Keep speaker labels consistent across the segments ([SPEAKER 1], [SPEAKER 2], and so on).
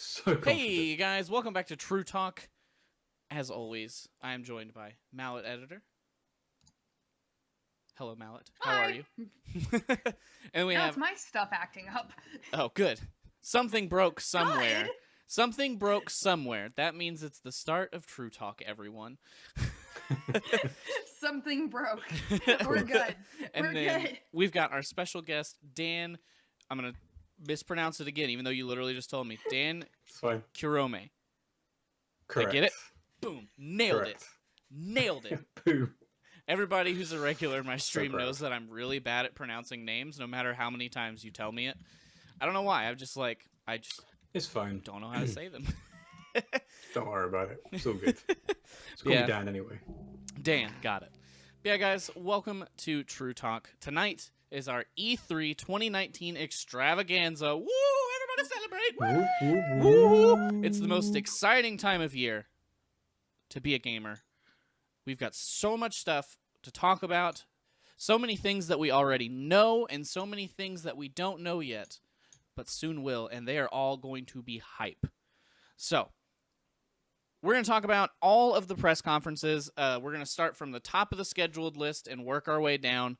[SPEAKER 1] So confident.
[SPEAKER 2] Hey guys, welcome back to True Talk. As always, I am joined by Mallet Editor. Hello, Mallet. How are
[SPEAKER 3] Hi.
[SPEAKER 2] you? And we
[SPEAKER 3] Now
[SPEAKER 2] have
[SPEAKER 3] it's my stuff acting up.
[SPEAKER 2] oh, good. Something broke somewhere.
[SPEAKER 3] Good.
[SPEAKER 2] Something broke somewhere. That means it's the start of True Talk, everyone.
[SPEAKER 3] Something broke. We're good.
[SPEAKER 2] And
[SPEAKER 3] We're
[SPEAKER 2] then
[SPEAKER 3] good.
[SPEAKER 2] we've got our special guest, Dan. I'm gonna mispronounce it again, even though you literally just told me. Dan
[SPEAKER 1] It's fine.
[SPEAKER 2] Kurome.
[SPEAKER 1] Correct.
[SPEAKER 2] get it? Boom. Nailed
[SPEAKER 1] Correct.
[SPEAKER 2] it. Nailed it.
[SPEAKER 1] Boom.
[SPEAKER 2] Everybody who's a regular in my stream
[SPEAKER 1] proud.
[SPEAKER 2] knows that I'm really bad at pronouncing names, no matter how many times you tell me it. I don't know why. I just
[SPEAKER 1] It's fine.
[SPEAKER 2] don't know how to say them.
[SPEAKER 1] Don't worry about it. It's all good. It's called
[SPEAKER 2] Yeah.
[SPEAKER 1] Dan anyway.
[SPEAKER 2] Dan, got it. Yeah, guys, welcome to True Talk. Tonight is our E3 2019 Extravaganza. Woo! Everybody celebrate!
[SPEAKER 1] Woo,
[SPEAKER 2] Woo! It's the most exciting time of year to be a gamer. We've got so much stuff to talk about, so many things that we already know, and so many things that we don't know yet, but soon will, and they are all going to be hype. So, we're going to talk about all of the press conferences. We're going to start from the top of the scheduled list and work our way down.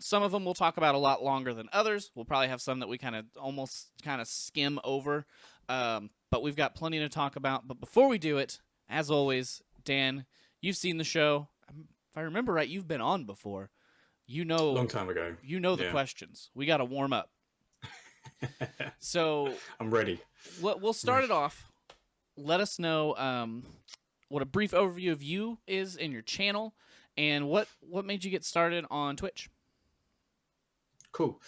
[SPEAKER 2] Some of them we'll talk about a lot longer than others. We'll probably have some that we kind of skim over. But we've got plenty to talk about. But before we do it, as always, Dan, you've seen the show. If I remember right, you've been on before. You know,
[SPEAKER 1] Long time ago.
[SPEAKER 2] You know the
[SPEAKER 1] Yeah.
[SPEAKER 2] questions. We got to warm up. So
[SPEAKER 1] I'm ready.
[SPEAKER 2] we'll start it off. Let us know what a brief overview of you is in your channel, and what made you get started on Twitch.
[SPEAKER 1] Cool.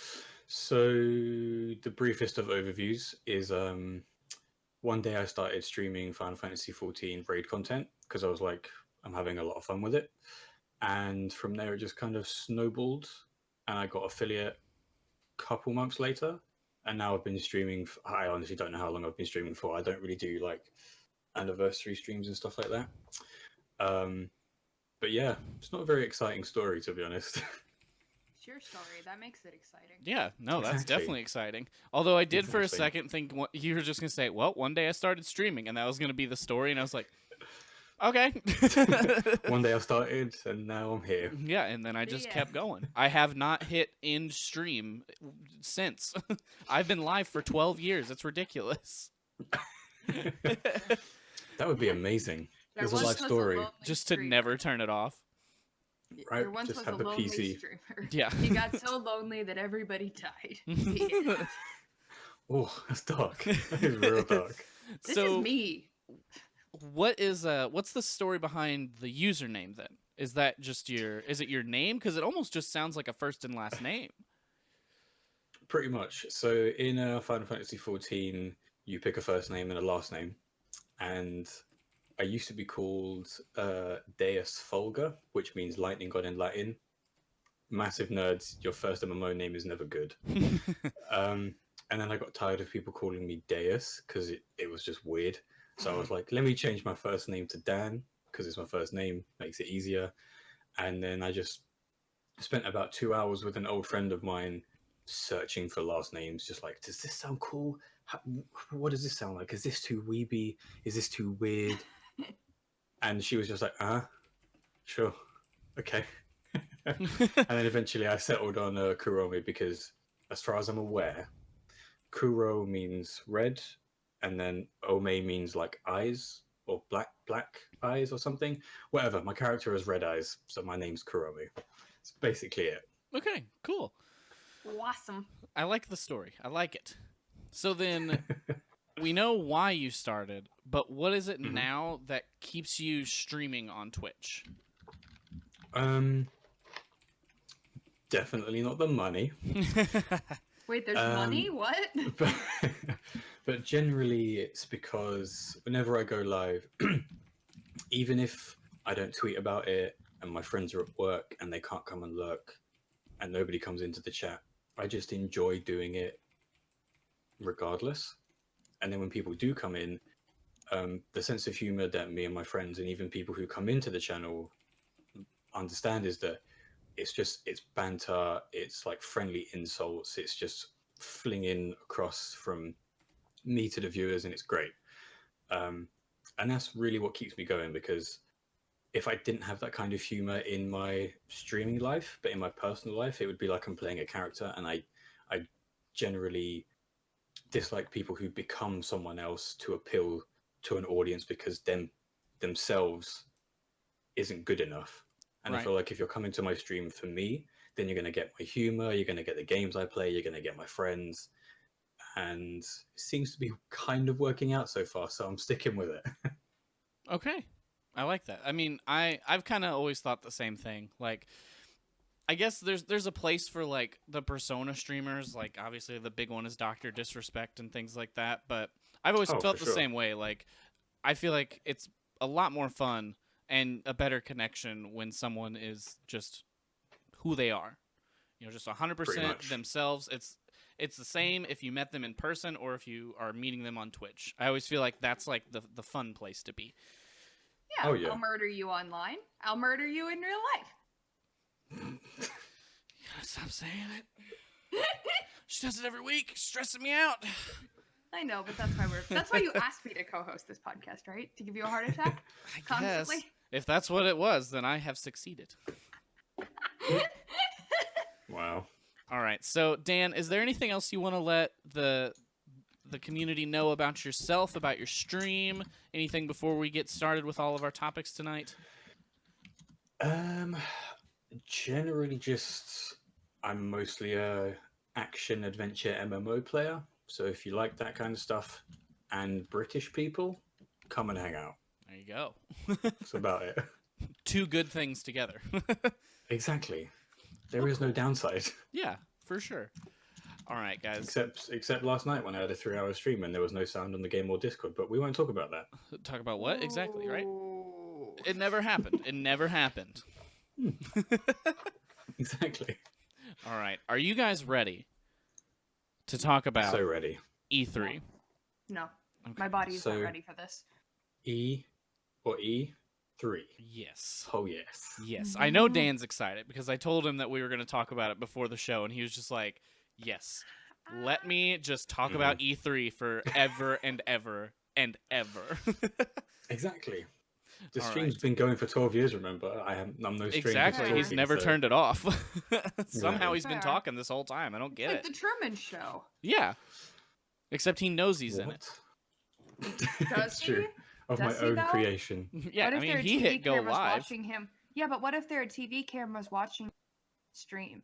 [SPEAKER 1] So the briefest of overviews is one day I started streaming Final Fantasy XIV raid content because I was like, I'm having a lot of fun with it. And from there it just kind of snowballed, and I got affiliate a couple months later. And now I've been streaming. I honestly don't know how long I've been streaming for. I don't really do like anniversary streams and stuff like that. But yeah, it's not a very exciting story, to be honest.
[SPEAKER 3] It's your story. That makes it exciting.
[SPEAKER 2] Yeah, no, that's
[SPEAKER 1] Exactly.
[SPEAKER 2] definitely exciting. Although I did for a
[SPEAKER 1] Exactly.
[SPEAKER 2] second think you were just gonna say, "Well, one day I started streaming," and that was gonna be the story, and I was like, "Okay."
[SPEAKER 1] One day I started, and now I'm here.
[SPEAKER 2] Yeah, and then I just
[SPEAKER 3] Yeah.
[SPEAKER 2] kept going. I have not hit end stream since. I've been live for 12 years. It's ridiculous.
[SPEAKER 1] That would be amazing.
[SPEAKER 3] There
[SPEAKER 1] There's a
[SPEAKER 3] once
[SPEAKER 1] life
[SPEAKER 3] was
[SPEAKER 1] story.
[SPEAKER 3] lonely
[SPEAKER 2] Just to
[SPEAKER 3] streamer.
[SPEAKER 2] never turn it off.
[SPEAKER 1] Right,
[SPEAKER 3] There once
[SPEAKER 1] just
[SPEAKER 3] was
[SPEAKER 1] have
[SPEAKER 3] a
[SPEAKER 1] the
[SPEAKER 3] lonely
[SPEAKER 1] PC.
[SPEAKER 3] streamer.
[SPEAKER 2] Yeah.
[SPEAKER 3] He got so lonely that everybody died. The end.
[SPEAKER 1] Oh, that's dark. That is real dark.
[SPEAKER 3] This
[SPEAKER 2] So
[SPEAKER 3] is me.
[SPEAKER 2] what's the story behind the username then? Is that just is it your name? Because it almost just sounds like a first and last name.
[SPEAKER 1] Pretty much. So in Final Fantasy XIV, you pick a first name and a last name. And I used to be called Deus Fulgur, which means lightning god in Latin. Massive nerds, your first MMO name is never good. And then I got tired of people calling me Deus because it was just weird. So I was like, let me change my first name to Dan because it's my first name, makes it easier. And then I just spent about 2 hours with an old friend of mine searching for last names, just like, does this sound cool? What does this sound like? Is this too weeby? Is this too weird? And she was just like, sure, okay. And then eventually I settled on Kurome because, as far as I'm aware, Kuro means red, and then Ome means like eyes or black eyes or something. Whatever. My character has red eyes, so my name's Kurome. That's basically it.
[SPEAKER 2] Okay, cool.
[SPEAKER 3] Awesome.
[SPEAKER 2] I like the story. I like it. So then we know why you started, but what is it now that keeps you streaming on Twitch?
[SPEAKER 1] Definitely not the money.
[SPEAKER 3] Wait, there's money? What?
[SPEAKER 1] But generally it's because whenever I go live, even if I don't tweet about it and my friends are at work and they can't come and lurk and nobody comes into the chat, I just enjoy doing it regardless. And then when people do come in, the sense of humor that me and my friends and even people who come into the channel understand is that it's banter, it's like friendly insults, it's just flinging across from me to the viewers, and it's great. And that's really what keeps me going, because if I didn't have that kind of humor in my streaming life, but in my personal life, it would be like I'm playing a character, and I generally dislike people who become someone else to appeal to an audience because themselves isn't good enough. And I
[SPEAKER 2] Right.
[SPEAKER 1] feel like if you're coming to my stream for me, then you're going to get my humor, you're going to get the games I play, you're going to get my friends, and it seems to be kind of working out so far, so I'm sticking with it.
[SPEAKER 2] Okay. I like that. I mean, I've kind of always thought the same thing. Like, I guess there's a place for like the persona streamers. Like, obviously the big one is Dr. Disrespect and things like that. But I've always
[SPEAKER 1] Oh,
[SPEAKER 2] felt
[SPEAKER 1] for
[SPEAKER 2] the
[SPEAKER 1] sure.
[SPEAKER 2] same way. Like, I feel like it's a lot more fun and a better connection when someone is just who they are. You know, just 100%
[SPEAKER 1] much.
[SPEAKER 2] themselves. It's the same if you met them in person or if you are meeting them on Twitch. I always feel like that's like the fun place to be.
[SPEAKER 3] Yeah,
[SPEAKER 1] Oh, yeah.
[SPEAKER 3] I'll murder you online. I'll murder you in real life.
[SPEAKER 2] You gotta stop saying it. She does it every week, stressing me out.
[SPEAKER 3] I know, but that's why you asked me to co-host this podcast, right? To give you a heart attack
[SPEAKER 2] I guess.
[SPEAKER 3] constantly.
[SPEAKER 2] If that's what it was, then I have succeeded.
[SPEAKER 1] Wow.
[SPEAKER 2] All right. So, Dan, is there anything else you want to let the community know about yourself, about your stream? Anything before we get started with all of our topics tonight?
[SPEAKER 1] Generally just, I'm mostly a action adventure MMO player, so if you like that kind of stuff and British people, come and hang out.
[SPEAKER 2] There you go.
[SPEAKER 1] That's about it.
[SPEAKER 2] Two good things together.
[SPEAKER 1] Exactly. There is no downside.
[SPEAKER 2] Yeah, for sure. All right, guys.
[SPEAKER 1] Except last night when I had a 3-hour stream and there was no sound on the game or Discord, but we won't talk about that.
[SPEAKER 2] Talk about what exactly, right?
[SPEAKER 3] Ooh.
[SPEAKER 2] It never happened. It never happened.
[SPEAKER 1] Exactly.
[SPEAKER 2] All right. Are you guys ready to talk about
[SPEAKER 1] So ready.
[SPEAKER 2] E3?
[SPEAKER 3] No,
[SPEAKER 2] Okay.
[SPEAKER 3] my body's
[SPEAKER 1] So-
[SPEAKER 3] not ready for this.
[SPEAKER 1] E or E3?
[SPEAKER 2] Yes.
[SPEAKER 1] Oh, yes.
[SPEAKER 2] Yes. I know Dan's excited because I told him that we were going to talk about it before the show, and he was just like, yes, let me just talk about E3 forever and ever and ever.
[SPEAKER 1] Exactly. The
[SPEAKER 2] All
[SPEAKER 1] stream's
[SPEAKER 2] right.
[SPEAKER 1] been going for 12 years, remember? I'm no stranger to
[SPEAKER 2] Exactly. He's
[SPEAKER 1] talking,
[SPEAKER 2] never
[SPEAKER 1] so-
[SPEAKER 2] turned it off. Somehow
[SPEAKER 1] Right.
[SPEAKER 2] he's been
[SPEAKER 3] Fair.
[SPEAKER 2] talking this whole time. I don't
[SPEAKER 3] It's
[SPEAKER 2] get
[SPEAKER 3] like
[SPEAKER 2] it.
[SPEAKER 3] the Truman Show.
[SPEAKER 2] Yeah. Except he knows he's in it.
[SPEAKER 1] What?
[SPEAKER 3] Does
[SPEAKER 1] It's true.
[SPEAKER 3] he?
[SPEAKER 1] Of
[SPEAKER 3] Does
[SPEAKER 1] my
[SPEAKER 3] he,
[SPEAKER 1] own
[SPEAKER 3] though?
[SPEAKER 1] creation.
[SPEAKER 2] Yeah,
[SPEAKER 3] What
[SPEAKER 2] I
[SPEAKER 3] if there
[SPEAKER 2] mean,
[SPEAKER 3] are
[SPEAKER 2] he
[SPEAKER 3] TV
[SPEAKER 2] hit go
[SPEAKER 3] cameras
[SPEAKER 2] live.
[SPEAKER 3] watching him? Yeah, but what if there are TV cameras watching stream?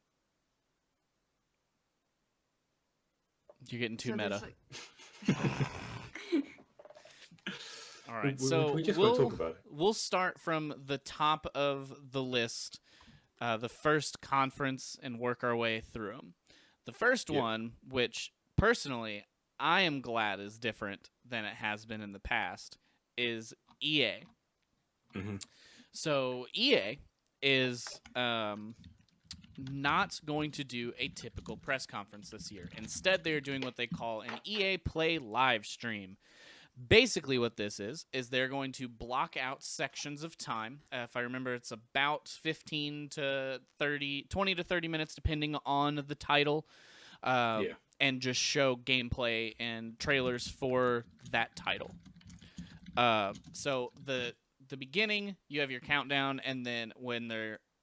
[SPEAKER 2] You're getting too
[SPEAKER 3] So
[SPEAKER 2] meta.
[SPEAKER 3] there's, like-
[SPEAKER 2] All right,
[SPEAKER 1] We-
[SPEAKER 2] so
[SPEAKER 1] we just won't
[SPEAKER 2] we'll
[SPEAKER 1] talk about it.
[SPEAKER 2] we'll start from the top of the list, the first conference, and work our way through them. The first
[SPEAKER 1] Yep.
[SPEAKER 2] one, which personally I am glad is different than it has been in the past, is EA.
[SPEAKER 1] Mhm.
[SPEAKER 2] So EA is not going to do a typical press conference this year. Instead, they're doing what they call an EA Play live stream. Basically, what this is they're going to block out sections of time. If I remember, it's about 15 to 30, 20 to 30 minutes, depending on the title.
[SPEAKER 1] Yeah.
[SPEAKER 2] And just show gameplay and trailers for that title. So the beginning, you have your countdown, and then when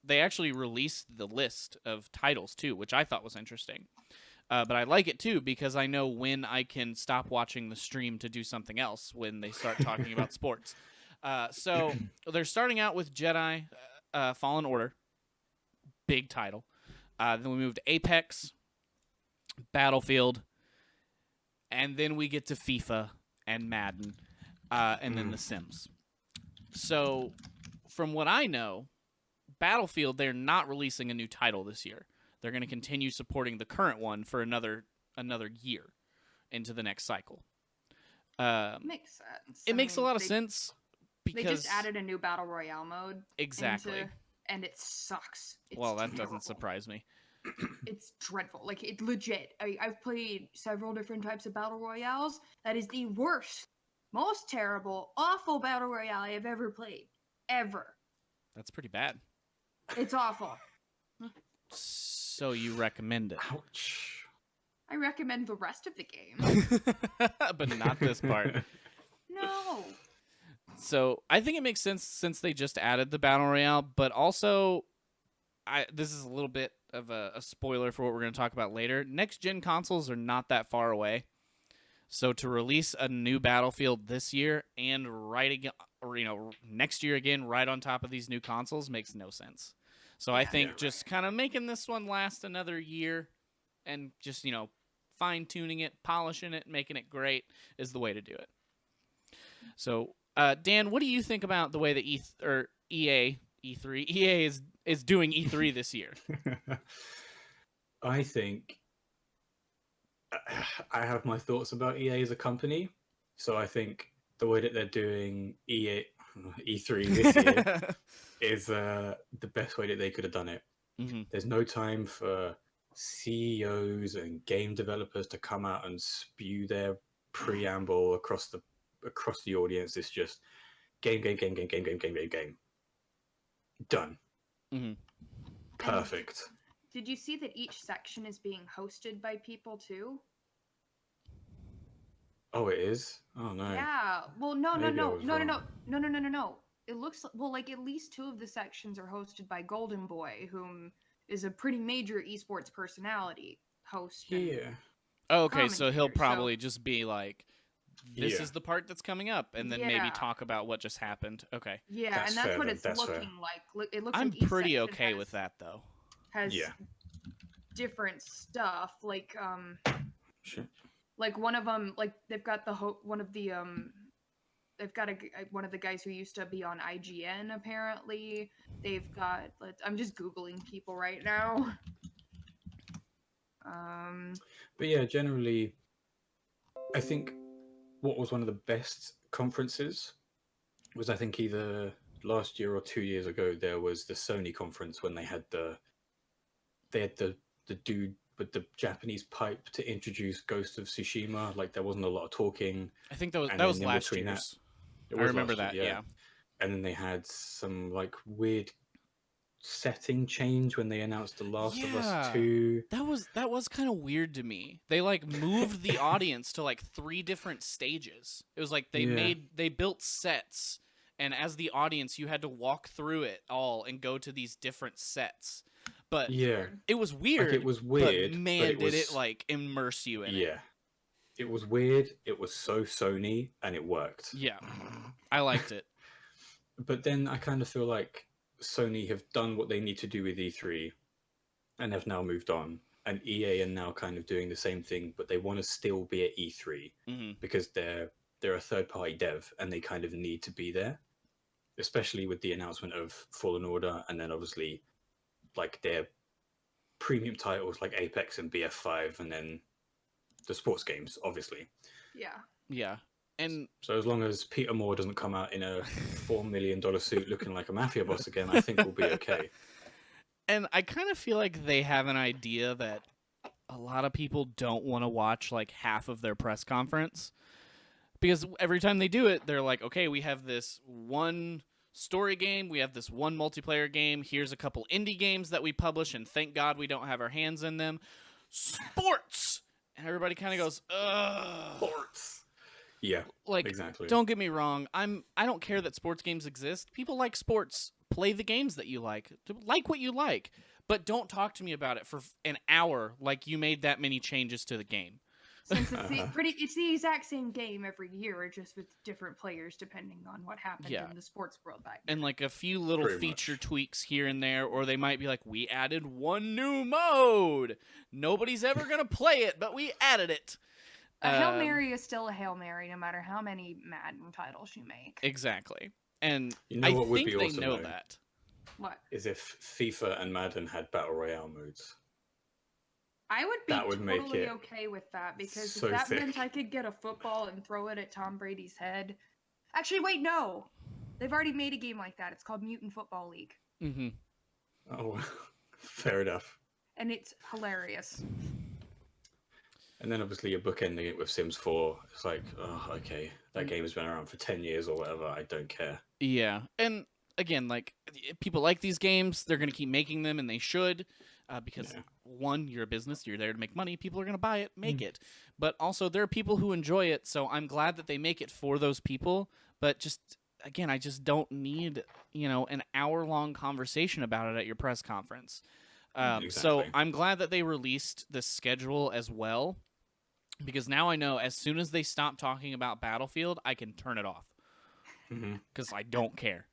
[SPEAKER 2] they actually released the list of titles too, which I thought was interesting. But I like it too because I know when I can stop watching the stream to do something else when they start talking about sports. So they're starting out with Jedi Fallen Order, big title. Then we move to Apex, Battlefield, and then we get to FIFA and Madden, and then The Sims. So, from what I know, Battlefield, they're not releasing a new title this year. They're going to continue supporting the current one for another year into the next cycle.
[SPEAKER 3] Makes sense.
[SPEAKER 2] It
[SPEAKER 3] I
[SPEAKER 2] makes a
[SPEAKER 3] mean,
[SPEAKER 2] lot of
[SPEAKER 3] they-
[SPEAKER 2] sense because
[SPEAKER 3] They just added a new battle royale mode.
[SPEAKER 2] exactly.
[SPEAKER 3] And it sucks. It's
[SPEAKER 2] Well, that
[SPEAKER 3] terrible.
[SPEAKER 2] doesn't surprise me.
[SPEAKER 3] It's dreadful. Like, it legit. I've played several different types of battle royales. That is the worst, most terrible, awful battle royale I have ever played. Ever.
[SPEAKER 2] That's pretty bad.
[SPEAKER 3] It's awful.
[SPEAKER 2] So you recommend it?
[SPEAKER 1] Ouch.
[SPEAKER 3] I recommend the rest of the game.
[SPEAKER 2] But not this part.
[SPEAKER 3] No.
[SPEAKER 2] So I think it makes sense since they just added the battle royale, but also, this is a little bit of a spoiler for what we're going to talk about later. Next gen consoles are not that far away, so to release a new Battlefield this year and next year again, right on top of these new consoles makes no sense. So I think just kind of making this one last another year and just fine tuning it, polishing it, making it great is the way to do it. So. Dan, what do you think about the way that EA is doing E3 this year?
[SPEAKER 1] I think I have my thoughts about EA as a company. So I think the way that they're doing E3 this year is the best way that they could have done it.
[SPEAKER 2] Mm-hmm.
[SPEAKER 1] There's no time for CEOs and game developers to come out and spew their preamble across the audience. It's just game. Done.
[SPEAKER 2] Mm-hmm.
[SPEAKER 1] Perfect.
[SPEAKER 3] Did you see that each section is being hosted by people too?
[SPEAKER 1] Oh, it is? Oh no.
[SPEAKER 3] Yeah. Well, no.
[SPEAKER 1] Wrong.
[SPEAKER 3] It looks like at least 2 of the sections are hosted by Golden Boy, whom is a pretty major esports personality host.
[SPEAKER 1] Yeah.
[SPEAKER 2] Oh, okay, so he'll
[SPEAKER 3] commentator,
[SPEAKER 2] probably just be like, this
[SPEAKER 1] Yeah.
[SPEAKER 2] is the part that's coming up, and then maybe talk about what just happened. Okay.
[SPEAKER 3] Yeah,
[SPEAKER 1] That's
[SPEAKER 3] and that's
[SPEAKER 1] fair
[SPEAKER 3] what
[SPEAKER 1] then,
[SPEAKER 3] it's
[SPEAKER 1] that's
[SPEAKER 3] looking
[SPEAKER 1] fair.
[SPEAKER 3] like. It looks
[SPEAKER 2] I'm
[SPEAKER 3] like each
[SPEAKER 2] pretty
[SPEAKER 3] section
[SPEAKER 2] okay with that, though.
[SPEAKER 3] Has
[SPEAKER 1] Yeah.
[SPEAKER 3] different stuff, like
[SPEAKER 1] Sure.
[SPEAKER 3] like one of them, like they've got one of the they've got one of the guys who used to be on IGN. Apparently, they've got. I'm just googling people right now.
[SPEAKER 1] But yeah, generally, I think what was one of the best conferences was, I think, either last year or 2 years ago, there was the Sony conference when they had the dude with the Japanese pipe to introduce Ghost of Tsushima. Like, there wasn't a lot of talking.
[SPEAKER 2] I think that was
[SPEAKER 1] And
[SPEAKER 2] that was
[SPEAKER 1] then in
[SPEAKER 2] last
[SPEAKER 1] between
[SPEAKER 2] year's.
[SPEAKER 1] It
[SPEAKER 2] I
[SPEAKER 1] was
[SPEAKER 2] remember
[SPEAKER 1] last
[SPEAKER 2] that,
[SPEAKER 1] year,
[SPEAKER 2] yeah.
[SPEAKER 1] And then they had some like weird setting change when they announced The Last of Us 2.
[SPEAKER 2] That was kind of weird to me. They like moved the audience to like 3 different stages. It was like they built sets, and as the audience you had to walk through it all and go to these different sets. But
[SPEAKER 1] Yeah.
[SPEAKER 2] it was weird.
[SPEAKER 1] Like, it was weird,
[SPEAKER 2] but man,
[SPEAKER 1] but it
[SPEAKER 2] did
[SPEAKER 1] was,
[SPEAKER 2] it like immerse you in it.
[SPEAKER 1] Yeah. It was weird, it was so Sony, and it worked.
[SPEAKER 2] Yeah. I liked it.
[SPEAKER 1] But then I kind of feel like Sony have done what they need to do with E3 and have now moved on. And EA are now kind of doing the same thing, but they want to still be at E3 because they're a third-party dev and they kind of need to be there, especially with the announcement of Fallen Order, and then obviously like their premium titles like Apex and BF5, and then the sports games, obviously.
[SPEAKER 3] Yeah.
[SPEAKER 2] Yeah. And
[SPEAKER 1] so as long as Peter Moore doesn't come out in a $4 million suit looking like a mafia boss again, I think we'll be okay.
[SPEAKER 2] And I kind of feel like they have an idea that a lot of people don't want to watch like half of their press conference, because every time they do it, they're like, okay, we have this one story game, we have this one multiplayer game, here's a couple indie games that we publish, and thank God we don't have our hands in them. Sports! And everybody kind of goes, ugh.
[SPEAKER 1] Sports! Yeah,
[SPEAKER 2] like,
[SPEAKER 1] exactly.
[SPEAKER 2] Don't get me wrong. I don't care that sports games exist. People like sports. Play the games that you like. Like what you like. But don't talk to me about it for an hour like you made that many changes to the game.
[SPEAKER 3] Since it's the exact same game every year, just with different players depending on what happened in the sports world back then.
[SPEAKER 2] And like a few little feature tweaks here and there, or they might be like, we added one new mode. Nobody's ever going to play it, but we added it.
[SPEAKER 3] A Hail Mary is still a Hail Mary, no matter how many Madden titles you make.
[SPEAKER 2] Exactly. And
[SPEAKER 1] you know
[SPEAKER 2] I
[SPEAKER 1] what would
[SPEAKER 2] think
[SPEAKER 1] be
[SPEAKER 2] they
[SPEAKER 1] awesome,
[SPEAKER 2] know
[SPEAKER 1] though?
[SPEAKER 2] that.
[SPEAKER 3] What?
[SPEAKER 1] Is if FIFA and Madden had Battle Royale modes.
[SPEAKER 3] I would be
[SPEAKER 1] make
[SPEAKER 3] totally
[SPEAKER 1] it
[SPEAKER 3] okay with that, because
[SPEAKER 1] so
[SPEAKER 3] if that
[SPEAKER 1] thick.
[SPEAKER 3] meant I could get a football and throw it at Tom Brady's head. Actually, wait, no. They've already made a game like that. It's called Mutant Football League.
[SPEAKER 2] Mm-hmm.
[SPEAKER 1] Oh, fair enough.
[SPEAKER 3] And it's hilarious.
[SPEAKER 1] And then obviously you're bookending it with Sims 4. It's like, oh, okay, that game has been around for 10 years or whatever. I don't care.
[SPEAKER 2] Yeah. And again, like, people like these games. They're going to keep making them, and they should. because
[SPEAKER 1] Yeah.
[SPEAKER 2] one, you're a business, you're there to make money, people are going to buy it, make it. But also there are people who enjoy it, so I'm glad that they make it for those people. But just again, I just don't need an hour-long conversation about it at your press conference. So
[SPEAKER 1] Exactly.
[SPEAKER 2] I'm glad that they released the schedule as well, because now I know as soon as they stop talking about Battlefield, I can turn it off because I don't care.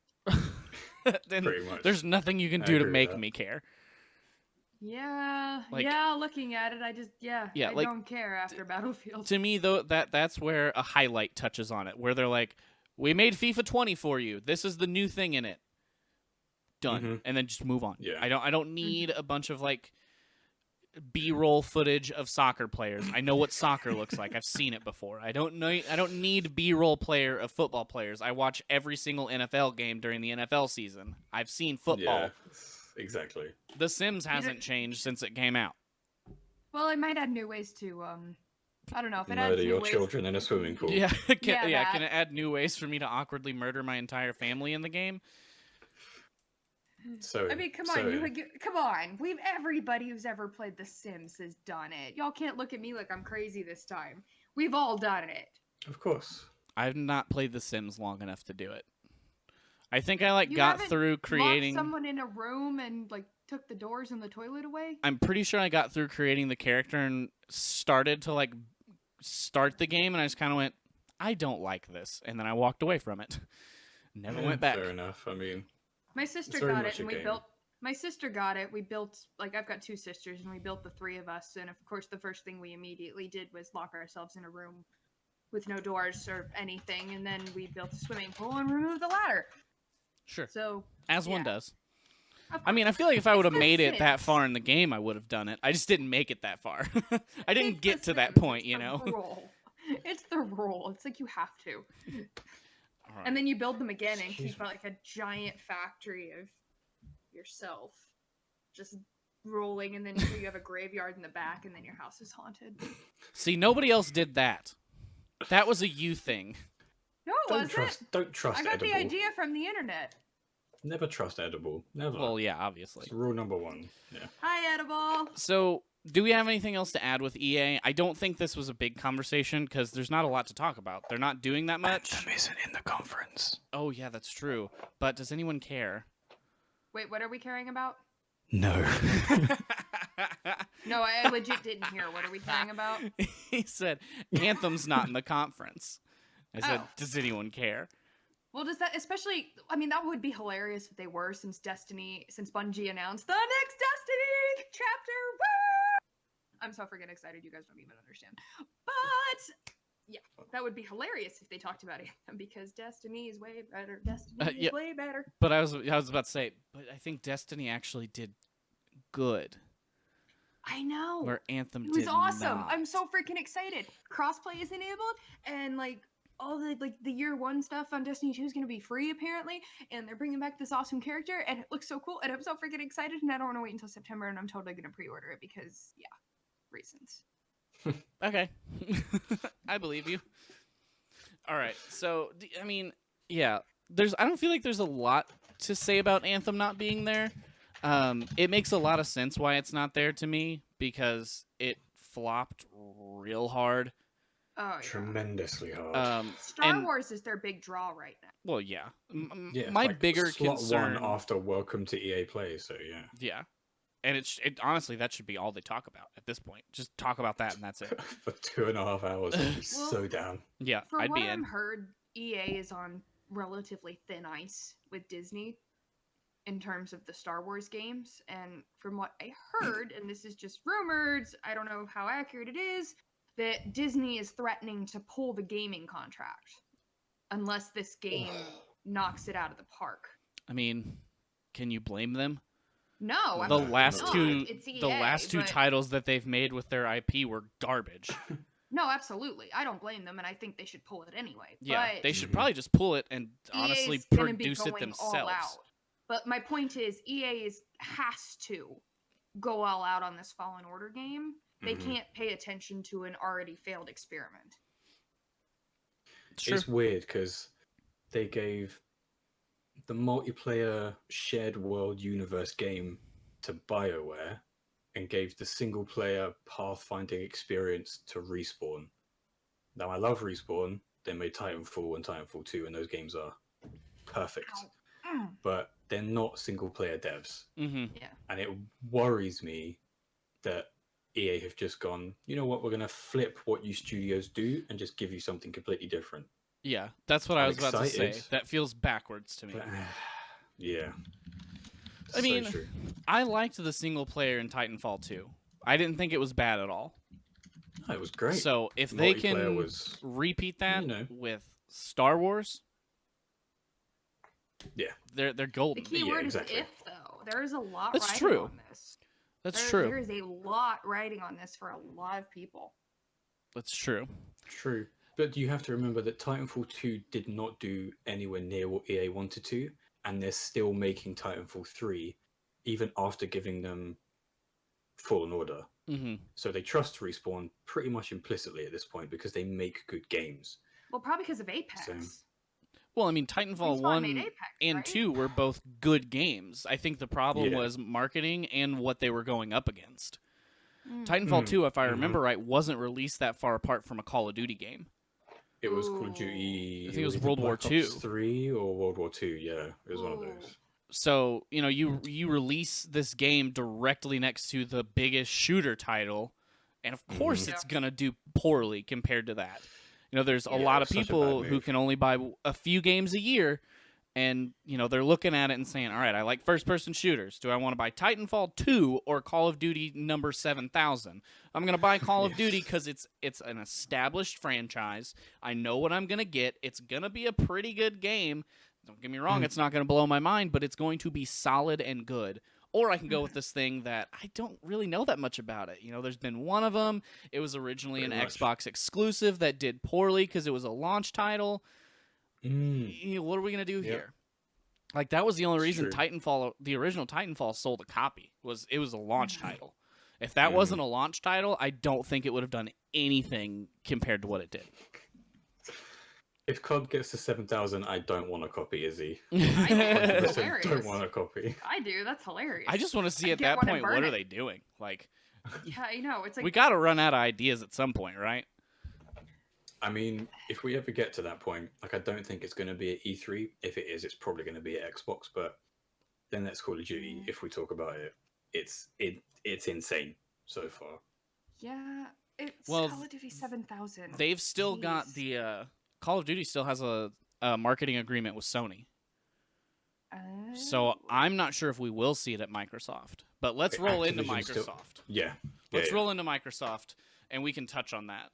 [SPEAKER 2] Then
[SPEAKER 1] Pretty much.
[SPEAKER 2] there's nothing you can
[SPEAKER 1] I
[SPEAKER 2] do to
[SPEAKER 1] agree with
[SPEAKER 2] make
[SPEAKER 1] that.
[SPEAKER 2] me care.
[SPEAKER 3] Yeah,
[SPEAKER 2] Like-
[SPEAKER 3] yeah. Looking at it, I
[SPEAKER 2] Yeah, like-
[SPEAKER 3] don't care after Battlefield.
[SPEAKER 2] To me, though, that's where a highlight touches on it, where they're like, "We made FIFA 20 for you. This is the new thing in it." Done, and then just move on.
[SPEAKER 1] Yeah.
[SPEAKER 2] I don't need a bunch of like B-roll footage of soccer players. I know what soccer looks like. I've seen it before. I don't need B-roll player of football players. I watch every single NFL game during the NFL season. I've seen football.
[SPEAKER 1] Yeah, exactly.
[SPEAKER 2] The Sims hasn't changed since it came out.
[SPEAKER 3] Well, it might add new ways to I don't know if it adds
[SPEAKER 1] Murder
[SPEAKER 3] new
[SPEAKER 1] your
[SPEAKER 3] ways.
[SPEAKER 1] children in a swimming pool.
[SPEAKER 2] Yeah, can
[SPEAKER 3] that.
[SPEAKER 2] it add new ways for me to awkwardly murder my entire family in the game?
[SPEAKER 1] So
[SPEAKER 3] I mean, come on, come on. Everybody who's ever played The Sims has done it. Y'all can't look at me like I'm crazy this time. We've all done it.
[SPEAKER 1] of course.
[SPEAKER 2] I've not played The Sims long enough to do it. I think I
[SPEAKER 3] You
[SPEAKER 2] got
[SPEAKER 3] haven't
[SPEAKER 2] through creating.
[SPEAKER 3] Locked someone in a room and took the doors and the toilet away.
[SPEAKER 2] I'm pretty sure I got through creating the character and started to start the game, and I just kind of went, I don't like this, and then I walked away from it. Never went back.
[SPEAKER 1] Fair enough. I mean,
[SPEAKER 3] My sister
[SPEAKER 1] It's very
[SPEAKER 3] got
[SPEAKER 1] much
[SPEAKER 3] it,
[SPEAKER 1] a
[SPEAKER 3] and we
[SPEAKER 1] game.
[SPEAKER 3] built. My sister got it. We built I've got two sisters, and we built the three of us. And of course, the first thing we immediately did was lock ourselves in a room with no doors or anything, and then we built a swimming pool and removed the ladder.
[SPEAKER 2] Sure,
[SPEAKER 3] So
[SPEAKER 2] as one
[SPEAKER 3] yeah.
[SPEAKER 2] does.
[SPEAKER 3] of
[SPEAKER 2] I mean, I
[SPEAKER 3] course.
[SPEAKER 2] feel like if I would have
[SPEAKER 3] The
[SPEAKER 2] made it that
[SPEAKER 3] Sims.
[SPEAKER 2] far in the game, I would have done it. I just didn't make it that far. I didn't
[SPEAKER 3] It's
[SPEAKER 2] get
[SPEAKER 3] The
[SPEAKER 2] to that
[SPEAKER 3] Sims,
[SPEAKER 2] point,
[SPEAKER 3] it's the rule. It's the rule. It's like you have to.
[SPEAKER 2] All right.
[SPEAKER 3] And then you build them again and
[SPEAKER 1] Excuse
[SPEAKER 3] keep a giant factory of yourself just rolling, and then you have a graveyard in the back, and then your house is haunted.
[SPEAKER 2] See, nobody else did that. That was a you thing.
[SPEAKER 3] No, it wasn't.
[SPEAKER 1] Don't trust
[SPEAKER 3] I got
[SPEAKER 1] edible.
[SPEAKER 3] the idea from the internet.
[SPEAKER 1] Never trust edible. Never.
[SPEAKER 2] Well, yeah, obviously.
[SPEAKER 1] It's rule number one. Yeah.
[SPEAKER 3] Hi, Edible.
[SPEAKER 2] So, do we have anything else to add with EA? I don't think this was a big conversation because there's not a lot to talk about. They're not doing that much.
[SPEAKER 1] Anthem isn't in the conference.
[SPEAKER 2] Oh, yeah, that's true. But does anyone care?
[SPEAKER 3] Wait, what are we caring about?
[SPEAKER 1] No.
[SPEAKER 3] No, I legit didn't hear. What are we caring about?
[SPEAKER 2] He said, Anthem's not in the conference. I said,
[SPEAKER 3] Oh.
[SPEAKER 2] does anyone care?
[SPEAKER 3] Well, does that especially? I mean, that would be hilarious if they were, since Bungie announced the next Destiny chapter. Woo! I'm so freaking excited. You guys don't even understand. But yeah, that would be hilarious if they talked about Anthem, because Destiny is way better. Destiny
[SPEAKER 2] yeah.
[SPEAKER 3] is way better.
[SPEAKER 2] But I was about to say, but I think Destiny actually did good,
[SPEAKER 3] I know.
[SPEAKER 2] where Anthem
[SPEAKER 3] It was
[SPEAKER 2] did
[SPEAKER 3] awesome.
[SPEAKER 2] not.
[SPEAKER 3] I'm so freaking excited. Crossplay is enabled, and all the year one stuff on Destiny 2 is going to be free apparently, and they're bringing back this awesome character, and it looks so cool, and I'm so freaking excited, and I don't want to wait until September, and I'm totally going to pre-order it because reasons.
[SPEAKER 2] Okay. I believe you. All right. So, I mean, yeah, I don't feel like there's a lot to say about Anthem not being there. It makes a lot of sense why it's not there to me, because it flopped real hard.
[SPEAKER 3] Oh yeah.
[SPEAKER 1] Tremendously hard.
[SPEAKER 3] Star Wars is their big draw right now.
[SPEAKER 2] Well, yeah.
[SPEAKER 1] Yeah,
[SPEAKER 2] My
[SPEAKER 1] like
[SPEAKER 2] bigger
[SPEAKER 1] slot
[SPEAKER 2] concern.
[SPEAKER 1] one after Welcome to EA Play. So yeah.
[SPEAKER 2] Yeah. And it honestly, that should be all they talk about at this point. Just talk about that, and that's it.
[SPEAKER 1] For 2.5 hours, I'd be
[SPEAKER 3] Well,
[SPEAKER 1] so down.
[SPEAKER 2] Yeah,
[SPEAKER 3] From
[SPEAKER 2] I'd
[SPEAKER 3] what
[SPEAKER 2] be
[SPEAKER 3] I've
[SPEAKER 2] in.
[SPEAKER 3] heard, EA is on relatively thin ice with Disney in terms of the Star Wars games. And from what I heard, and this is just rumors, I don't know how accurate it is, that Disney is threatening to pull the gaming contract unless this game knocks it out of the park.
[SPEAKER 2] I mean, can you blame them?
[SPEAKER 3] No,
[SPEAKER 2] The
[SPEAKER 3] absolutely
[SPEAKER 2] last
[SPEAKER 3] not.
[SPEAKER 2] two,
[SPEAKER 3] It's EA,
[SPEAKER 2] the last two
[SPEAKER 3] but-
[SPEAKER 2] titles that they've made with their IP were garbage.
[SPEAKER 3] No, absolutely. I don't blame them, and I think they should pull it anyway.
[SPEAKER 2] Yeah,
[SPEAKER 3] but
[SPEAKER 2] they should
[SPEAKER 1] Mhm.
[SPEAKER 2] probably just pull it and honestly
[SPEAKER 3] EA is gonna be
[SPEAKER 2] produce it
[SPEAKER 3] going all
[SPEAKER 2] themselves.
[SPEAKER 3] out. But my point is, EA has to go all out on this Fallen Order game. They
[SPEAKER 1] Mhm.
[SPEAKER 3] can't pay attention to an already failed experiment.
[SPEAKER 2] Sure.
[SPEAKER 1] It's weird because they gave the multiplayer shared world universe game to BioWare, and gave the single player pathfinding experience to Respawn. Now, I love Respawn. They made Titanfall and Titanfall 2, and those games are perfect. But they're not single player devs.
[SPEAKER 2] Mm-hmm.
[SPEAKER 3] Yeah.
[SPEAKER 1] And it worries me that EA have just gone, you know what, we're going to flip what you studios do and just give you something completely different.
[SPEAKER 2] Yeah, that's what I
[SPEAKER 1] I'm
[SPEAKER 2] was about to say.
[SPEAKER 1] excited.
[SPEAKER 2] That feels backwards to me.
[SPEAKER 1] But, yeah.
[SPEAKER 2] I mean,
[SPEAKER 1] so true.
[SPEAKER 2] I liked the single player in Titanfall 2. I didn't think it was bad at all.
[SPEAKER 1] No, it was great.
[SPEAKER 2] So if they
[SPEAKER 1] Multiplayer
[SPEAKER 2] can
[SPEAKER 1] was,
[SPEAKER 2] repeat that
[SPEAKER 1] you know.
[SPEAKER 2] with Star Wars,
[SPEAKER 1] yeah,
[SPEAKER 2] they're
[SPEAKER 3] The
[SPEAKER 2] golden.
[SPEAKER 3] key
[SPEAKER 1] Yeah,
[SPEAKER 3] word
[SPEAKER 1] exactly.
[SPEAKER 3] is if, though. There is a lot
[SPEAKER 2] That's
[SPEAKER 3] riding
[SPEAKER 2] true.
[SPEAKER 3] on this.
[SPEAKER 2] That's
[SPEAKER 3] There
[SPEAKER 2] true.
[SPEAKER 3] is a lot riding on this for a lot of people.
[SPEAKER 2] That's true.
[SPEAKER 1] true. But you have to remember that Titanfall 2 did not do anywhere near what EA wanted to, and they're still making Titanfall 3, even after giving them Fallen Order.
[SPEAKER 2] Mm-hmm.
[SPEAKER 1] So they trust Respawn pretty much implicitly at this point because they make good games.
[SPEAKER 3] Well, probably because of Apex.
[SPEAKER 1] So-
[SPEAKER 2] Well, I mean, Titanfall
[SPEAKER 3] Respawn
[SPEAKER 2] 1
[SPEAKER 3] made Apex,
[SPEAKER 2] and
[SPEAKER 3] right?
[SPEAKER 2] 2 were both good games. I think the problem
[SPEAKER 1] Yeah.
[SPEAKER 2] was marketing and what they were going up against.
[SPEAKER 3] Mm.
[SPEAKER 2] Titanfall 2, if I
[SPEAKER 1] Mhm.
[SPEAKER 2] remember right, wasn't released that far apart from a Call of Duty game.
[SPEAKER 1] It was Call
[SPEAKER 3] Ooh.
[SPEAKER 1] of Duty.
[SPEAKER 2] I think it was
[SPEAKER 1] either
[SPEAKER 2] World War
[SPEAKER 1] Black
[SPEAKER 2] II.
[SPEAKER 1] Ops 3 or World War 2. Yeah, it was one of
[SPEAKER 3] Ooh.
[SPEAKER 1] those.
[SPEAKER 2] So, you know, you release this game directly next to the biggest shooter title, and of course
[SPEAKER 1] Mhm.
[SPEAKER 2] it's going to do poorly compared to that. You know, there's a
[SPEAKER 3] Yeah,
[SPEAKER 2] lot of
[SPEAKER 1] such a bad
[SPEAKER 2] people who
[SPEAKER 1] move.
[SPEAKER 2] can only buy a few games a year, and, you know, they're looking at it and saying, all right, I like first-person shooters. Do I want to buy Titanfall 2 or Call of Duty number 7000? I'm going to buy Call of Duty because it's an established franchise. I know what I'm going to get. It's going to be a pretty good game. Don't get me wrong, it's not going to blow my mind, but it's going to be solid and good. Or I can go with this thing that I don't really know that much about it. You know, there's been one of them. It was originally
[SPEAKER 1] Pretty
[SPEAKER 2] an
[SPEAKER 1] much.
[SPEAKER 2] Xbox exclusive that did poorly because it was a launch title.
[SPEAKER 1] Mm.
[SPEAKER 2] You know, what are we going to do
[SPEAKER 1] Yep.
[SPEAKER 2] here? Like, that was the only
[SPEAKER 1] It's
[SPEAKER 2] reason
[SPEAKER 1] true.
[SPEAKER 2] Titanfall, the original Titanfall, sold a copy. It was a launch
[SPEAKER 3] Mhm.
[SPEAKER 2] title. If that
[SPEAKER 1] Mhm.
[SPEAKER 2] wasn't a launch title, I don't think it would have done anything compared to what it did.
[SPEAKER 1] If COD gets to 7,000, I don't want a copy, Izzy.
[SPEAKER 3] I know, it's
[SPEAKER 1] 100%
[SPEAKER 3] hilarious.
[SPEAKER 1] don't want a copy.
[SPEAKER 3] I do. That's hilarious.
[SPEAKER 2] I just want to see
[SPEAKER 3] I
[SPEAKER 2] at
[SPEAKER 3] get
[SPEAKER 2] that
[SPEAKER 3] one and
[SPEAKER 2] point, what
[SPEAKER 3] burn
[SPEAKER 2] are
[SPEAKER 3] it.
[SPEAKER 2] they doing? Like,
[SPEAKER 3] Yeah, I know. It's like
[SPEAKER 2] we got to run out of ideas at some point, right?
[SPEAKER 1] I mean, if we ever get to that point, like, I don't think it's going to be at E3. If it is, it's probably going to be at Xbox. But then that's Call of Duty. If we talk about it, it's insane so far.
[SPEAKER 3] yeah. It's
[SPEAKER 2] Well,
[SPEAKER 3] Call of Duty 7000.
[SPEAKER 2] They've still got
[SPEAKER 3] Jeez.
[SPEAKER 2] the Call of Duty still has a marketing agreement with Sony. So
[SPEAKER 3] Oh.
[SPEAKER 2] I'm not sure if we will see it at Microsoft. But let's roll into
[SPEAKER 1] Activision still-
[SPEAKER 2] Microsoft.
[SPEAKER 1] Yeah.
[SPEAKER 2] Let's
[SPEAKER 1] yeah.
[SPEAKER 2] roll into Microsoft, and we can touch on that.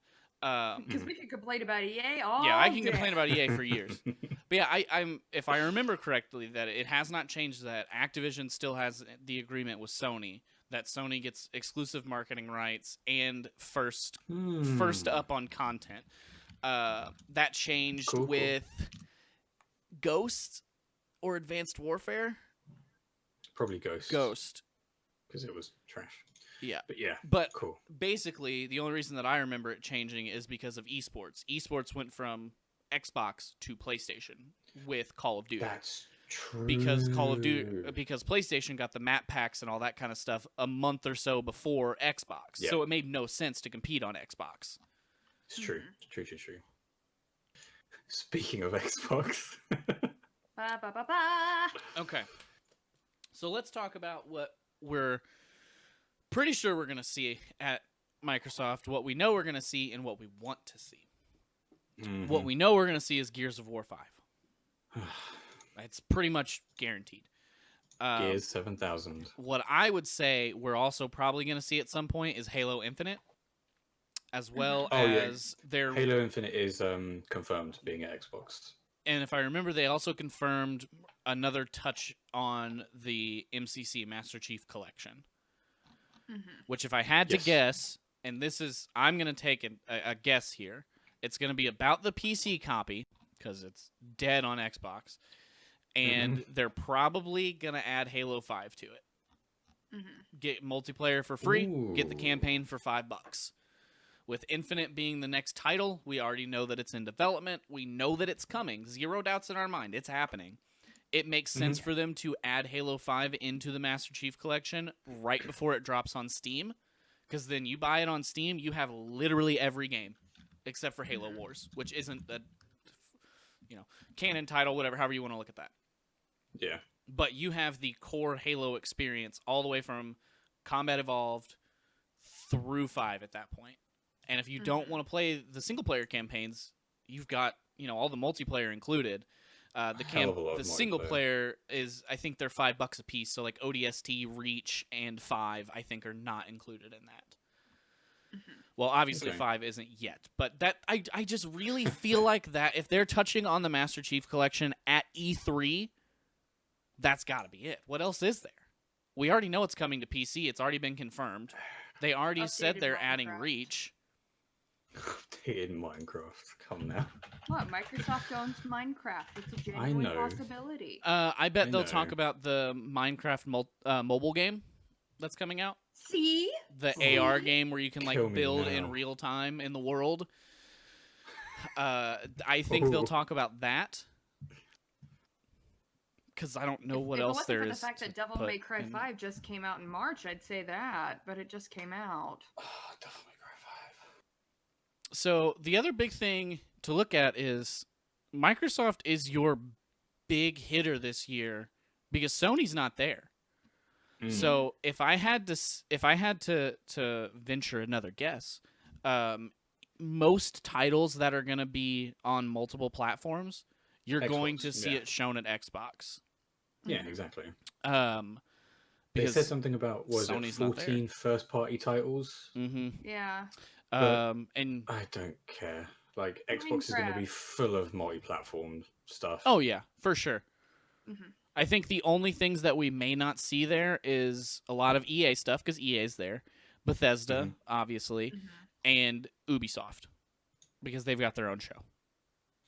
[SPEAKER 3] Because we could complain about EA all
[SPEAKER 2] Yeah, I can
[SPEAKER 3] day.
[SPEAKER 2] complain about EA for years. But yeah, I'm if I remember correctly, that it has not changed. That Activision still has the agreement with Sony. That Sony gets exclusive marketing rights and first up on content. That changed
[SPEAKER 1] Cool.
[SPEAKER 2] with Ghost or Advanced Warfare.
[SPEAKER 1] Probably Ghost.
[SPEAKER 2] Ghost.
[SPEAKER 1] Because it was trash.
[SPEAKER 2] Yeah.
[SPEAKER 1] But yeah,
[SPEAKER 2] But
[SPEAKER 1] cool.
[SPEAKER 2] basically, the only reason that I remember it changing is because of esports. Esports went from Xbox to PlayStation with Call of Duty.
[SPEAKER 1] That's true.
[SPEAKER 2] Because because PlayStation got the map packs and all that kind of stuff a month or so before Xbox.
[SPEAKER 1] Yeah.
[SPEAKER 2] So it made no sense to compete on Xbox.
[SPEAKER 1] It's true. True. Speaking of Xbox.
[SPEAKER 3] Ba, ba, ba, ba.
[SPEAKER 2] Okay. So let's talk about what we're pretty sure we're going to see at Microsoft, what we know we're going to see, and what we want to see.
[SPEAKER 1] Mhm.
[SPEAKER 2] What we know we're going to see is Gears of War 5. It's pretty much guaranteed.
[SPEAKER 1] Gears 7,000.
[SPEAKER 2] What I would say we're also probably going to see at some point is Halo Infinite, as well
[SPEAKER 1] Oh, yeah.
[SPEAKER 2] as their.
[SPEAKER 1] Halo Infinite is confirmed being at Xbox.
[SPEAKER 2] And if I remember, they also confirmed another touch on the MCC Master Chief Collection,
[SPEAKER 3] Mhm.
[SPEAKER 2] which if I had to
[SPEAKER 1] Yes.
[SPEAKER 2] guess, and this is, I'm going to take a guess here, it's going to be about the PC copy, because it's dead on Xbox, and they're probably going to add Halo 5 to it.
[SPEAKER 3] Mhm.
[SPEAKER 2] Get multiplayer for free, get the
[SPEAKER 1] Ooh.
[SPEAKER 2] campaign for $5. With Infinite being the next title, we already know that it's in development. We know that it's coming. Zero doubts in our mind. It's happening. it makes sense for them to add Halo 5 into the Master Chief Collection right before it drops on Steam, because then you buy it on Steam, you have literally every game except for Halo Wars, which isn't a canon title, whatever, however you want to look at that.
[SPEAKER 1] Yeah.
[SPEAKER 2] But you have the core Halo experience all the way from Combat Evolved through 5 at that point. And if you don't want to play the single-player campaigns, you've got, all the multiplayer included. The single player is, I think they're $5 a piece. So like ODST, Reach, and 5, I think, are not included in that. Well, obviously 5 isn't yet, but that I just really feel like that if they're touching on the Master Chief Collection at E3, that's got to be it. What else is there? We already know it's coming to PC. It's already been confirmed. They already said they're adding Reach.
[SPEAKER 1] Updated Minecraft. Come now.
[SPEAKER 3] What? Microsoft owns Minecraft. It's a genuine possibility.
[SPEAKER 2] I bet they'll talk about the Minecraft mobile game that's coming out.
[SPEAKER 3] See?
[SPEAKER 2] The AR game where you can build in real time in the world. I think they'll talk about that. Because I don't know what else there is.
[SPEAKER 3] If it wasn't for the fact that Devil May Cry 5 just came out in March, I'd say that, but it just came out.
[SPEAKER 1] Oh, Devil May Cry 5.
[SPEAKER 2] So the other big thing to look at is Microsoft is your big hitter this year because Sony's not there. So if I had to venture another guess, most titles that are going to be on multiple platforms, you're going to see it shown at Xbox.
[SPEAKER 1] Yeah, exactly.
[SPEAKER 2] They
[SPEAKER 1] said something about
[SPEAKER 2] Sony's
[SPEAKER 1] 14 first-party titles.
[SPEAKER 3] Yeah.
[SPEAKER 2] And
[SPEAKER 1] I don't care. Like Xbox is going to be full of multi-platform stuff.
[SPEAKER 2] Oh yeah, for sure. I think the only things that we may not see there is a lot of EA stuff because EA's there, Bethesda, obviously, and Ubisoft because they've got their own show.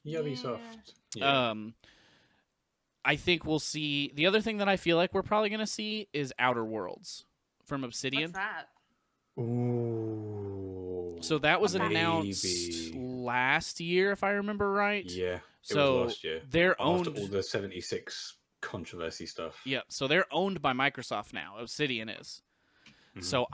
[SPEAKER 1] Ubisoft.
[SPEAKER 2] Yeah. I think we'll see. The other thing that I feel like we're probably going to see is Outer Worlds from Obsidian.
[SPEAKER 3] What's that?
[SPEAKER 1] Ooh.
[SPEAKER 2] So that was announced last year, if I remember right.
[SPEAKER 1] Yeah.
[SPEAKER 2] So
[SPEAKER 1] it was last year.
[SPEAKER 2] They're owned
[SPEAKER 1] after all the 76 controversy stuff.
[SPEAKER 2] Yeah. So they're owned by Microsoft now. Obsidian is. So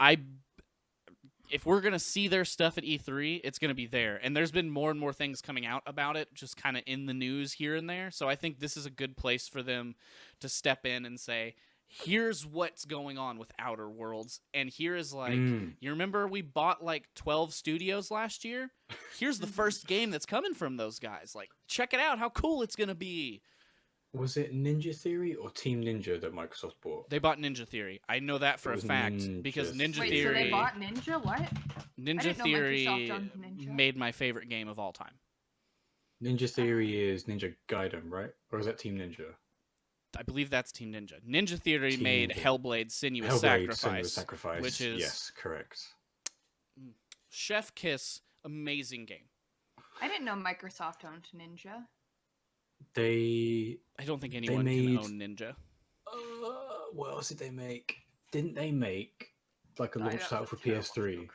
[SPEAKER 2] if we're going to see their stuff at E3, it's going to be there. And there's been more and more things coming out about it, just kind of in the news here and there. So I think this is a good place for them to step in and say, here's what's going on with Outer Worlds. And here is you remember we bought 12 studios last year? Here's the first game that's coming from those guys. Check it out, how cool it's going to be.
[SPEAKER 1] Was it Ninja Theory or Team Ninja that Microsoft bought?
[SPEAKER 2] They bought Ninja Theory. I know that for a fact because Ninja Theory.
[SPEAKER 3] So they bought Ninja? What?
[SPEAKER 2] Ninja Theory made my favorite game of all time.
[SPEAKER 1] Ninja Theory is Ninja Gaiden, right? Or is that Team Ninja?
[SPEAKER 2] I believe that's Team Ninja. Ninja Theory made Hellblade: Senua's Sacrifice, which is
[SPEAKER 1] yes, correct.
[SPEAKER 2] Chef Kiss, amazing game.
[SPEAKER 3] I didn't know Microsoft owned Ninja.
[SPEAKER 2] I don't think anyone can own Ninja.
[SPEAKER 1] What else did they make? Didn't they make a launch title for PS3?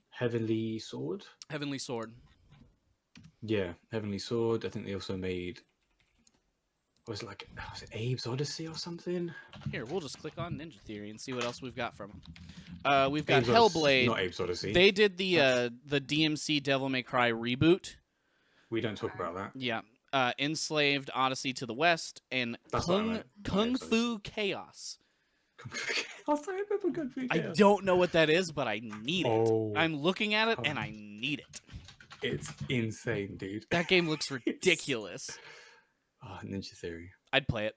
[SPEAKER 1] Heavenly Sword?
[SPEAKER 2] Heavenly Sword.
[SPEAKER 1] Yeah, Heavenly Sword. I think they also made. Was it Abe's Odyssey or something?
[SPEAKER 2] Here, we'll just click on Ninja Theory and see what else we've got from them. We've got Hellblade.
[SPEAKER 1] Not Abe's Odyssey.
[SPEAKER 2] They did the DMC Devil May Cry reboot.
[SPEAKER 1] We don't talk about that.
[SPEAKER 2] Yeah. Enslaved Odyssey to the West and Kung Fu Chaos. I don't know what that is, but I need it. I'm looking at it and I need it.
[SPEAKER 1] It's insane, dude.
[SPEAKER 2] That game looks ridiculous.
[SPEAKER 1] Oh, Ninja Theory.
[SPEAKER 2] I'd play it.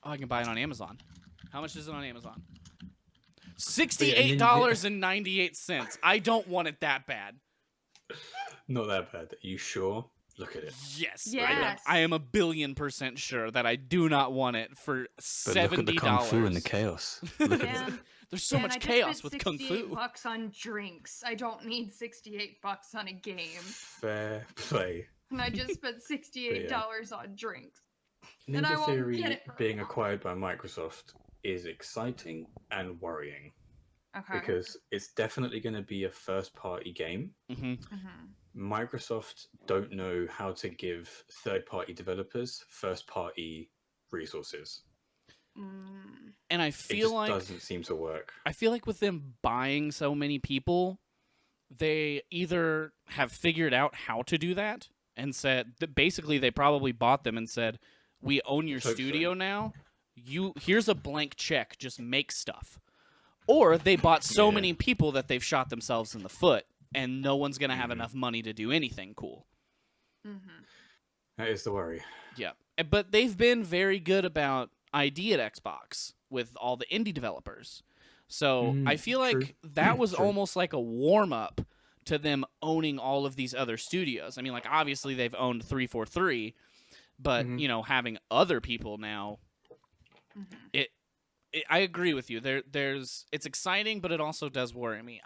[SPEAKER 2] Oh, I can buy it on Amazon. How much is it on Amazon? $68.98. I don't want it that bad.
[SPEAKER 1] Not that bad. Are you sure? Look at it.
[SPEAKER 2] Yes. I am 1,000,000,000% sure that I do not want it for $70.
[SPEAKER 1] But look at the Kung Fu and the chaos. Look at it.
[SPEAKER 2] There's so much chaos with Kung Fu.
[SPEAKER 3] $68 on drinks. I don't need $68 on a game.
[SPEAKER 1] Fair play.
[SPEAKER 3] And I just spent $68 on drinks.
[SPEAKER 1] Ninja Theory being acquired by Microsoft is exciting and worrying.
[SPEAKER 3] Okay.
[SPEAKER 1] Because it's definitely going to be a first-party game. Microsoft don't know how to give third-party developers first-party resources.
[SPEAKER 2] And I
[SPEAKER 1] It
[SPEAKER 2] feel
[SPEAKER 1] just
[SPEAKER 2] like
[SPEAKER 1] doesn't seem to work.
[SPEAKER 2] I feel like with them buying so many people, they either have figured out how to do that and said that basically they probably bought them and said, "We own your
[SPEAKER 1] Let's hope so.
[SPEAKER 2] studio now. Here's a blank check, just make stuff." Or they bought so
[SPEAKER 1] Yeah.
[SPEAKER 2] many people that they've shot themselves in the foot and no one's going to have enough money to do anything cool.
[SPEAKER 1] That is the worry.
[SPEAKER 2] Yeah. But they've been very good about ID at Xbox with all the indie developers. So I feel
[SPEAKER 1] true.
[SPEAKER 2] like that was
[SPEAKER 1] True.
[SPEAKER 2] almost like a warm-up to them owning all of these other studios. I mean, like, obviously they've owned 343, but, you know, having other people now, I agree with you. It's exciting, but it also does worry me.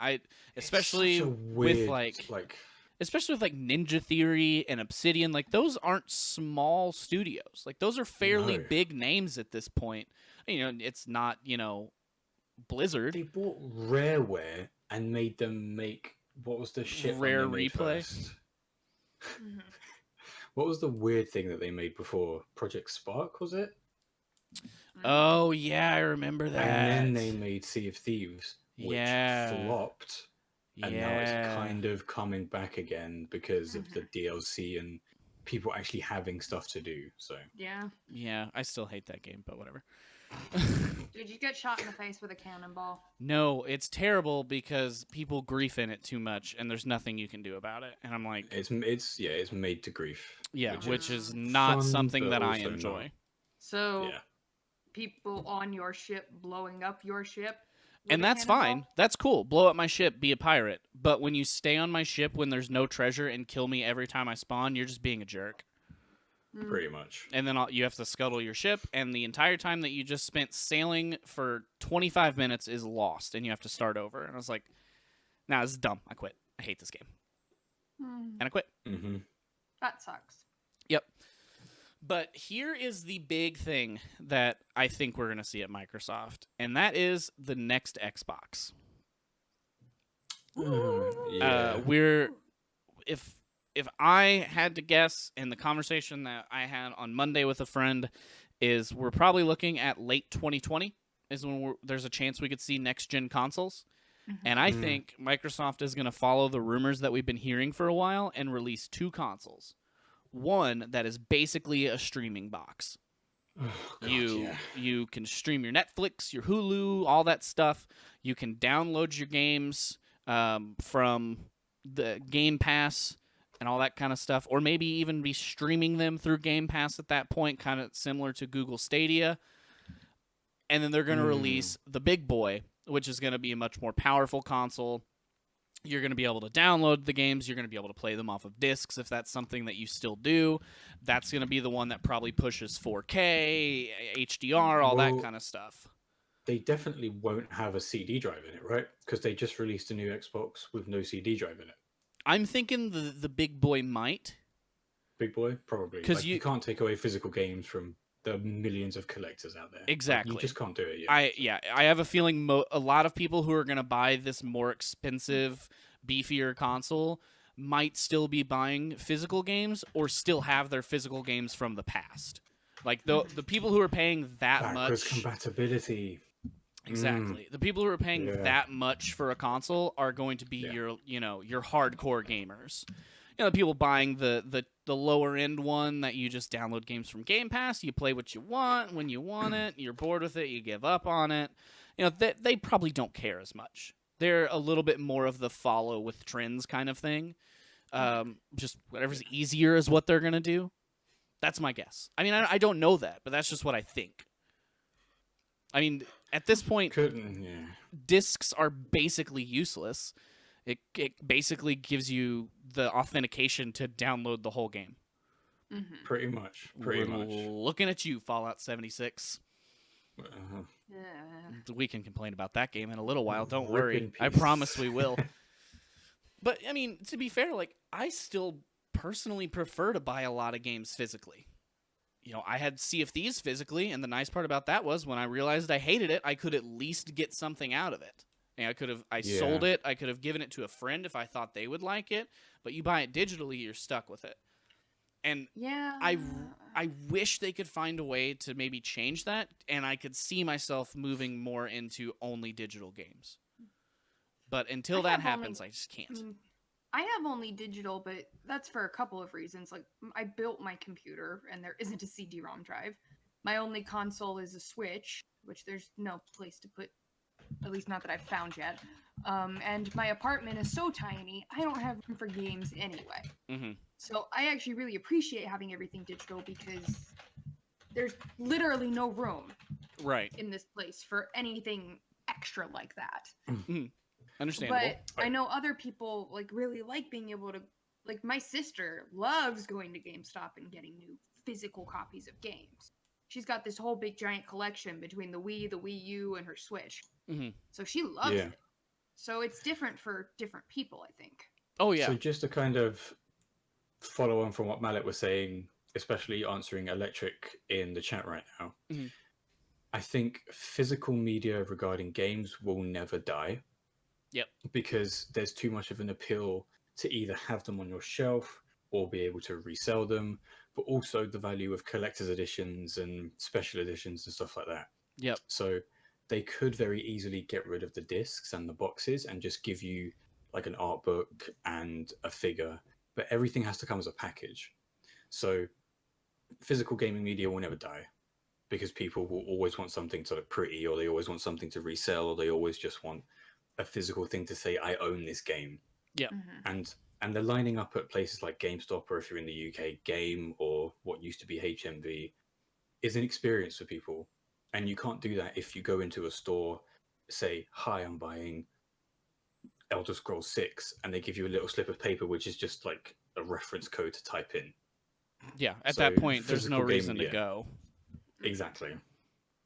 [SPEAKER 2] Especially
[SPEAKER 1] It's such a
[SPEAKER 2] with
[SPEAKER 1] weird,
[SPEAKER 2] especially with like Ninja Theory and Obsidian, like those aren't small studios. Like those are fairly
[SPEAKER 1] No.
[SPEAKER 2] big names at this point. You know, it's not, Blizzard.
[SPEAKER 1] they bought Rareware and made them make what was the shit one
[SPEAKER 2] Rare
[SPEAKER 1] they made
[SPEAKER 2] Replay?
[SPEAKER 1] first? What was the weird thing that they made before? Project Spark, was it?
[SPEAKER 2] Oh yeah, I remember that.
[SPEAKER 1] And then they made Sea of Thieves, which flopped. And now it's kind of coming back again because of the DLC and people actually having stuff to do. So
[SPEAKER 2] Yeah, I still hate that game, but whatever.
[SPEAKER 3] Did you get shot in the face with a cannonball?
[SPEAKER 2] No, it's terrible because people grief in it too much, and there's nothing you can do about it. And I'm like,
[SPEAKER 1] it's made to grief.
[SPEAKER 2] Yeah, which is not
[SPEAKER 1] fun,
[SPEAKER 2] something
[SPEAKER 1] but
[SPEAKER 2] that I
[SPEAKER 1] also not.
[SPEAKER 2] enjoy.
[SPEAKER 3] So
[SPEAKER 1] Yeah.
[SPEAKER 3] people on your ship blowing up your ship? with
[SPEAKER 2] And
[SPEAKER 3] a
[SPEAKER 2] that's
[SPEAKER 3] cannonball?
[SPEAKER 2] fine. That's cool. Blow up my ship, be a pirate. But when you stay on my ship when there's no treasure and kill me every time I spawn, you're just being a jerk.
[SPEAKER 1] Pretty much.
[SPEAKER 2] And then you have to scuttle your ship, and the entire time that you just spent sailing for 25 minutes is lost, and you have to start over. And I was like, nah, this is dumb. I quit. I hate this game. And I quit.
[SPEAKER 1] Mm-hmm.
[SPEAKER 3] That sucks.
[SPEAKER 2] Yep. But here is the big thing that I think we're going to see at Microsoft, and that is the next Xbox.
[SPEAKER 1] Yeah.
[SPEAKER 2] If I had to guess, in the conversation that I had on Monday with a friend, is we're probably looking at late 2020 is when there's a chance we could see next gen consoles. And I think Microsoft is going to follow the rumors that we've been hearing for a while and release 2 consoles. One that is basically a streaming box. You can stream your Netflix, your Hulu, all that stuff. You can download your games from the Game Pass and all that kind of stuff, or maybe even be streaming them through Game Pass at that point, kind of similar to Google Stadia. And then they're going to release the big boy, which is going to be a much more powerful console. You're going to be able to download the games. You're going to be able to play them off of discs if that's something that you still do. That's going to be the one that probably pushes 4K, HDR, all that kind of stuff.
[SPEAKER 1] They definitely won't have a CD drive in it, right? Because they just released a new Xbox with no CD drive in it.
[SPEAKER 2] I'm thinking the big boy might.
[SPEAKER 1] Big boy? Probably.
[SPEAKER 2] 'Cause
[SPEAKER 1] Like, you can't take away physical games from the millions of collectors out there.
[SPEAKER 2] Exactly.
[SPEAKER 1] Like, you just can't do it yet.
[SPEAKER 2] I have a feeling a lot of people who are going to buy this more expensive, beefier console might still be buying physical games or still have their physical games from the past. Like the people who are paying that
[SPEAKER 1] Backwards
[SPEAKER 2] much
[SPEAKER 1] compatibility.
[SPEAKER 2] Exactly. The people who are paying that much for a console are going to be your hardcore gamers. You know, the people buying the lower end one that you just download games from Game Pass, you play what you want when you want it, you're bored with it, you give up on it. You know, they probably don't care as much. They're a little bit more of the follow with trends kind of thing. Just whatever's easier is what they're going to do. That's my guess. I mean, I don't know that, but that's just what I think. I mean, at this point, discs are basically useless. It basically gives you the authentication to download the whole game.
[SPEAKER 1] Pretty much.
[SPEAKER 2] Looking at you, Fallout 76. We can complain about that game in a little while. Don't worry. I promise we will. But, I mean, to be fair, like, I still personally prefer to buy a lot of games physically. You know, I had Sea of Thieves physically, and the nice part about that was when I realized I hated it, I could at least get something out of it. And I sold it, I could have given it to a friend if I thought they would like it, but you buy it digitally, you're stuck with it. And
[SPEAKER 3] Yeah.
[SPEAKER 2] I wish they could find a way to maybe change that, and I could see myself moving more into only digital games. But until
[SPEAKER 3] I
[SPEAKER 2] that
[SPEAKER 3] have
[SPEAKER 2] happens,
[SPEAKER 3] only-
[SPEAKER 2] I just can't.
[SPEAKER 3] I mean, I have only digital, but that's for a couple of reasons. Like, I built my computer, and there isn't a CD-ROM drive. My only console is a Switch, which there's no place to put, at least not that I've found yet. And my apartment is so tiny, I don't have room for games anyway.
[SPEAKER 2] Mm-hmm.
[SPEAKER 3] So I actually really appreciate having everything digital because there's literally no room
[SPEAKER 2] Right.
[SPEAKER 3] in this place for anything extra like that.
[SPEAKER 2] Understandable.
[SPEAKER 3] But I know other people like really like being able to, like, my sister loves going to GameStop and getting new physical copies of games. She's got this whole big giant collection between the Wii, the Wii U, and her Switch.
[SPEAKER 2] Mm-hmm.
[SPEAKER 3] So she loves
[SPEAKER 1] Yeah.
[SPEAKER 3] it. So it's different for different people, I think.
[SPEAKER 2] Oh yeah.
[SPEAKER 1] So just to kind of follow on from what Mallet was saying, especially answering Electric in the chat right now,
[SPEAKER 2] Mhm.
[SPEAKER 1] I think physical media regarding games will never die.
[SPEAKER 2] Yep.
[SPEAKER 1] Because there's too much of an appeal to either have them on your shelf or be able to resell them, but also the value of collector's editions and special editions and stuff like that.
[SPEAKER 2] Yep.
[SPEAKER 1] So they could very easily get rid of the discs and the boxes and just give you like an art book and a figure, but everything has to come as a package. So physical gaming media will never die because people will always want something to look pretty, or they always want something to resell, or they always just want a physical thing to say, I own this game.
[SPEAKER 2] Yeah.
[SPEAKER 3] Mm-hmm.
[SPEAKER 1] And they're lining up at places like GameStop, or if you're in the UK, Game, or what used to be HMV, is an experience for people. And you can't do that if you go into a store, say, hi, I'm buying Elder Scrolls 6, and they give you a little slip of paper, which is just like a reference code to type in.
[SPEAKER 2] Yeah. At
[SPEAKER 1] So
[SPEAKER 2] that point, there's no
[SPEAKER 1] physical game,
[SPEAKER 2] reason to
[SPEAKER 1] yeah.
[SPEAKER 2] go.
[SPEAKER 1] Exactly.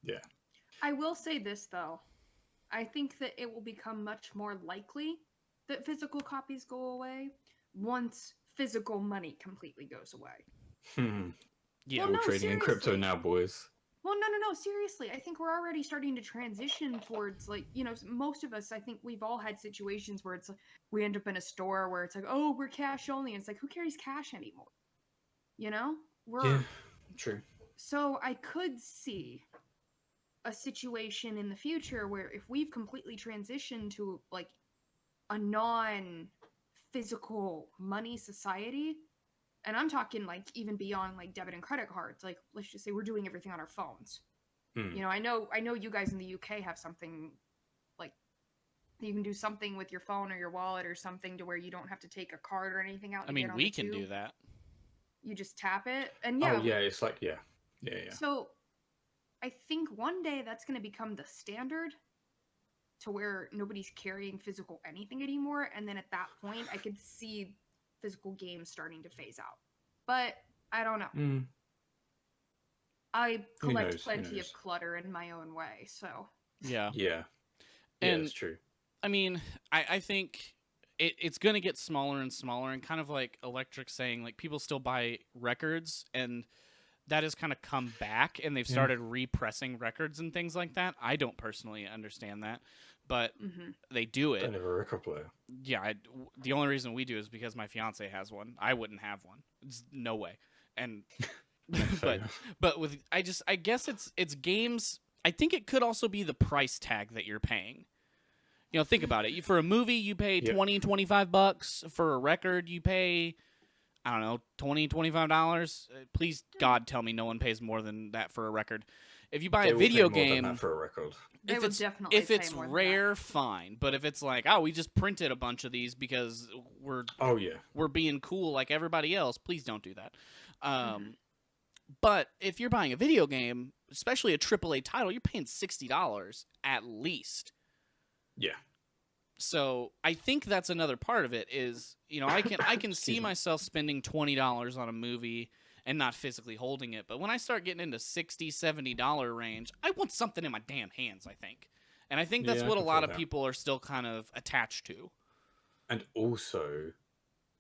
[SPEAKER 1] Yeah.
[SPEAKER 3] I will say this, though. I think that it will become much more likely that physical copies go away once physical money completely goes away.
[SPEAKER 2] Yeah.
[SPEAKER 3] Well,
[SPEAKER 1] We're
[SPEAKER 3] no,
[SPEAKER 1] trading in crypto
[SPEAKER 3] seriously.
[SPEAKER 1] now, boys.
[SPEAKER 3] Well, no, seriously. I think we're already starting to transition towards, like, you know, most of us, I think we've all had situations where it's like, we end up in a store where it's like, oh, we're cash only. And it's like, who carries cash anymore? You know?
[SPEAKER 1] Yeah, true.
[SPEAKER 3] So I could see a situation in the future where if we've completely transitioned to, like, a non-physical money society, and I'm talking like even beyond like debit and credit cards, like let's just say we're doing everything on our phones. You know, I know you guys in the UK have something like you can do something with your phone or your wallet or something to where you don't have to take a card or anything out.
[SPEAKER 2] I
[SPEAKER 3] to
[SPEAKER 2] mean,
[SPEAKER 3] get on
[SPEAKER 2] we
[SPEAKER 3] the
[SPEAKER 2] can do
[SPEAKER 3] tube.
[SPEAKER 2] that.
[SPEAKER 3] You just tap it, and
[SPEAKER 1] Oh, yeah, it's like, yeah.
[SPEAKER 3] So I think one day that's going to become the standard to where nobody's carrying physical anything anymore. And then at that point, I could see physical games starting to phase out. But I don't know. I collect plenty of clutter in my own way, so.
[SPEAKER 2] Yeah.
[SPEAKER 1] Yeah.
[SPEAKER 2] And
[SPEAKER 1] It's true.
[SPEAKER 2] I mean, I think it's going to get smaller and smaller, and kind of like Electric saying, like, people still buy records, and that has kind of come back, and they've started repressing records and things like that. I don't personally understand that, but they do it.
[SPEAKER 1] I have a record player.
[SPEAKER 2] Yeah, the only reason we do is because my fiance has one. I wouldn't have one. It's no way. And but with I guess it's games. I think it could also be the price tag that you're paying. You know, think about it. For a movie, you pay $20-$25. For a record, you pay, I don't know, $20-$25. Please, God, tell me no one pays more than that for a record. If you buy a video game
[SPEAKER 1] for a record,
[SPEAKER 3] They would definitely
[SPEAKER 2] if it's
[SPEAKER 3] pay more than
[SPEAKER 2] rare, fine. But if it's like, oh, we just printed a bunch of these because we're being cool like everybody else, please don't do that. But if you're buying a video game, especially a AAA title, you're paying $60 at least.
[SPEAKER 1] Yeah.
[SPEAKER 2] So I think that's another part of it is, you know, I can see myself spending $20 on a movie and not physically holding it. But when I start getting into $60, $70 range, I want something in my damn hands, I think. And I think that's what a lot of people are still kind of attached to.
[SPEAKER 1] And also,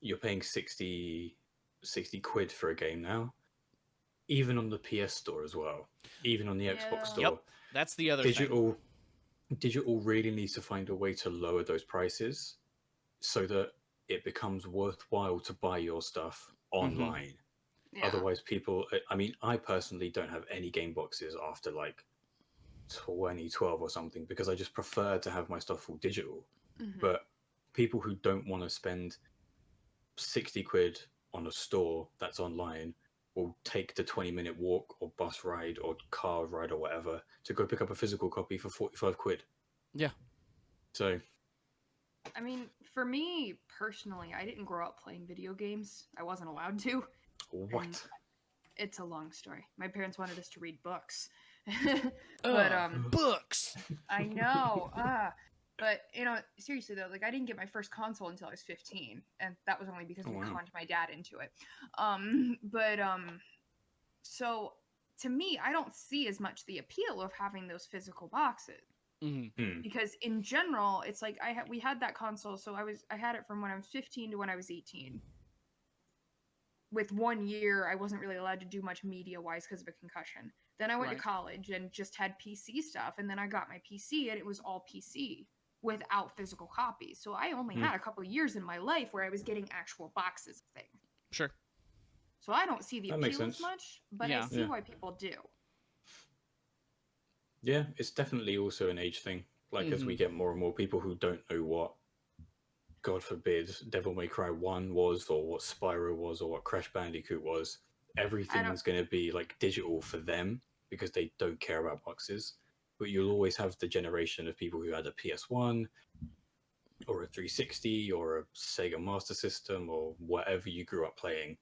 [SPEAKER 1] you're paying 60 quid for a game now. Even on the PS Store as well. Even on the Xbox Store.
[SPEAKER 2] Yep, that's the other thing.
[SPEAKER 1] Digital really needs to find a way to lower those prices so that it becomes worthwhile to buy your stuff online.
[SPEAKER 3] Yeah.
[SPEAKER 1] Otherwise, people. I mean, I personally don't have any game boxes after like 2012 or something because I just prefer to have my stuff all digital.
[SPEAKER 3] Mhm.
[SPEAKER 1] But people who don't want to spend 60 quid on a store that's online will take the 20-minute walk or bus ride or car ride or whatever to go pick up a physical copy for 45 quid.
[SPEAKER 2] Yeah.
[SPEAKER 1] So,
[SPEAKER 3] I mean, for me personally, I didn't grow up playing video games. I wasn't allowed to.
[SPEAKER 1] what?
[SPEAKER 3] And it's a long story. My parents wanted us to read books. But
[SPEAKER 2] Books.
[SPEAKER 3] I know. But seriously though, like I didn't get my first console until I was 15, and that was only because
[SPEAKER 1] Oh,
[SPEAKER 3] we
[SPEAKER 1] wow.
[SPEAKER 3] conned my dad into it. So to me, I don't see as much the appeal of having those physical boxes
[SPEAKER 2] Mm-hmm.
[SPEAKER 3] because in general, it's like we had that console, so I had it from when I was 15 to when I was 18. With 1 year, I wasn't really allowed to do much media-wise because of a concussion. Then I went to
[SPEAKER 2] Right.
[SPEAKER 3] college and just had PC stuff, and then I got my PC, and it was all PC without physical copies. So I only had a couple of years in my life where I was getting actual boxes of things.
[SPEAKER 2] Sure.
[SPEAKER 3] So I don't see the
[SPEAKER 1] That makes
[SPEAKER 3] appeal as
[SPEAKER 1] sense.
[SPEAKER 3] much, but
[SPEAKER 2] Yeah.
[SPEAKER 3] I see
[SPEAKER 1] Yeah.
[SPEAKER 3] why people do.
[SPEAKER 1] Yeah, it's definitely also an age thing. Like, as we get more and more people who don't know what, God forbid, Devil May Cry 1 was, or what Spyro was, or what Crash Bandicoot was, everything's going to be like digital for them because they don't care about boxes. But you'll always have the generation of people who had a PS1 or a 360 or a Sega Master System or whatever you grew up playing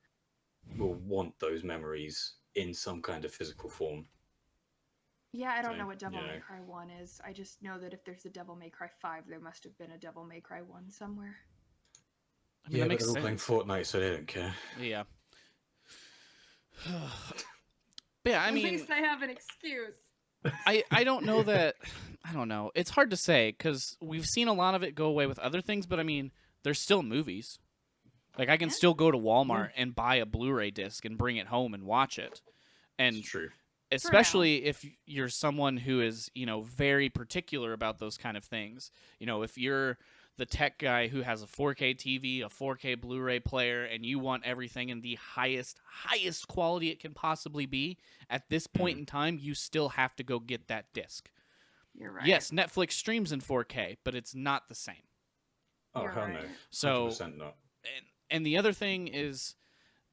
[SPEAKER 1] will want those memories in some kind of physical form.
[SPEAKER 3] Yeah, I don't
[SPEAKER 1] So,
[SPEAKER 3] know what Devil
[SPEAKER 1] you
[SPEAKER 3] May
[SPEAKER 1] know.
[SPEAKER 3] Cry 1 is. I just know that if there's a Devil May Cry 5, there must have been a Devil May Cry 1 somewhere.
[SPEAKER 2] I mean,
[SPEAKER 1] Yeah,
[SPEAKER 2] that
[SPEAKER 1] but
[SPEAKER 2] makes
[SPEAKER 1] they're all playing
[SPEAKER 2] sense.
[SPEAKER 1] Fortnite, so they don't care.
[SPEAKER 2] Yeah. But yeah, I
[SPEAKER 3] At
[SPEAKER 2] mean,
[SPEAKER 3] least I have an excuse.
[SPEAKER 2] I don't know that. I don't know. It's hard to say because we've seen a lot of it go away with other things, but I mean, there's still movies. Like I can
[SPEAKER 3] Yeah.
[SPEAKER 2] still go to Walmart and buy a Blu-ray disc and bring it home and watch it. And
[SPEAKER 1] It's true.
[SPEAKER 2] especially if you're someone who is, very particular about those kind of things. If you're the tech guy who has a 4K TV, a 4K Blu-ray player, and you want everything in the highest quality it can possibly be, at this point in time, you still have to go get that disc.
[SPEAKER 3] You're right.
[SPEAKER 2] Yes, Netflix streams in 4K, but it's not the same.
[SPEAKER 1] Oh,
[SPEAKER 3] You're
[SPEAKER 1] hell
[SPEAKER 3] right.
[SPEAKER 1] no.
[SPEAKER 2] So,
[SPEAKER 1] 100% not.
[SPEAKER 2] and the other thing is,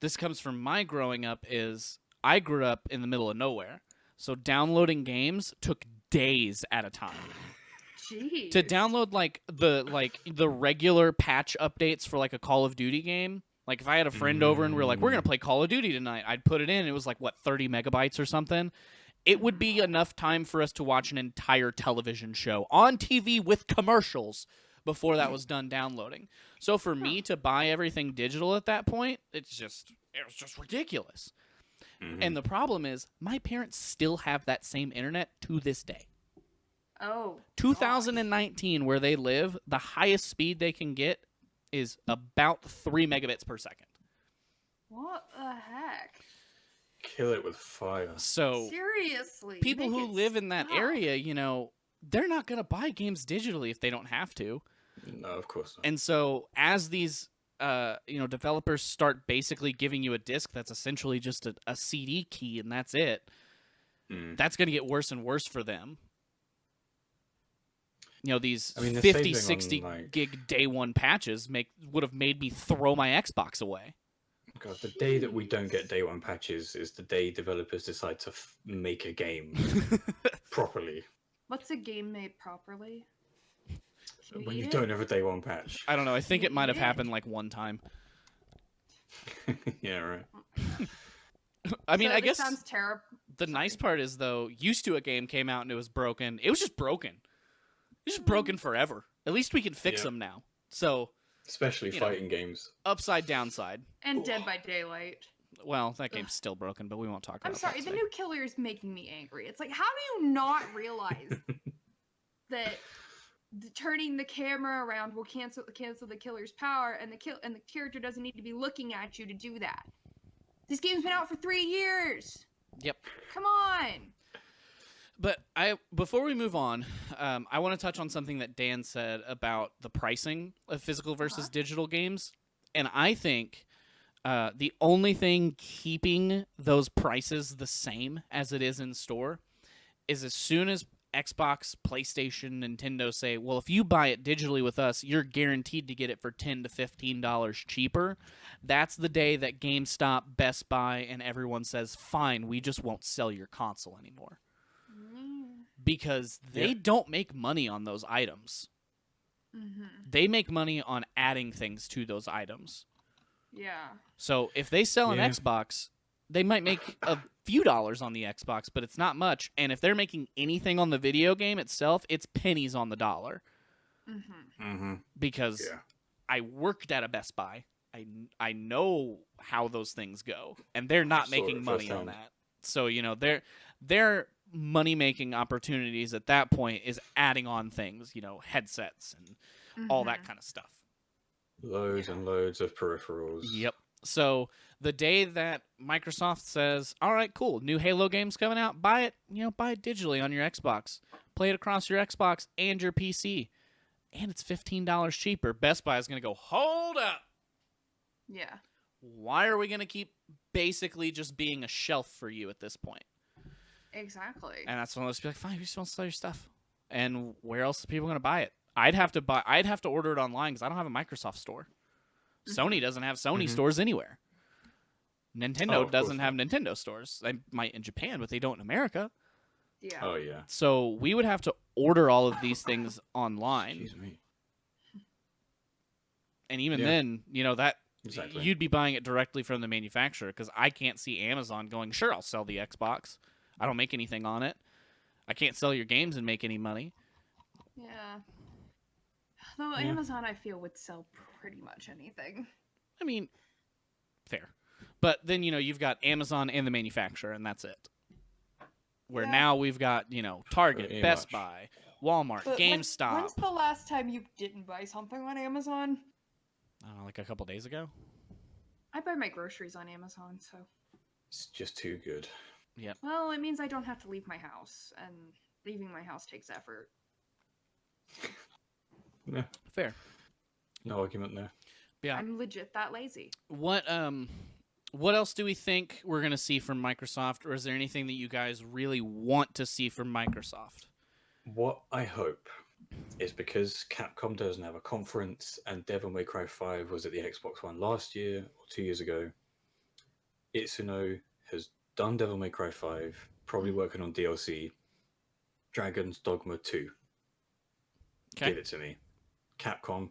[SPEAKER 2] this comes from my growing up, is I grew up in the middle of nowhere. So downloading games took days at a time.
[SPEAKER 3] Jeez.
[SPEAKER 2] To download the regular patch updates for like a Call of Duty game, like if I had a friend over and we were like, we're gonna play Call of Duty tonight, I'd put it in. It was like 30 megabytes or something. It would be enough time for us to watch an entire television show on TV with commercials before that was done downloading. So for me to buy everything digital at that point, it was just ridiculous. And the problem is, my parents still have that same internet to this day.
[SPEAKER 3] Oh.
[SPEAKER 2] 2019, where they live, the highest speed they can get is about 3 megabits per second.
[SPEAKER 3] What the heck?
[SPEAKER 1] Kill it with fire.
[SPEAKER 2] So
[SPEAKER 3] Seriously.
[SPEAKER 2] people
[SPEAKER 3] make
[SPEAKER 2] who
[SPEAKER 3] it
[SPEAKER 2] live in that
[SPEAKER 3] stop.
[SPEAKER 2] area, they're not going to buy games digitally if they don't have to.
[SPEAKER 1] No, of course not.
[SPEAKER 2] And so as these developers start basically giving you a disc that's essentially just a CD key and that's it, that's going to get worse and worse for them. These
[SPEAKER 1] I mean, they're
[SPEAKER 2] 50,
[SPEAKER 1] saving
[SPEAKER 2] 60
[SPEAKER 1] on, like-
[SPEAKER 2] gig day one patches would have made me throw my Xbox away.
[SPEAKER 1] God, the day that we don't get day one patches is the day developers decide to make a game properly.
[SPEAKER 3] What's a game made properly? Can
[SPEAKER 1] When
[SPEAKER 3] eat
[SPEAKER 1] you
[SPEAKER 3] it?
[SPEAKER 1] don't have a day one patch.
[SPEAKER 2] I don't know. I think it might have
[SPEAKER 3] Yeah.
[SPEAKER 2] happened like one time.
[SPEAKER 1] Yeah, right.
[SPEAKER 2] I mean,
[SPEAKER 3] So
[SPEAKER 2] I
[SPEAKER 3] this
[SPEAKER 2] guess
[SPEAKER 3] sounds terrible.
[SPEAKER 2] the nice part is, though, used to a game came out and it was broken. It was just broken. It was just broken forever. At least we can fix
[SPEAKER 1] Yeah.
[SPEAKER 2] them now. So,
[SPEAKER 1] Especially
[SPEAKER 2] You know.
[SPEAKER 1] fighting games.
[SPEAKER 2] upside, downside.
[SPEAKER 3] And Dead by Daylight.
[SPEAKER 2] Well, that game's still broken, but we won't talk about
[SPEAKER 3] I'm sorry,
[SPEAKER 2] that
[SPEAKER 3] the
[SPEAKER 2] today.
[SPEAKER 3] new killer is making me angry. It's like, how do you not realize that turning the camera around will cancel the killer's power, and the character doesn't need to be looking at you to do that? This game's been out for 3 years.
[SPEAKER 2] Yep.
[SPEAKER 3] Come on.
[SPEAKER 2] But before we move on, I want to touch on something that Dan said about the pricing of physical versus digital games. And I think The only thing keeping those prices the same as it is in store is as soon as Xbox, PlayStation, Nintendo say, well, if you buy it digitally with us, you're guaranteed to get it for $10 to $15 cheaper. That's the day that GameStop, Best Buy, and everyone says, fine, we just won't sell your console anymore. Because they don't make money on those items. They make money on adding things to those items.
[SPEAKER 3] Yeah.
[SPEAKER 2] So if they sell an Xbox, they might make a few dollars on the Xbox, but it's not much. And if they're making anything on the video game itself, it's pennies on the dollar. Because I worked at a Best Buy. I know how those things go, and they're not making money on that. So, you know, their money-making opportunities at that point is adding on things, you know, headsets and all that kind of stuff.
[SPEAKER 1] Loads and loads of peripherals.
[SPEAKER 2] Yep. So the day that Microsoft says, all right, cool, new Halo game's coming out, buy it, you know, buy it digitally on your Xbox. Play it across your Xbox and your PC. And it's $15 cheaper. Best Buy is going to go, hold up.
[SPEAKER 3] Yeah.
[SPEAKER 2] Why are we going to keep basically just being a shelf for you at this point?
[SPEAKER 3] Exactly.
[SPEAKER 2] And that's when let's be like, fine, we just want to sell your stuff. And where else are people going to buy it? I'd have to order it online because I don't have a Microsoft store. Sony doesn't have Sony stores anywhere. Nintendo doesn't have Nintendo stores. They might in Japan, but they don't in America.
[SPEAKER 3] Yeah.
[SPEAKER 1] Oh, yeah.
[SPEAKER 2] So we would have to order all of these things online.
[SPEAKER 1] Excuse me.
[SPEAKER 2] And even then, you know, that
[SPEAKER 1] Exactly.
[SPEAKER 2] you'd be buying it directly from the manufacturer because I can't see Amazon going, sure, I'll sell the Xbox. I don't make anything on it. I can't sell your games and make any money.
[SPEAKER 3] Yeah. Though Amazon, I feel, would sell pretty much anything.
[SPEAKER 2] I mean, fair. But then, you know, you've got Amazon and the manufacturer, and that's it. Where now we've got, you know, Target,
[SPEAKER 1] Pretty
[SPEAKER 2] Best
[SPEAKER 1] much.
[SPEAKER 2] Buy, Walmart,
[SPEAKER 3] But
[SPEAKER 2] GameStop.
[SPEAKER 3] When's the last time you didn't buy something on Amazon?
[SPEAKER 2] I don't know, like a couple days ago.
[SPEAKER 3] I buy my groceries on Amazon, so.
[SPEAKER 1] It's just too good.
[SPEAKER 2] Yep.
[SPEAKER 3] Well, it means I don't have to leave my house, and leaving my house takes effort.
[SPEAKER 1] Yeah.
[SPEAKER 2] Fair.
[SPEAKER 1] No argument there.
[SPEAKER 2] Yeah.
[SPEAKER 3] I'm legit that lazy.
[SPEAKER 2] What else do we think we're gonna see from Microsoft, or is there anything that you guys really want to see from Microsoft?
[SPEAKER 1] What I hope is because Capcom doesn't have a conference and Devil May Cry 5 was at the Xbox One last year or 2 years ago, Itsuno has done Devil May Cry 5, probably working on DLC, Dragon's Dogma 2.
[SPEAKER 2] Okay.
[SPEAKER 1] Give it to me. Capcom,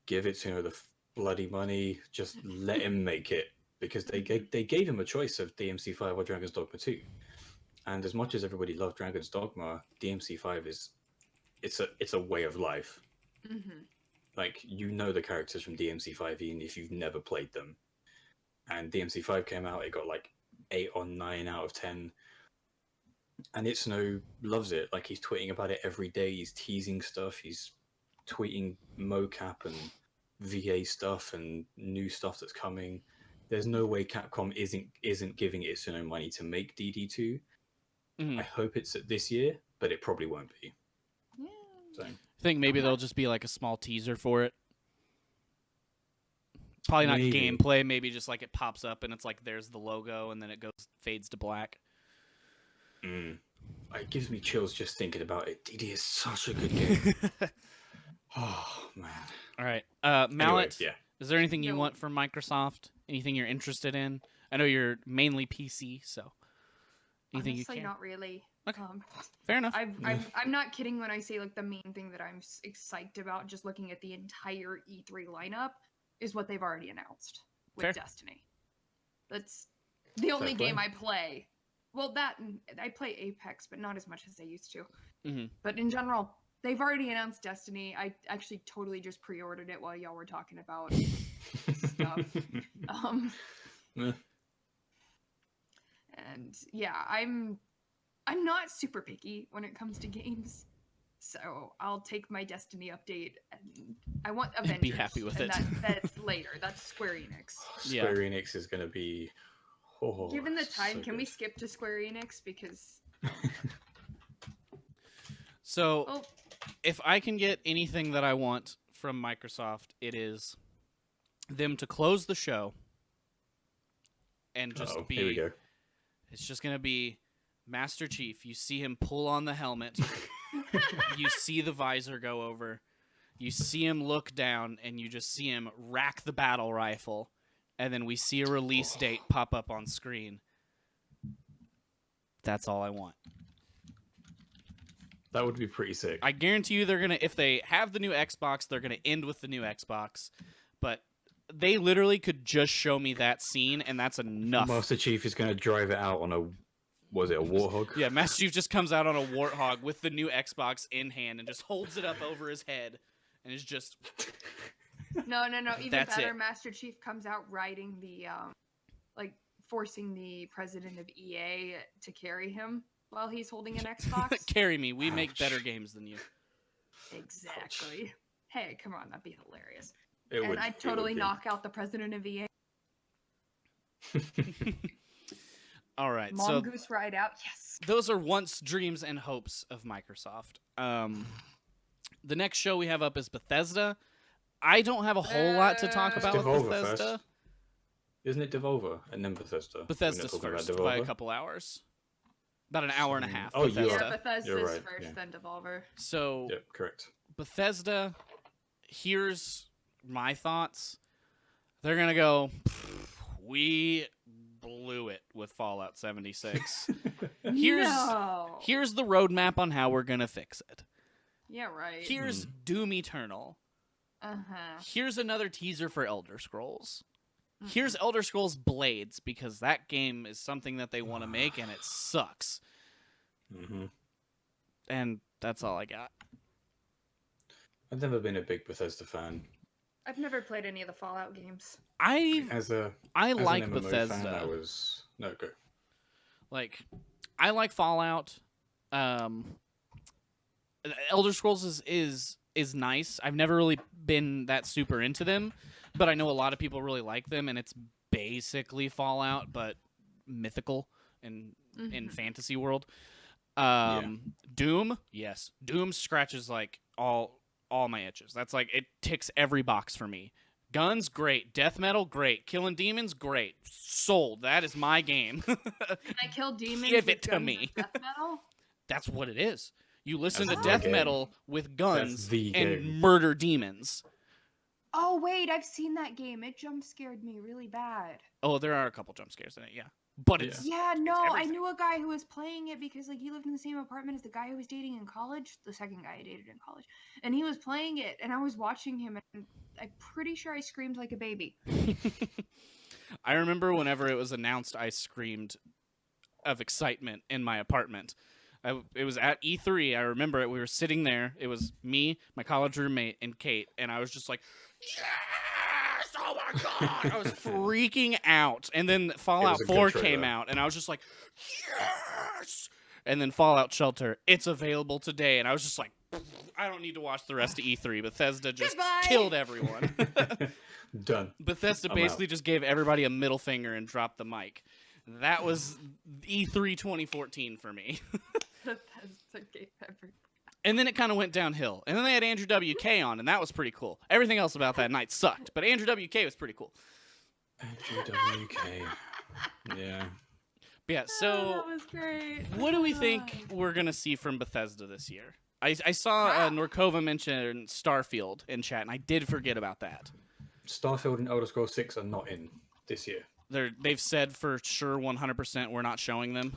[SPEAKER 1] give Itsuno the bloody money, just let him make it. Because they gave him a choice of DMC5 or Dragon's Dogma 2. And as much as everybody loved Dragon's Dogma, DMC5 it's a way of life. Like, you know the characters from DMC5 even if you've never played them. And DMC5 came out, it got like 8 or 9 out of 10. And Itsuno loves it. Like, he's tweeting about it every day. He's teasing stuff. He's tweeting mocap and VA stuff and new stuff that's coming. There's no way Capcom isn't giving Itsuno money to make DD2. I hope it's this year, but it probably won't be.
[SPEAKER 3] Yeah.
[SPEAKER 1] So.
[SPEAKER 2] I think maybe there'll just be like a small teaser for it. Probably not gameplay, maybe just like it pops up and it's like there's the logo and then it fades to black.
[SPEAKER 1] It gives me chills just thinking about it. DD is such a good game. Oh, man.
[SPEAKER 2] All right. Mallet,
[SPEAKER 1] Anyway,
[SPEAKER 2] is there anything you want from Microsoft? Anything you're interested in? I know you're mainly PC, so anything
[SPEAKER 3] Honestly,
[SPEAKER 2] you can.
[SPEAKER 3] not really.
[SPEAKER 2] Okay. Fair enough.
[SPEAKER 3] I'm not kidding when I say like the main thing that I'm psyched about just looking at the entire E3 lineup is what they've already announced with
[SPEAKER 2] Fair.
[SPEAKER 3] Destiny. That's the only game I play. Well, I play Apex, but not as much as I used to. But in general, they've already announced Destiny. I actually totally just pre-ordered it while y'all were talking about stuff. And yeah, I'm not super picky when it comes to games, so I'll take my Destiny update, and I want Avengers.
[SPEAKER 2] And be happy with it.
[SPEAKER 3] That's later. That's Square Enix.
[SPEAKER 1] Square Enix is going to be...
[SPEAKER 3] Given the time,
[SPEAKER 1] so
[SPEAKER 3] can we
[SPEAKER 1] good.
[SPEAKER 3] skip to Square Enix? Because...
[SPEAKER 2] So, if I can get anything that I want from Microsoft, it is them to close the show and just
[SPEAKER 1] Uh-oh, here we
[SPEAKER 2] be.
[SPEAKER 1] go.
[SPEAKER 2] It's just gonna be Master Chief. You see him pull on the helmet. You see the visor go over. You see him look down, and you just see him rack the battle rifle, and then we see a release date pop up on screen. That's all I want.
[SPEAKER 1] That would be pretty sick.
[SPEAKER 2] I guarantee you they're gonna, if they have the new Xbox, they're gonna end with the new Xbox. But they literally could just show me that scene, and that's enough.
[SPEAKER 1] Master Chief is going to drive it out on a, was it a Warthog?
[SPEAKER 2] Yeah, Master Chief just comes out on a Warthog with the new Xbox in hand and just holds it up over his head, and is just.
[SPEAKER 3] No. Even
[SPEAKER 2] That's
[SPEAKER 3] better,
[SPEAKER 2] it.
[SPEAKER 3] Master Chief comes out riding the, like, forcing the president of EA to carry him while he's holding an Xbox.
[SPEAKER 2] Carry me. We make
[SPEAKER 1] Ouch.
[SPEAKER 2] better games than you.
[SPEAKER 3] Exactly. Hey, come on, that'd be hilarious.
[SPEAKER 1] It
[SPEAKER 3] And
[SPEAKER 1] would-
[SPEAKER 3] I'd
[SPEAKER 1] it
[SPEAKER 3] totally
[SPEAKER 1] would be.
[SPEAKER 3] knock out the president of EA.
[SPEAKER 2] All right, so
[SPEAKER 3] Mongoose ride out. Yes.
[SPEAKER 2] those are once dreams and hopes of Microsoft. The next show we have up is Bethesda. I don't have a whole lot to talk
[SPEAKER 3] It's
[SPEAKER 2] about with
[SPEAKER 1] Devolver
[SPEAKER 2] Bethesda.
[SPEAKER 1] first. Isn't it Devolver and then Bethesda?
[SPEAKER 2] Bethesda's
[SPEAKER 1] We're not
[SPEAKER 2] first
[SPEAKER 1] talking
[SPEAKER 2] by a
[SPEAKER 1] about Devolver?
[SPEAKER 2] couple hours. About an hour and a half.
[SPEAKER 1] Oh, you
[SPEAKER 2] Bethesda.
[SPEAKER 1] are.
[SPEAKER 3] Yeah, Bethesda's
[SPEAKER 1] You're right,
[SPEAKER 3] first,
[SPEAKER 1] yeah.
[SPEAKER 3] then Devolver.
[SPEAKER 2] So
[SPEAKER 1] Yep, correct.
[SPEAKER 2] Bethesda, here's my thoughts. They're gonna go. We blew it with Fallout 76. Here's
[SPEAKER 3] No.
[SPEAKER 2] here's the roadmap on how we're gonna fix it.
[SPEAKER 3] Yeah, right.
[SPEAKER 2] Here's Doom Eternal.
[SPEAKER 3] Uh-huh.
[SPEAKER 2] Here's another teaser for Elder Scrolls. Here's Elder Scrolls Blades, because that game is something that they want to make and it sucks.
[SPEAKER 1] hmm
[SPEAKER 2] And that's all I got.
[SPEAKER 1] I've never been a big Bethesda fan.
[SPEAKER 3] I've never played any of the Fallout games.
[SPEAKER 2] I
[SPEAKER 1] As a
[SPEAKER 2] like
[SPEAKER 1] an MMO
[SPEAKER 2] Bethesda.
[SPEAKER 1] fan, I was no go.
[SPEAKER 2] Like, I like Fallout. Elder Scrolls is nice. I've never really been that super into them, but I know a lot of people really like them, and it's basically Fallout, but mythical and in fantasy world. Doom, yes. Doom scratches like all my itches. That's like, it ticks every box for me. Guns, great. Death metal, great. Killing demons, great. Sold. That is my game.
[SPEAKER 3] Can I kill demons
[SPEAKER 2] Give
[SPEAKER 3] with
[SPEAKER 2] it to
[SPEAKER 3] guns
[SPEAKER 2] me.
[SPEAKER 3] and death metal?
[SPEAKER 2] That's what it is. You listen
[SPEAKER 1] That's
[SPEAKER 2] to
[SPEAKER 1] the
[SPEAKER 2] death
[SPEAKER 1] game.
[SPEAKER 2] metal with guns
[SPEAKER 1] the
[SPEAKER 2] and
[SPEAKER 1] game.
[SPEAKER 2] murder demons.
[SPEAKER 3] Oh, wait, I've seen that game. It jump scared me really bad.
[SPEAKER 2] Oh, there are a couple jump scares in it, yeah. But it's
[SPEAKER 3] Yeah, no, I
[SPEAKER 2] everything.
[SPEAKER 3] knew a guy who was playing it because like he lived in the same apartment as the guy I was dating in college, the second guy I dated in college. And he was playing it and I was watching him and I'm pretty sure I screamed like a baby.
[SPEAKER 2] I remember whenever it was announced, I screamed of excitement in my apartment. It was at E3. I remember it. We were sitting there. It was me, my college roommate, and Kate. And I was just like, yes! Oh my God! I was freaking out. And then Fallout
[SPEAKER 1] a good
[SPEAKER 2] 4
[SPEAKER 1] trailer.
[SPEAKER 2] came out. And I was just like, yes! And then Fallout Shelter, it's available today. And I was just like, I don't need to watch the rest of E3. Bethesda just
[SPEAKER 3] Goodbye.
[SPEAKER 2] killed everyone.
[SPEAKER 1] Done.
[SPEAKER 2] Bethesda
[SPEAKER 1] I'm
[SPEAKER 2] basically just gave everybody a middle finger and dropped the mic. That was E3 2014 for me.
[SPEAKER 3] Bethesda gave every.
[SPEAKER 2] And then it kind of went downhill. And then they had Andrew WK on, and that was pretty cool. Everything else about that night sucked, but Andrew WK was pretty cool.
[SPEAKER 1] Andrew WK. Yeah.
[SPEAKER 2] But yeah, so
[SPEAKER 3] that was great.
[SPEAKER 2] what do we think we're going to see from Bethesda this year? I saw Norkova mention Starfield in chat, and I did forget about that.
[SPEAKER 1] Starfield and Elder Scrolls 6 are not in this year.
[SPEAKER 2] They've said for sure 100% we're not showing them.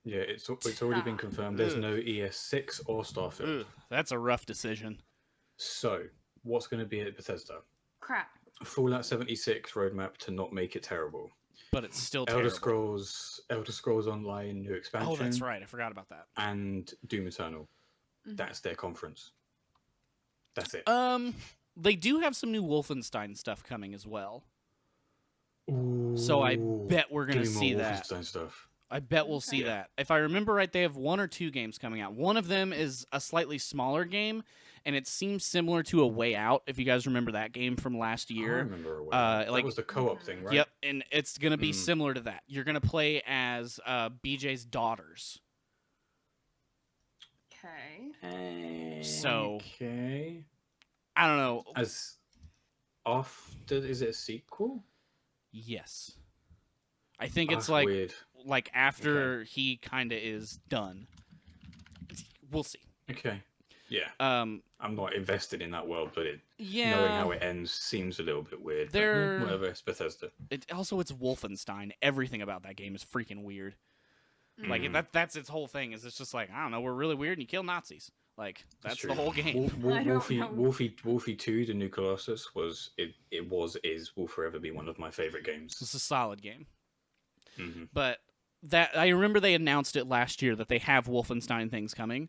[SPEAKER 1] Yeah, it's already been confirmed. There's no ES6 or Starfield.
[SPEAKER 2] Ugh, that's a rough decision.
[SPEAKER 1] So, what's going to be at Bethesda?
[SPEAKER 3] Crap.
[SPEAKER 1] Fallout 76 roadmap to not make it terrible.
[SPEAKER 2] But it's still
[SPEAKER 1] Elder
[SPEAKER 2] terrible.
[SPEAKER 1] Scrolls Online new expansion.
[SPEAKER 2] Oh, that's right. I forgot about that.
[SPEAKER 1] And Doom Eternal. That's their conference. That's it.
[SPEAKER 2] They do have some new Wolfenstein stuff coming as well. So I bet we're going to
[SPEAKER 1] Give me
[SPEAKER 2] see
[SPEAKER 1] more
[SPEAKER 2] that.
[SPEAKER 1] Wolfenstein stuff.
[SPEAKER 2] I bet we'll see that. If I remember right, they have 1 or 2 games coming out. One of them is a slightly smaller game, and it seems similar to A Way Out, if you guys remember that game from last
[SPEAKER 1] I
[SPEAKER 2] year.
[SPEAKER 1] remember a way.
[SPEAKER 2] like-
[SPEAKER 1] that was the co-op thing, right?
[SPEAKER 2] Yep, and it's going to be similar to that. You're going to play as BJ's daughters.
[SPEAKER 3] Okay.
[SPEAKER 2] So-
[SPEAKER 1] Okay.
[SPEAKER 2] I don't know.
[SPEAKER 1] As after, is it a sequel?
[SPEAKER 2] Yes. I think it's
[SPEAKER 1] That's weird.
[SPEAKER 2] like after he kind of is done. We'll see.
[SPEAKER 1] Okay. Yeah.
[SPEAKER 2] Um,
[SPEAKER 1] I'm not invested in that world, but
[SPEAKER 2] yeah.
[SPEAKER 1] knowing how it ends seems a little bit weird. But, whatever, it's Bethesda.
[SPEAKER 2] It's Wolfenstein. Everything about that game is freaking weird. Like
[SPEAKER 1] Mm.
[SPEAKER 2] that's its whole thing. Is it's just like, I don't know, we're really weird and you kill Nazis. Like that's
[SPEAKER 1] true.
[SPEAKER 2] the whole game.
[SPEAKER 1] Wolfie 2, The New Colossus will forever be one of my favorite games.
[SPEAKER 2] It's a solid game.
[SPEAKER 1] Mm-hmm.
[SPEAKER 2] But that I remember they announced it last year that they have Wolfenstein things coming.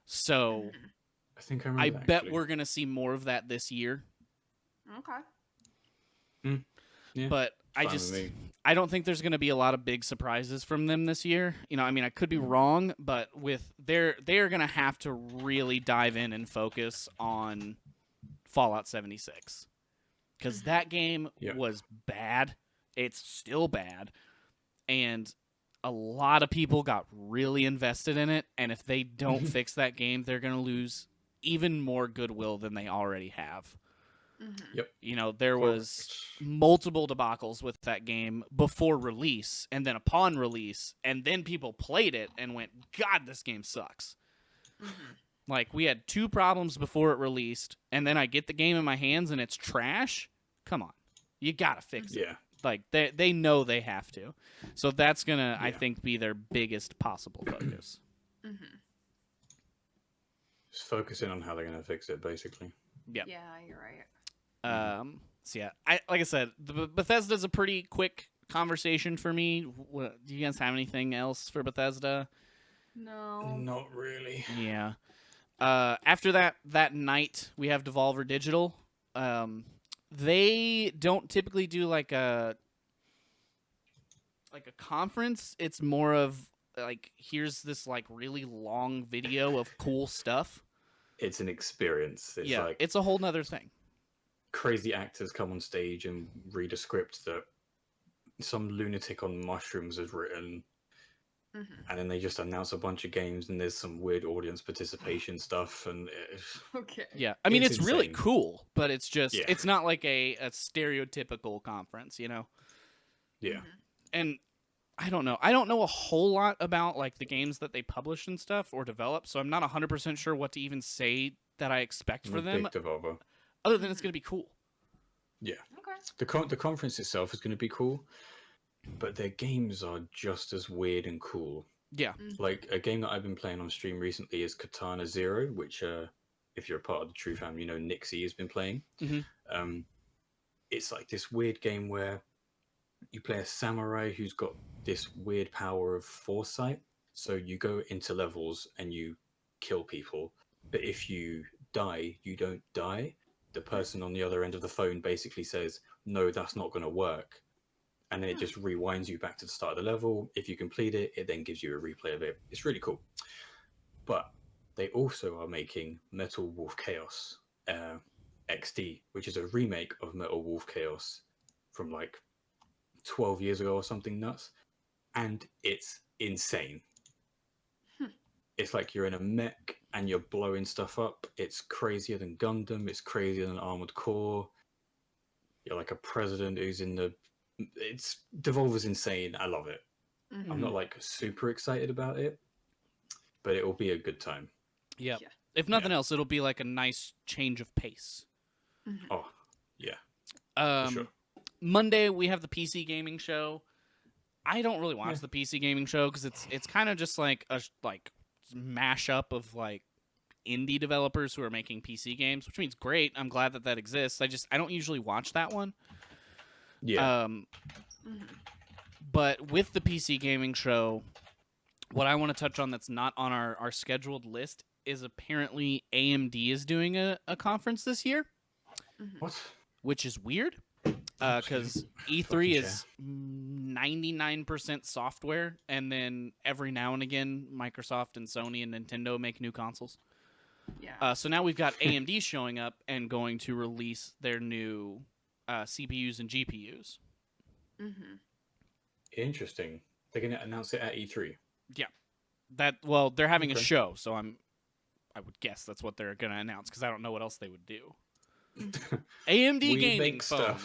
[SPEAKER 2] So
[SPEAKER 1] I think I remember.
[SPEAKER 2] I bet we're gonna see more of that this year.
[SPEAKER 3] Okay.
[SPEAKER 1] Yeah,
[SPEAKER 2] but I don't think there's going to be a lot of big surprises from them this year. You know, I mean, I could be wrong, but they are going to have to really dive in and focus on Fallout 76 because that game was bad. It's still bad, and a lot of people got really invested in it. And if they don't fix that game, they're going to lose even more goodwill than they already have.
[SPEAKER 1] Yep.
[SPEAKER 2] You know, there was multiple debacles with that game before release and then upon release, and then people played it and went, God, this game sucks. Like, we had 2 problems before it released, and then I get the game in my hands and it's trash? Come on. You gotta fix it.
[SPEAKER 1] Yeah.
[SPEAKER 2] Like, they know they have to. So that's gonna, I think, be their biggest possible focus.
[SPEAKER 1] Just focusing on how they're gonna fix it, basically.
[SPEAKER 2] Yeah.
[SPEAKER 3] Yeah, you're right.
[SPEAKER 2] So yeah, like I said, the Bethesda's a pretty quick conversation for me. Do you guys have anything else for Bethesda?
[SPEAKER 3] No.
[SPEAKER 1] Not really.
[SPEAKER 2] Yeah. After that night, we have Devolver Digital. They don't typically do like a conference. It's more of like, here's this like really long video of cool stuff.
[SPEAKER 1] It's an experience. It's like
[SPEAKER 2] it's a whole nother thing.
[SPEAKER 1] Crazy actors come on stage and read a script that some lunatic on mushrooms has written, and then they just announce a bunch of games, and there's some weird audience participation stuff, and
[SPEAKER 2] yeah, I mean, it's really
[SPEAKER 1] insane.
[SPEAKER 2] cool, but it's just it's not like a stereotypical conference, you know.
[SPEAKER 1] Yeah.
[SPEAKER 2] And I don't know a whole lot about like the games that they publish and stuff or develop, so I'm not 100% sure what to even say that I expect for them.
[SPEAKER 1] Big Devolver.
[SPEAKER 2] Other than it's going to be cool.
[SPEAKER 1] Yeah.
[SPEAKER 3] Okay.
[SPEAKER 1] The conference itself is going to be cool, but their games are just as weird and cool.
[SPEAKER 2] Yeah.
[SPEAKER 1] Like, a game that I've been playing on stream recently is Katana Zero, which, if you're a part of the True Fam, you know Nixie has been playing. It's like this weird game where you play a samurai who's got this weird power of foresight. So you go into levels and you kill people, but if you die, you don't die. The person on the other end of the phone basically says, no, that's not going to work. And then it just rewinds you back to the start of the level. If you complete it, it then gives you a replay of it. It's really cool. But they also are making Metal Wolf Chaos XD, which is a remake of Metal Wolf Chaos from like 12 years ago or something nuts. And it's insane. It's like you're in a mech and you're blowing stuff up. It's crazier than Gundam. It's crazier than Armored Core. You're like a president who's in the... Devolver's insane. I love it. I'm not like super excited about it, but it will be a good time.
[SPEAKER 2] Yep. Yeah. If nothing else, it'll be like a nice change of pace.
[SPEAKER 1] Oh, yeah.
[SPEAKER 2] For sure. Monday, we have the PC gaming show. I don't really watch the PC gaming show because it's kind of just like a mashup of like indie developers who are making PC games, which means great. I'm glad that exists. I don't usually watch that one.
[SPEAKER 1] Yeah.
[SPEAKER 2] But with the PC gaming show, what I want to touch on that's not on our scheduled list is apparently AMD is doing a conference this year.
[SPEAKER 1] What?
[SPEAKER 2] Which is weird. Because E3 is 99% software, and then every now and again, Microsoft and Sony and Nintendo make new consoles.
[SPEAKER 3] Yeah.
[SPEAKER 2] So now we've got AMD showing up and going to release their new CPUs and GPUs.
[SPEAKER 1] Interesting. They're going to announce it at E3.
[SPEAKER 2] Yeah. They're having a show, so I would guess that's what they're going to announce, because I don't know what else they would do. AMD gaming phone.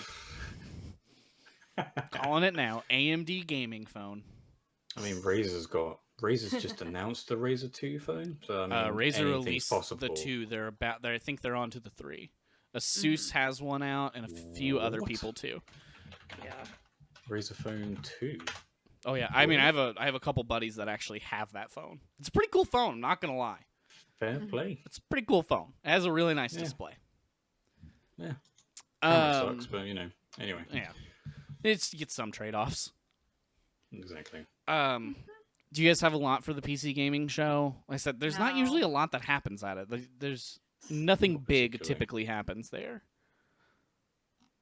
[SPEAKER 2] Calling it now. AMD gaming phone.
[SPEAKER 1] I mean, Razer's just announced the Razer 2 phone, so I mean,
[SPEAKER 2] Razer
[SPEAKER 1] anything's
[SPEAKER 2] released
[SPEAKER 1] possible.
[SPEAKER 2] the 2. I think they're on to the 3. Asus has one out, and a few other
[SPEAKER 1] What?
[SPEAKER 2] people too.
[SPEAKER 3] Yeah.
[SPEAKER 1] Razer phone 2.
[SPEAKER 2] Oh yeah, I mean, I have a couple buddies that actually have that phone. It's a pretty cool phone. I'm not gonna lie.
[SPEAKER 1] Fair play.
[SPEAKER 2] It's a pretty cool phone. It has a really nice display.
[SPEAKER 1] Yeah. Camera sucks, but anyway.
[SPEAKER 2] Yeah, you get some trade-offs.
[SPEAKER 1] Exactly.
[SPEAKER 2] Do you guys have a lot for the PC gaming show? Like I said, there's not
[SPEAKER 3] No.
[SPEAKER 2] usually a lot that happens at it. There's nothing
[SPEAKER 1] Not
[SPEAKER 2] big
[SPEAKER 1] particularly.
[SPEAKER 2] typically happens there.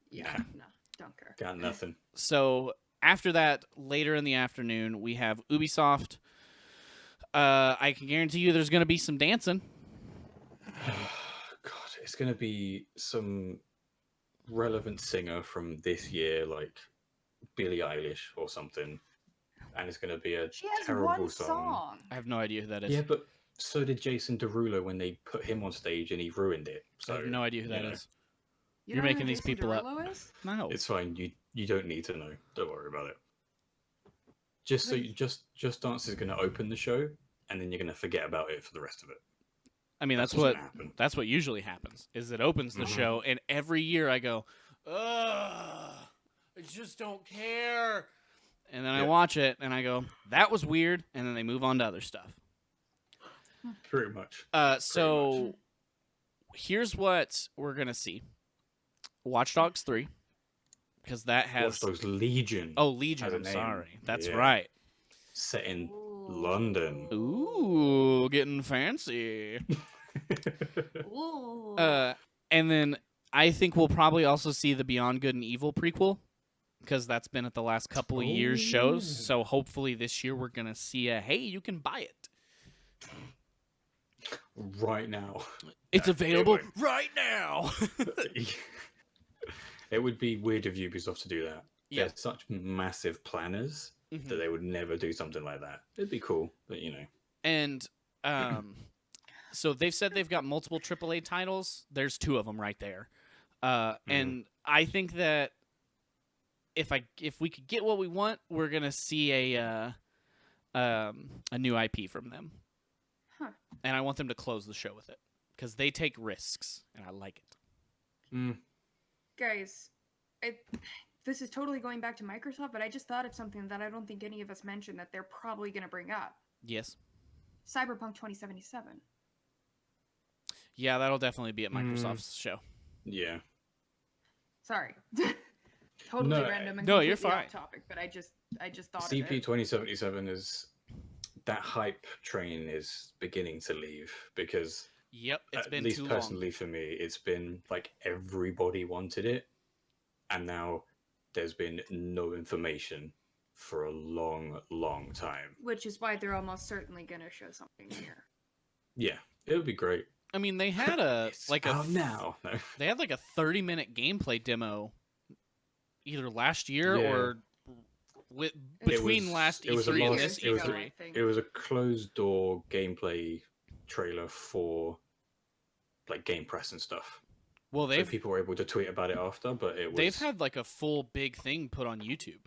[SPEAKER 3] Yeah. No, don't care.
[SPEAKER 1] Got nothing.
[SPEAKER 2] So after that, later in the afternoon, we have Ubisoft. I can guarantee you there's going to be some dancing.
[SPEAKER 1] God, it's going to be some relevant singer from this year, like Billie Eilish or something. And it's going to be a
[SPEAKER 3] She has
[SPEAKER 1] terrible
[SPEAKER 3] one song.
[SPEAKER 2] I have no idea who that is.
[SPEAKER 1] Yeah, but so did Jason Derulo when they put him on stage and he ruined it.
[SPEAKER 2] I
[SPEAKER 1] So
[SPEAKER 2] have no idea who that
[SPEAKER 1] you know,
[SPEAKER 2] is.
[SPEAKER 3] You
[SPEAKER 2] You're
[SPEAKER 3] don't know
[SPEAKER 2] making
[SPEAKER 3] who
[SPEAKER 2] these
[SPEAKER 3] Jason
[SPEAKER 2] people up.
[SPEAKER 3] Derulo is?
[SPEAKER 2] No.
[SPEAKER 1] It's fine. You don't need to know. Don't worry about it. Just so you Just Dance is going to open the show, and then you're going to forget about it for the rest of it.
[SPEAKER 2] I mean,
[SPEAKER 1] That's
[SPEAKER 2] that's
[SPEAKER 1] what's
[SPEAKER 2] what
[SPEAKER 1] gonna happen.
[SPEAKER 2] that's what usually happens. Is it opens the
[SPEAKER 1] Mhm.
[SPEAKER 2] show, and every year I go, ugh, I just don't care. And then I
[SPEAKER 1] Yeah.
[SPEAKER 2] watch it, and I go, that was weird, and then they move on to other stuff.
[SPEAKER 1] Pretty much.
[SPEAKER 2] So here's what we're gonna see: Watch Dogs 3, because that has
[SPEAKER 1] Watch Dogs Legion.
[SPEAKER 2] Legion.
[SPEAKER 1] has a
[SPEAKER 2] I'm
[SPEAKER 1] name.
[SPEAKER 2] sorry, that's
[SPEAKER 1] Yeah.
[SPEAKER 2] right.
[SPEAKER 1] Set in
[SPEAKER 3] Ooh.
[SPEAKER 1] London.
[SPEAKER 2] Ooh, getting fancy.
[SPEAKER 3] Ooh.
[SPEAKER 2] And then I think we'll probably also see the Beyond Good and Evil prequel, because that's been at the last couple of years' shows.
[SPEAKER 1] yeah.
[SPEAKER 2] So hopefully this year we're gonna see hey, you can buy it.
[SPEAKER 1] Right now.
[SPEAKER 2] It's
[SPEAKER 1] Yeah,
[SPEAKER 2] available
[SPEAKER 1] it
[SPEAKER 2] right now.
[SPEAKER 1] It would be weird of Ubisoft to do that.
[SPEAKER 2] Yeah.
[SPEAKER 1] They're such massive planners
[SPEAKER 2] Mhm.
[SPEAKER 1] that they would never do something like that. It'd be cool, but
[SPEAKER 2] And so they've said they've got multiple AAA titles. There's 2 of them right there. And I think that if we could get what we want, we're gonna see a new IP from them.
[SPEAKER 3] Huh.
[SPEAKER 2] And I want them to close the show with it, because they take risks, and I like it.
[SPEAKER 3] Guys, this is totally going back to Microsoft, but I just thought of something that I don't think any of us mentioned that they're probably going to bring up.
[SPEAKER 2] Yes.
[SPEAKER 3] Cyberpunk 2077.
[SPEAKER 2] Yeah, that'll definitely be at Microsoft's show.
[SPEAKER 1] yeah.
[SPEAKER 3] Sorry. Totally
[SPEAKER 1] No,
[SPEAKER 3] random and
[SPEAKER 2] no, you're
[SPEAKER 3] completely
[SPEAKER 2] fine.
[SPEAKER 3] off topic, but I just thought
[SPEAKER 1] CP
[SPEAKER 3] of it.
[SPEAKER 1] 2077 is that hype train is beginning to leave, because
[SPEAKER 2] Yep, it's
[SPEAKER 1] at
[SPEAKER 2] been
[SPEAKER 1] least
[SPEAKER 2] too long.
[SPEAKER 1] personally for me, it's been like everybody wanted it, and now there's been no information for a long time.
[SPEAKER 3] Which is why they're almost certainly going to show something here.
[SPEAKER 1] Yeah, it would be great.
[SPEAKER 2] I mean, they had a
[SPEAKER 1] It's
[SPEAKER 2] like
[SPEAKER 1] out now. No.
[SPEAKER 2] they had like a 30-minute gameplay demo either last year
[SPEAKER 1] Yeah.
[SPEAKER 2] or between last
[SPEAKER 1] it was a
[SPEAKER 2] E3 and
[SPEAKER 1] long-
[SPEAKER 2] this
[SPEAKER 1] it was a-
[SPEAKER 2] E3.
[SPEAKER 1] It was a closed door gameplay trailer for like Game Press and stuff.
[SPEAKER 2] Well,
[SPEAKER 1] So people were able to tweet about it after, but it was
[SPEAKER 2] they've had like a full big thing put on YouTube,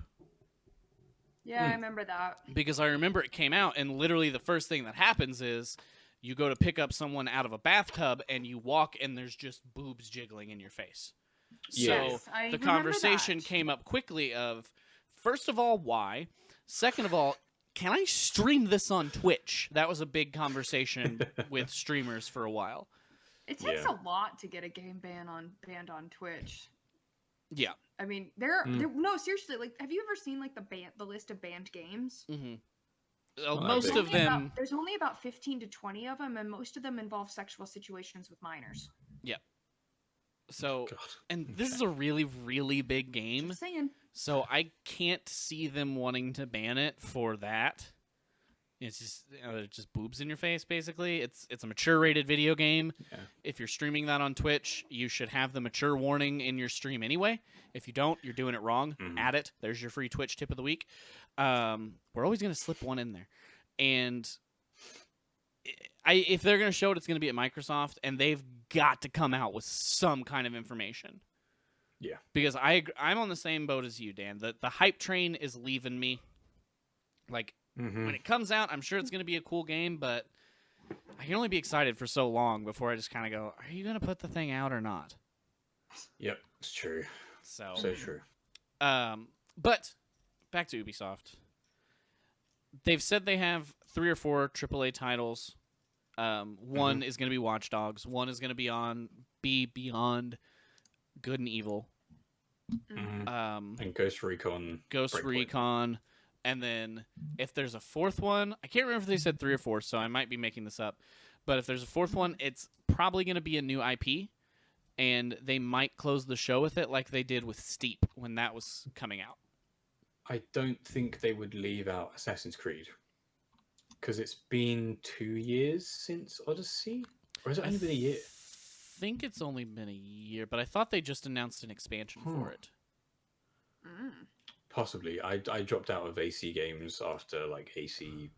[SPEAKER 3] Yeah, I remember that.
[SPEAKER 2] because I remember it came out, and literally the first thing that happens is you go to pick up someone out of a bathtub and you walk, and there's just boobs jiggling in your face.
[SPEAKER 1] Yes,
[SPEAKER 2] So
[SPEAKER 3] I
[SPEAKER 2] the
[SPEAKER 3] remember
[SPEAKER 2] conversation
[SPEAKER 3] that.
[SPEAKER 2] came up quickly of, first of all, why? Second of all, can I stream this on Twitch? That was a big conversation with streamers for a while.
[SPEAKER 3] It takes
[SPEAKER 1] Yeah.
[SPEAKER 3] a lot to get a game banned on Twitch.
[SPEAKER 2] Yeah.
[SPEAKER 3] I mean, there
[SPEAKER 1] Mm.
[SPEAKER 3] no, seriously, like, have you ever seen like the list of banned games?
[SPEAKER 2] Mm-hmm.
[SPEAKER 1] not that
[SPEAKER 2] Most
[SPEAKER 1] big.
[SPEAKER 2] of them,
[SPEAKER 3] There's only about 15 to 20 of them, and most of them involve sexual situations with minors.
[SPEAKER 2] so,
[SPEAKER 1] God.
[SPEAKER 2] and this is a really, really big game.
[SPEAKER 3] Just saying.
[SPEAKER 2] So I can't see them wanting to ban it for that. It's just it's just boobs in your face, basically. It's a mature rated video game.
[SPEAKER 1] Yeah.
[SPEAKER 2] If you're streaming that on Twitch, you should have the mature warning in your stream anyway. If you don't, you're doing it wrong.
[SPEAKER 1] Mhm.
[SPEAKER 2] Add it. There's your free Twitch tip of the week. We're always gonna slip one in there, and if they're gonna show it, it's gonna be at Microsoft, and they've got to come out with some kind of information.
[SPEAKER 1] Yeah.
[SPEAKER 2] Because I'm on the same boat as you, Dan. The hype train is leaving me. Like, when it comes out, I'm sure it's going to be a cool game, but I can only be excited for so long before I just kind of go, are you going to put the thing out or not?
[SPEAKER 1] Yep, it's true. So true.
[SPEAKER 2] But back to Ubisoft. They've said they have 3 or 4 AAA titles. One is going to be Watch Dogs. One is going to be Beyond Good and Evil.
[SPEAKER 1] And Ghost Recon.
[SPEAKER 2] Ghost Recon. And then if there's a 4th one, I can't remember if they said 3 or 4, so I might be making this up. But if there's a 4th one, it's probably going to be a new IP. And they might close the show with it like they did with Steep when that was coming out.
[SPEAKER 1] I don't think they would leave out Assassin's Creed. Because it's been 2 years since Odyssey? Or has it only been a year?
[SPEAKER 2] I think it's only been a year, but I thought they just announced an expansion for it.
[SPEAKER 1] Possibly. I dropped out of AC games after like AC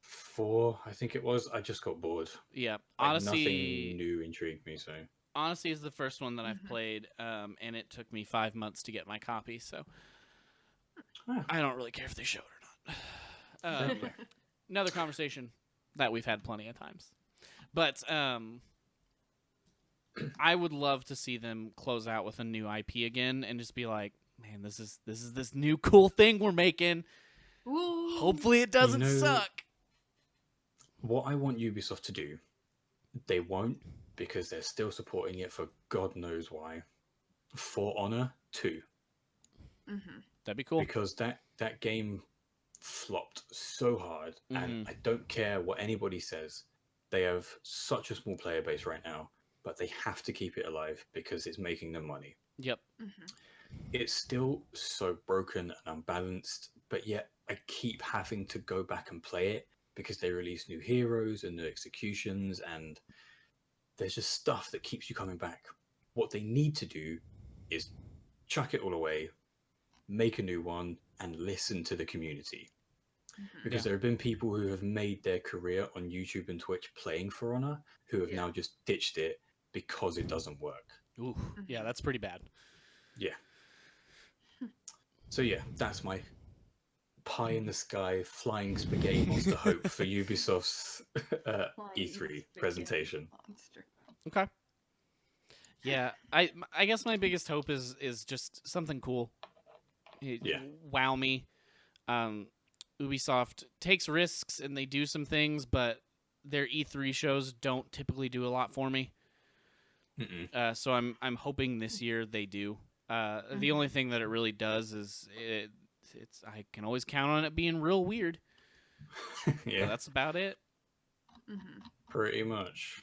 [SPEAKER 1] 4, I think it was. I just got bored.
[SPEAKER 2] Yeah,
[SPEAKER 1] Like,
[SPEAKER 2] Odyssey.
[SPEAKER 1] Nothing new intrigued me, so.
[SPEAKER 2] Odyssey is the first one that I've played, and it took me 5 months to get my copy, so I don't really care if they show it or not. Another conversation that we've had plenty of times. But I would love to see them close out with a new IP again and just be like, man, this is this new cool thing we're making.
[SPEAKER 3] Ooh.
[SPEAKER 2] Hopefully it doesn't suck.
[SPEAKER 1] What I want Ubisoft to do, they won't, because they're still supporting it for God knows why. For Honor 2.
[SPEAKER 2] That'd be cool.
[SPEAKER 1] Because that game flopped so hard, and I don't care what anybody says. They have such a small player base right now, but they have to keep it alive because it's making them money.
[SPEAKER 2] Yep.
[SPEAKER 1] It's still so broken and unbalanced, but yet I keep having to go back and play it because they release new heroes and new executions, and there's just stuff that keeps you coming back. What they need to do is chuck it all away, make a new one, and listen to the community. Because there have been people who have made their career on YouTube and Twitch playing For Honor who have now just ditched it because it doesn't work.
[SPEAKER 2] Ooh, yeah, that's pretty bad.
[SPEAKER 1] Yeah. So yeah, that's my pie in the sky flying spaghetti monster hope for Ubisoft's E3 presentation.
[SPEAKER 2] Okay. Yeah, I guess my biggest hope is just something cool. Wow me. Ubisoft takes risks and they do some things, but their E3 shows don't typically do a lot for me. So I'm hoping this year they do. The only thing that it really does is it's I can always count on it being real weird.
[SPEAKER 1] Yeah,
[SPEAKER 2] but that's about it.
[SPEAKER 1] Pretty much.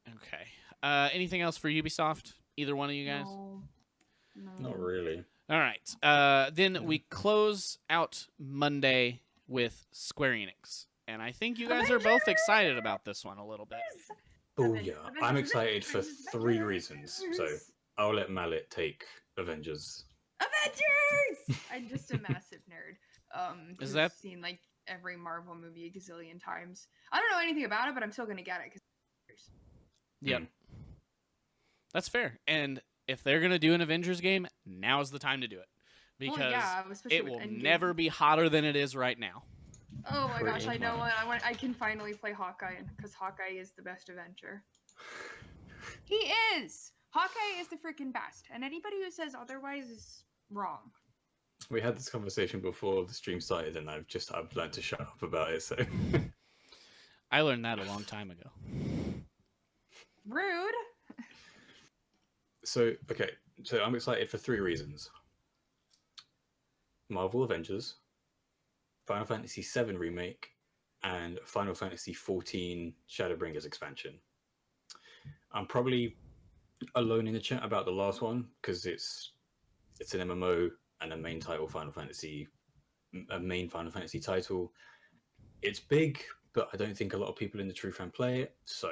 [SPEAKER 2] Okay. Anything else for Ubisoft? Either one of you guys?
[SPEAKER 3] No.
[SPEAKER 1] Not really.
[SPEAKER 2] All right. Then we close out Monday with Square Enix. And I think you guys are both excited about this one a little bit.
[SPEAKER 1] Oh yeah, I'm excited for 3 reasons. So I'll let Mallet take Avengers.
[SPEAKER 3] Avengers! I'm just a massive nerd.
[SPEAKER 2] Is
[SPEAKER 3] I've
[SPEAKER 2] that
[SPEAKER 3] seen like every Marvel movie a gazillion times. I don't know anything about it, but I'm still gonna get it.
[SPEAKER 2] Yep. That's fair. And if they're gonna do an Avengers game, now's the time to do it. Because it will never be hotter than it is right now.
[SPEAKER 3] Oh my gosh, I know what I can finally play Hawkeye because Hawkeye is the best Avenger. He is! Hawkeye is the freaking best, and anybody who says otherwise is wrong.
[SPEAKER 1] We had this conversation before the stream started, and I've learned to shut up about it. So
[SPEAKER 2] I learned that a long time ago.
[SPEAKER 3] Rude.
[SPEAKER 1] So I'm excited for 3 reasons: Marvel Avengers, Final Fantasy VII Remake, and Final Fantasy XIV Shadowbringers expansion. I'm probably alone in the chat about the last one because it's an MMO and a main Final Fantasy title. It's big, but I don't think a lot of people in the true fan play it. So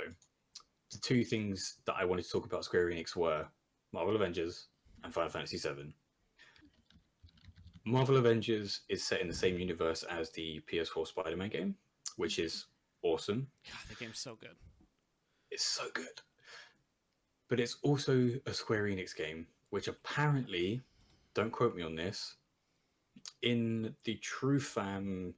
[SPEAKER 1] the 2 things that I wanted to talk about Square Enix were Marvel Avengers and Final Fantasy VII. Marvel Avengers is set in the same universe as the PS4 Spider-Man game, which is awesome.
[SPEAKER 2] God, the game's so good.
[SPEAKER 1] It's so good. But it's also a Square Enix game, which apparently, don't quote me on this, in the True Fam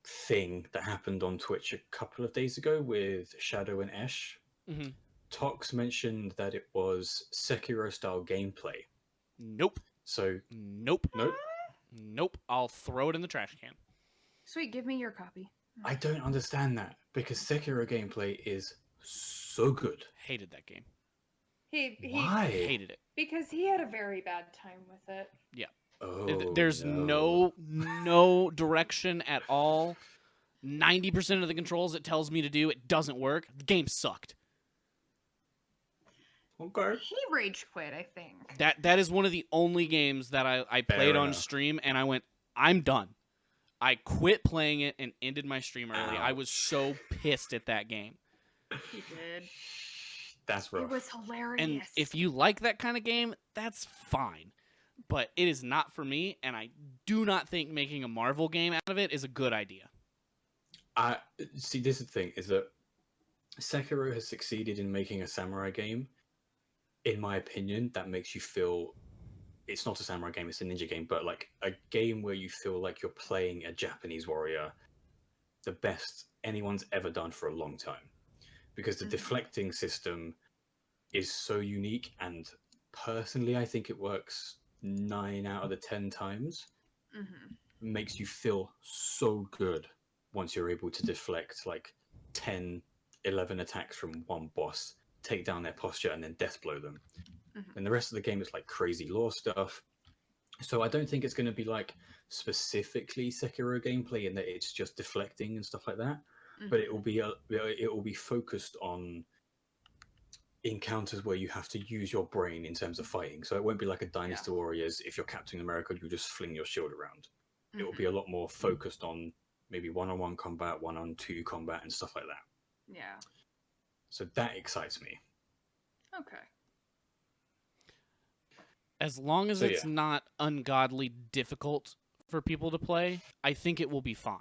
[SPEAKER 1] thing that happened on Twitch a couple of days ago with Shadow and Esh,
[SPEAKER 2] Mm-hmm.
[SPEAKER 1] Tox mentioned that it was Sekiro style gameplay.
[SPEAKER 2] Nope.
[SPEAKER 1] So
[SPEAKER 2] Nope.
[SPEAKER 1] nope.
[SPEAKER 2] I'll throw it in the trash can.
[SPEAKER 3] Sweet, give me your copy.
[SPEAKER 1] I don't understand that because Sekiro gameplay is so good.
[SPEAKER 2] Hated that game.
[SPEAKER 1] Why?
[SPEAKER 2] Hated it.
[SPEAKER 4] Because he had a very bad time with it.
[SPEAKER 1] Oh,
[SPEAKER 2] There's no direction at all. 90% of the controls it tells me to do, it doesn't work. The game sucked.
[SPEAKER 1] Okay.
[SPEAKER 3] He rage quit, I think.
[SPEAKER 2] That is one of the only games that I played on
[SPEAKER 1] enough.
[SPEAKER 2] stream, and I went, I'm done. I quit playing it and ended my stream early. I was
[SPEAKER 1] Ouch.
[SPEAKER 2] so pissed at that game.
[SPEAKER 3] He did.
[SPEAKER 1] That's rough.
[SPEAKER 3] It was hilarious.
[SPEAKER 2] And if you like that kind of game, that's fine. But it is not for me, and I do not think making a Marvel game out of it is a good idea.
[SPEAKER 1] I see. This is the thing: is that Sekiro has succeeded in making a samurai game. In my opinion, that makes you feel it's not a samurai game; it's a ninja game, but like a game where you feel like you're playing a Japanese warrior, the best anyone's ever done for a long time, because the
[SPEAKER 3] Mhm.
[SPEAKER 1] deflecting system is so unique, and personally, I think it works 9 out of the 10 times.
[SPEAKER 3] Mm-hmm.
[SPEAKER 1] Makes you feel so good once you're able to deflect like 10, 11 attacks from one boss, take down their posture, and then death blow them.
[SPEAKER 3] Mhm.
[SPEAKER 1] And the rest of the game is like crazy lore stuff. So I don't think it's going to be like specifically Sekiro gameplay in that it's just deflecting and stuff like that. But it will be focused on encounters where you have to use your brain in terms of fighting. So it won't be like a Dynasty Warriors. If you're Captain America, you just fling your shield around. It will be a lot more focused on maybe one-on-one combat, one-on-two combat, and stuff like that.
[SPEAKER 3] Yeah.
[SPEAKER 1] So that excites me.
[SPEAKER 3] Okay.
[SPEAKER 2] As long as
[SPEAKER 1] So,
[SPEAKER 2] it's
[SPEAKER 1] yeah.
[SPEAKER 2] not ungodly difficult for people to play, I think it will be fine.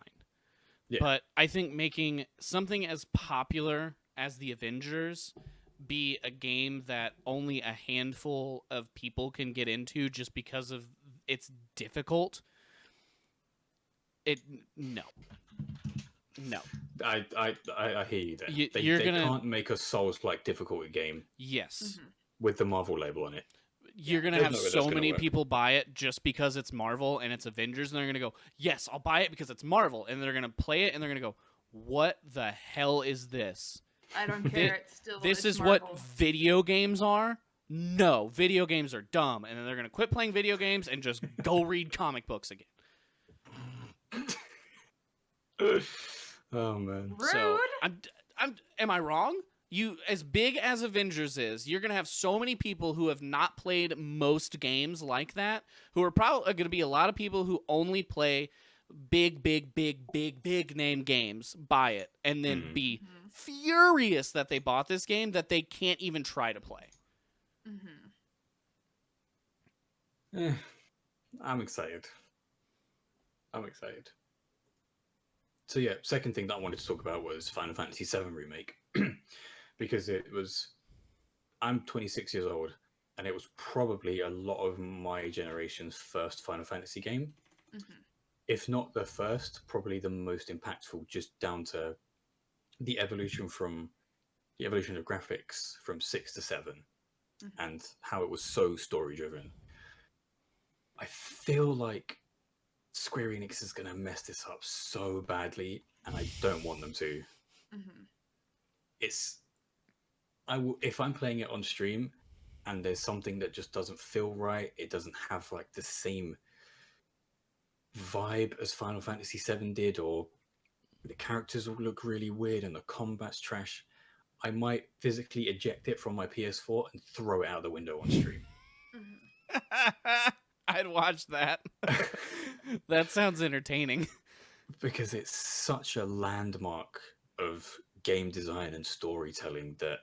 [SPEAKER 1] Yeah.
[SPEAKER 2] But I think making something as popular as the Avengers be a game that only a handful of people can get into just because of it's difficult. No.
[SPEAKER 1] I hear you there. They
[SPEAKER 2] You're gonna-
[SPEAKER 1] can't make a Souls-like difficulty game
[SPEAKER 2] Yes.
[SPEAKER 1] with the Marvel label on it.
[SPEAKER 2] You're going to
[SPEAKER 1] There's
[SPEAKER 2] have
[SPEAKER 1] no way that's
[SPEAKER 2] so
[SPEAKER 1] gonna
[SPEAKER 2] many
[SPEAKER 1] work.
[SPEAKER 2] people buy it just because it's Marvel and it's Avengers, and they're going to go, yes, I'll buy it because it's Marvel. And they're going to play it, and they're going to go, what the hell is this?
[SPEAKER 3] I don't care. It's still.
[SPEAKER 2] This
[SPEAKER 3] it's
[SPEAKER 2] is
[SPEAKER 3] Marvel.
[SPEAKER 2] what video games are? No, video games are dumb. And then they're going to quit playing video games and just go read comic books again.
[SPEAKER 1] Oh man.
[SPEAKER 3] Rude.
[SPEAKER 2] So, am I wrong? You, as big as Avengers is, you're going to have so many people who have not played most games like that, who are probably going to be a lot of people who only play big name games, buy it, and then
[SPEAKER 1] Mhm.
[SPEAKER 2] be furious that they bought this game that they can't even try to play.
[SPEAKER 1] I'm excited. So yeah, second thing that I wanted to talk about was Final Fantasy VII Remake. Because I'm 26 years old, and it was probably a lot of my generation's first Final Fantasy game. If not the first, probably the most impactful, just down to the evolution of graphics from 6 to 7 and how it was so story driven. I feel like Square Enix is going to mess this up so badly, and I don't want them to. If I'm playing it on stream and there's something that just doesn't feel right, it doesn't have like the same vibe as Final Fantasy VII did, or the characters all look really weird and the combat's trash, I might physically eject it from my PS4 and throw it out the window on stream.
[SPEAKER 2] I'd watch that. That sounds entertaining.
[SPEAKER 1] Because it's such a landmark of game design and storytelling that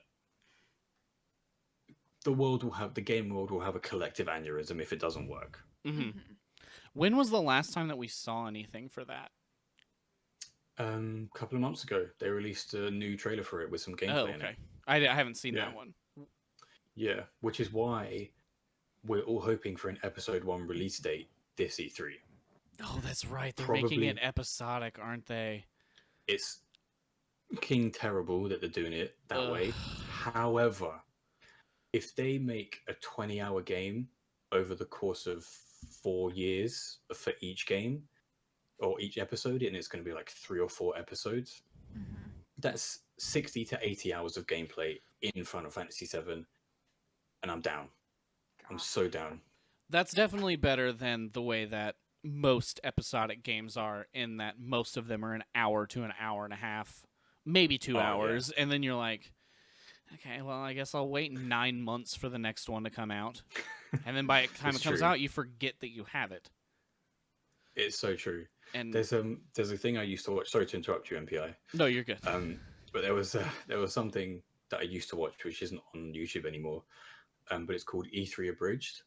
[SPEAKER 1] the game world will have a collective aneurysm if it doesn't work.
[SPEAKER 2] When was the last time that we saw anything for that?
[SPEAKER 1] Couple of months ago, they released a new trailer for it with some gameplay in it.
[SPEAKER 2] I haven't seen that one.
[SPEAKER 1] Yeah, which is why we're all hoping for an episode 1 release date this E3.
[SPEAKER 2] Oh, that's right. They're making it episodic, aren't they?
[SPEAKER 1] It's king terrible that they're doing it that way. However, if they make a 20-hour game over the course of 4 years for each game or each episode, and it's going to be like 3 or 4 episodes, that's 60 to 80 hours of gameplay in Final Fantasy VII, and I'm down. I'm so down.
[SPEAKER 2] That's definitely better than the way that most episodic games are, in that most of them are an hour to an hour and a half, maybe 2 hours, and then you're like, okay, well, I guess I'll wait 9 months for the next one to come out. And then by the time it comes out, you forget that you have it.
[SPEAKER 1] It's so true.
[SPEAKER 2] And
[SPEAKER 1] there's a thing I used to watch. Sorry to interrupt you, MPI.
[SPEAKER 2] No, you're good.
[SPEAKER 1] But there was something that I used to watch, which isn't on YouTube anymore. But it's called E3 Abridged,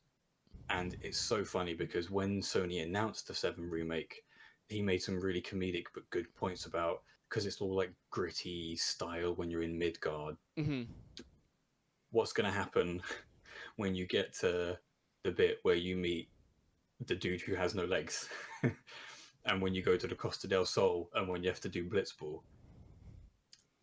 [SPEAKER 1] and it's so funny because when Sony announced the 7 remake, he made some really comedic but good points about, because it's all like gritty style when you're in Midgard. What's going to happen when you get to the bit where you meet the dude who has no legs, and when you go to the Costa del Sol, and when you have to do Blitzball?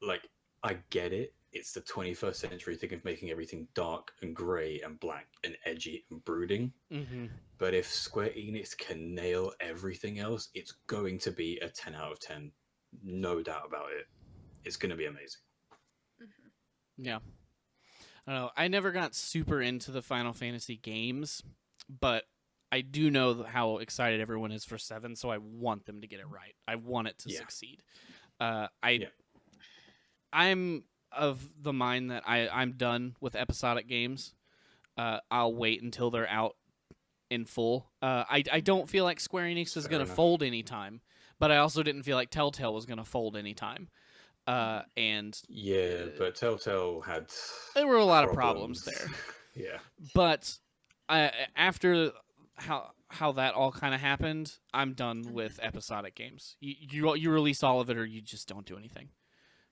[SPEAKER 1] Like, I get it. It's the 21st century thing of making everything dark and grey and black and edgy and brooding. But if Square Enix can nail everything else, it's going to be a 10 out of 10. No doubt about it. It's going to be amazing.
[SPEAKER 2] Yeah. I don't know. I never got super into the Final Fantasy games, but I do know how excited everyone is for 7, so I want them to get it right. I want it to succeed. I'm of the mind that I'm done with episodic games. I'll wait until they're out in full. I don't feel like Square Enix is going to fold anytime, but I also didn't feel like Telltale was going to fold anytime. And
[SPEAKER 1] but Telltale had
[SPEAKER 2] there were a lot of problems there.
[SPEAKER 1] Yeah,
[SPEAKER 2] but after how that all kind of happened, I'm done with episodic games. You release all of it, or you just don't do anything.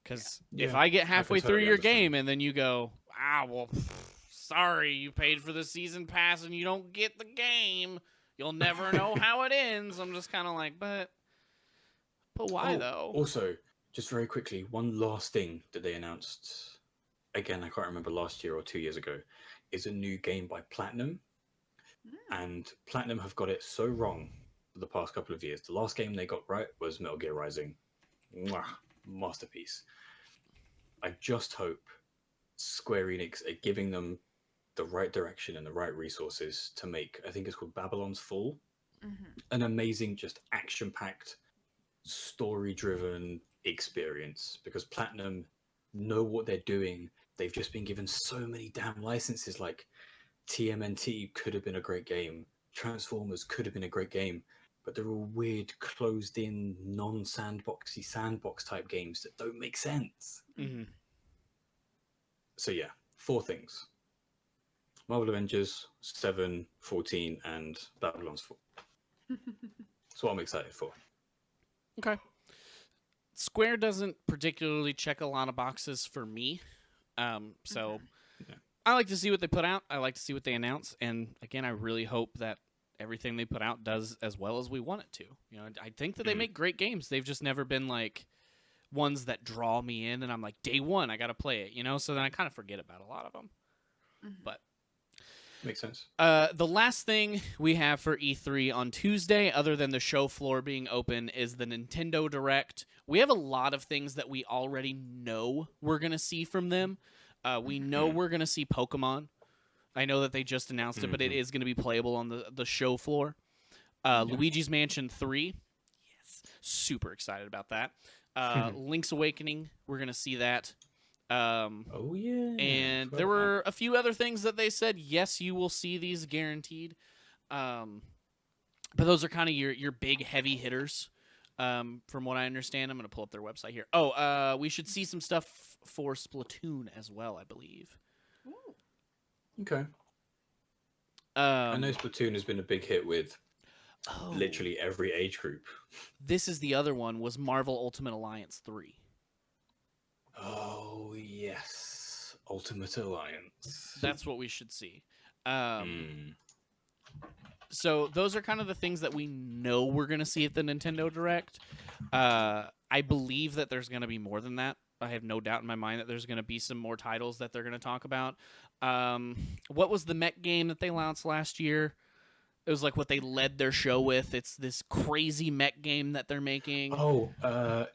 [SPEAKER 2] Because if I get halfway through your game and then you go, well, sorry, you paid for the season pass and you don't get the game, you'll never know how it ends. I'm just kind of like, but why though?
[SPEAKER 1] Also, just very quickly, one last thing that they announced, again, I can't remember last year or 2 years ago, is a new game by Platinum. And Platinum have got it so wrong for the past couple of years. The last game they got right was Metal Gear Rising. Mwah, masterpiece. I just hope Square Enix are giving them the right direction and the right resources to make, I think it's called Babylon's Fall, an amazing, just action-packed, story-driven experience. Because Platinum know what they're doing. They've just been given so many damn licenses. Like TMNT could have been a great game. Transformers could have been a great game. But they're all weird, closed-in, non-sandboxy, sandbox type games that don't make sense. So yeah, 4 things. Marvel Avengers, 7, 14, and Babylon's Fall. That's what I'm excited for.
[SPEAKER 2] Okay. Square doesn't particularly check a lot of boxes for me. So I like to see what they put out. I like to see what they announce. And again, I really hope that everything they put out does as well as we want it to. You know, I think that they make great games. They've just never been like ones that draw me in and I'm like, day one, I got to play it, you know? So then I kind of forget about a lot of them. But
[SPEAKER 1] makes sense.
[SPEAKER 2] The last thing we have for E3 on Tuesday, other than the show floor being open, is the Nintendo Direct. We have a lot of things that we already know we're going to see from them. We know we're going to see Pokemon. I know that they just announced it, but it is going to be playable on the show floor. Luigi's Mansion 3. Yes. Super excited about that. Link's Awakening. We're going to see that.
[SPEAKER 1] Oh, yeah.
[SPEAKER 2] And there were a few other things that they said, yes, you will see these guaranteed. But those are kind of your big heavy hitters. From what I understand, I'm going to pull up their website here. We should see some stuff for Splatoon as well, I believe.
[SPEAKER 1] Okay. I know Splatoon has been a big hit with literally every age group.
[SPEAKER 2] This is the other one, was Marvel Ultimate Alliance 3.
[SPEAKER 1] Oh, yes. Ultimate Alliance.
[SPEAKER 2] That's what we should see. So those are kind of the things that we know we're going to see at the Nintendo Direct. I believe that there's going to be more than that. I have no doubt in my mind that there's going to be some more titles that they're going to talk about. What was the mech game that they announced last year? It was like what they led their show with. It's this crazy mech game that they're making.
[SPEAKER 1] Oh,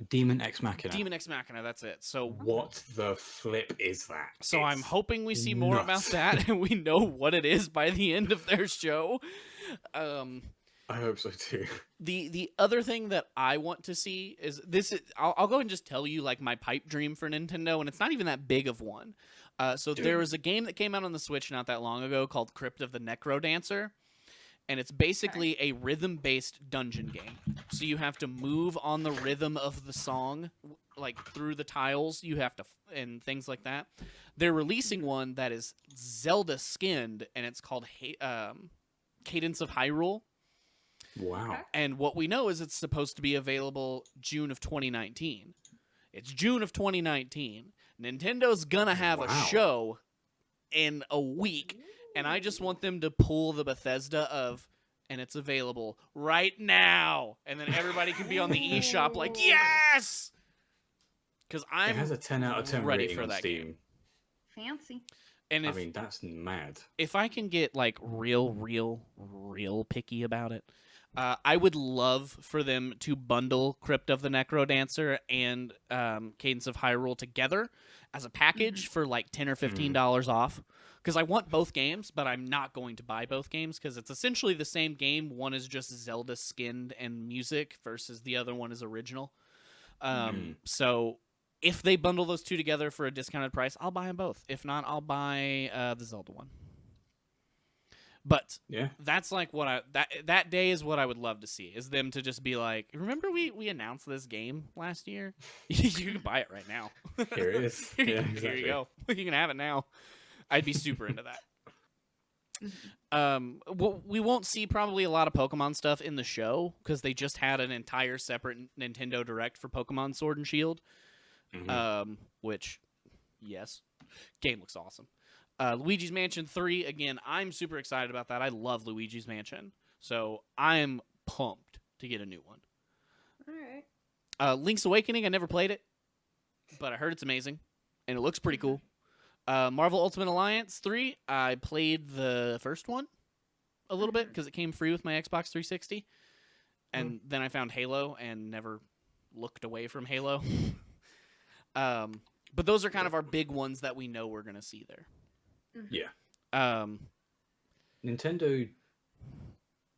[SPEAKER 1] Demon X Machina.
[SPEAKER 2] Demon X Machina, that's it. So
[SPEAKER 1] what the flip is that?
[SPEAKER 2] So I'm
[SPEAKER 1] It's
[SPEAKER 2] hoping we see more about
[SPEAKER 1] nuts.
[SPEAKER 2] that and we know what it is by the end of their show.
[SPEAKER 1] I hope so too.
[SPEAKER 2] The other thing that I want to see is this. I'll go and just tell you like my pipe dream for Nintendo, and it's not even that big of one. So
[SPEAKER 1] Dude.
[SPEAKER 2] there was a game that came out on the Switch not that long ago called Crypt of the Necro Dancer. And it's basically a rhythm-based dungeon game. So you have to move on the rhythm of the song, like through the tiles. You have to, and things like that. They're releasing one that is Zelda skinned, and it's called Cadence of Hyrule.
[SPEAKER 1] Wow.
[SPEAKER 2] And what we know is it's supposed to be available June of 2019. It's June of 2019. Nintendo's gonna have a show in a week. And I just want them to pull the Bethesda of, and it's available right now. And then everybody can be on the eShop like, yes! Because
[SPEAKER 1] It has a 10 out of 10
[SPEAKER 2] ready
[SPEAKER 1] rating
[SPEAKER 2] for
[SPEAKER 1] on
[SPEAKER 2] that
[SPEAKER 1] Steam.
[SPEAKER 2] game.
[SPEAKER 3] Fancy.
[SPEAKER 2] And
[SPEAKER 1] I mean, that's mad.
[SPEAKER 2] if I can get like real picky about it, I would love for them to bundle Crypt of the Necro Dancer and Cadence of Hyrule together as a package for like $10 or $15 off. Because I want both games, but I'm not going to buy both games because it's essentially the same game. One is just Zelda skinned and music versus the other one is original. So if they bundle those two together for a discounted price, I'll buy them both. If not, I'll buy the Zelda one. But
[SPEAKER 1] Yeah.
[SPEAKER 2] that's like what that day is what I would love to see, is them to just be like, remember we announced this game last year? You can buy it right now.
[SPEAKER 1] Here it is.
[SPEAKER 2] Here,
[SPEAKER 1] Yeah,
[SPEAKER 2] here
[SPEAKER 1] exactly.
[SPEAKER 2] you go. You can have it now. I'd be super into that. We won't see probably a lot of Pokemon stuff in the show because they just had an entire separate Nintendo Direct for Pokemon Sword and Shield. Which, yes, game looks awesome. Luigi's Mansion 3, again, I'm super excited about that. I love Luigi's Mansion, so I'm pumped to get a new one.
[SPEAKER 3] All right.
[SPEAKER 2] Link's Awakening, I never played it, but I heard it's amazing, and it looks pretty cool. Marvel Ultimate Alliance 3, I played the first one a little bit because it came free with my Xbox 360, and then I found Halo and never looked away from Halo. But those are kind of our big ones that we know we're going to see there.
[SPEAKER 1] Yeah. Nintendo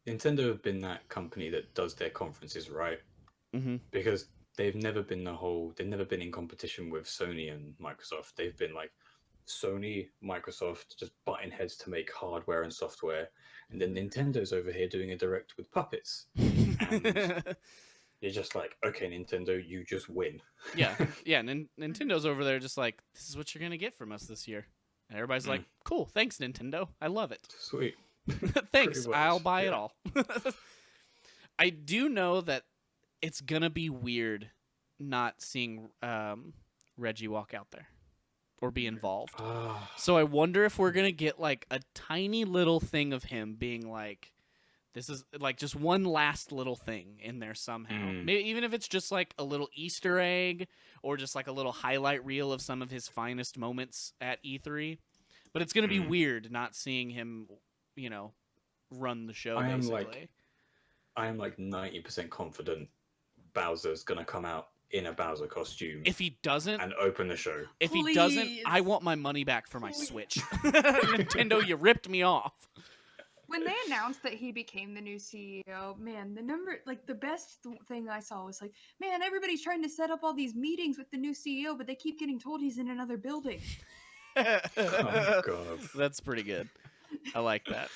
[SPEAKER 1] have been that company that does their conferences right, because they've never been in competition with Sony and Microsoft. They've been like Sony, Microsoft just butting heads to make hardware and software, and then Nintendo's over here doing a direct with puppets. And you're just like, okay, Nintendo, you just win.
[SPEAKER 2] Yeah. Nintendo's over there just like, this is what you're going to get from us this year. And everybody's like, cool, thanks, Nintendo. I love it.
[SPEAKER 1] Sweet.
[SPEAKER 2] Thanks,
[SPEAKER 1] Pretty much,
[SPEAKER 2] I'll buy it
[SPEAKER 1] yeah.
[SPEAKER 2] all. I do know that it's going to be weird not seeing Reggie walk out there or be involved. So I wonder if we're going to get like a tiny little thing of him being like, this is like just one last little thing in there somehow. Maybe even if it's just like a little Easter egg or just like a little highlight reel of some of his finest moments at E3. But it's going to be weird not seeing him, run the show, basically.
[SPEAKER 1] I am like 90% confident Bowser's going to come out in a Bowser costume.
[SPEAKER 2] If he doesn't,
[SPEAKER 1] and open the show.
[SPEAKER 2] If he doesn't, I want my money back for my Switch. Nintendo, you ripped me off.
[SPEAKER 3] When they announced that he became the new CEO, man, the best thing I saw was like, man, everybody's trying to set up all these meetings with the new CEO, but they keep getting told he's in another building.
[SPEAKER 1] Oh, God.
[SPEAKER 2] That's pretty good. I like that.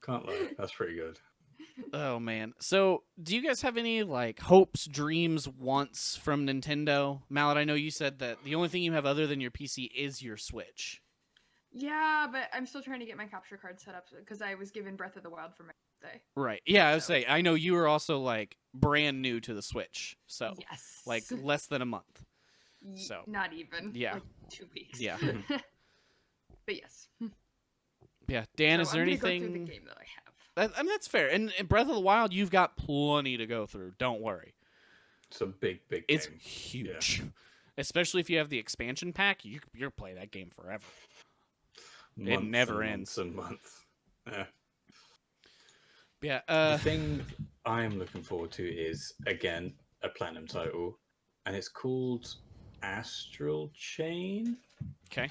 [SPEAKER 1] Can't lie. That's pretty good.
[SPEAKER 2] Oh, man. So, do you guys have any, hopes, dreams, wants from Nintendo? Mallet, I know you said that the only thing you have other than your PC is your Switch.
[SPEAKER 3] Yeah, but I'm still trying to get my capture card set up because I was given Breath of the Wild for my birthday.
[SPEAKER 2] Right. Yeah, I would say, I know you were also, brand new to the Switch. So,
[SPEAKER 3] yes.
[SPEAKER 2] less than a month. So
[SPEAKER 3] not even.
[SPEAKER 2] Yeah.
[SPEAKER 3] 2 weeks.
[SPEAKER 2] Yeah.
[SPEAKER 3] But yes.
[SPEAKER 2] Yeah, Dan, is
[SPEAKER 3] So
[SPEAKER 2] there
[SPEAKER 3] I'm gonna go
[SPEAKER 2] anything?
[SPEAKER 3] through the game that I have.
[SPEAKER 2] I mean, that's fair. And in Breath of the Wild, you've got plenty to go through. Don't worry.
[SPEAKER 1] It's a big
[SPEAKER 2] It's
[SPEAKER 1] game.
[SPEAKER 2] huge. Especially if you have the expansion pack, you'll play that game forever. It never ends.
[SPEAKER 1] And months. Yeah.
[SPEAKER 2] Yeah.
[SPEAKER 1] The thing I'm looking forward to is, again, a platinum title, and it's called Astral Chain.
[SPEAKER 2] Okay.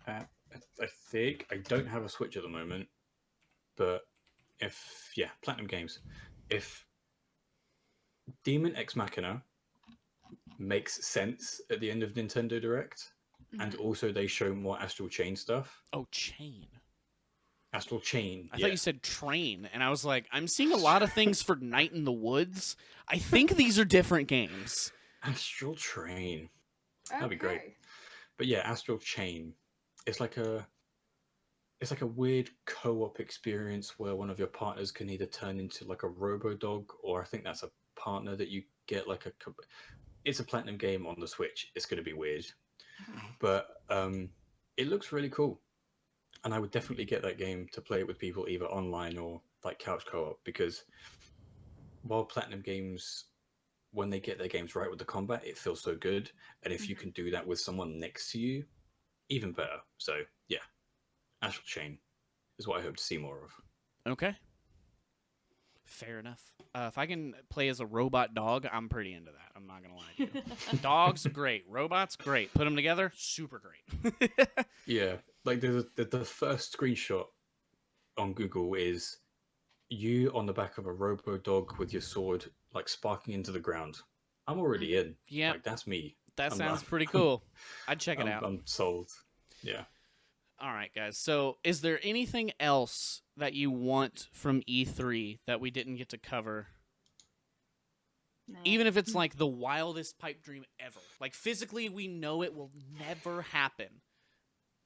[SPEAKER 1] I think I don't have a Switch at the moment, but platinum games. If Demon Ex Machina makes sense at the end of Nintendo Direct, and also they show more Astral Chain stuff.
[SPEAKER 2] Oh, Chain.
[SPEAKER 1] Astral Chain.
[SPEAKER 2] I thought you said train, and I was like, I'm seeing a lot of things for Night in the Woods. I think these are different games.
[SPEAKER 1] Astral Train. That'd be great. But yeah, Astral Chain. It's like a weird co-op experience where one of your partners can either turn into like a robo-dog, or I think that's a partner that you get like it's a platinum game on the Switch. It's going to be weird. But it looks really cool. And I would definitely get that game to play it with people either online or like couch co-op, because while platinum games, when they get their games right with the combat, it feels so good. And if you can do that with someone next to you, even better. So yeah, Astral Chain is what I hope to see more of.
[SPEAKER 2] Okay. Fair enough. If I can play as a robot dog, I'm pretty into that. I'm not going to lie to you. Dogs, great. Robots, great. Put them together, super great.
[SPEAKER 1] Yeah. Like the first screenshot on Google is you on the back of a robo dog with your sword like sparking into the ground. I'm already in.
[SPEAKER 2] Yeah.
[SPEAKER 1] Like, that's me.
[SPEAKER 2] That sounds pretty cool. I'd check it out.
[SPEAKER 1] I'm sold. Yeah.
[SPEAKER 2] All right, guys. So, is there anything else that you want from E3 that we didn't get to cover?
[SPEAKER 3] No.
[SPEAKER 2] Even if it's like the wildest pipe dream ever. Like, physically, we know it will never happen,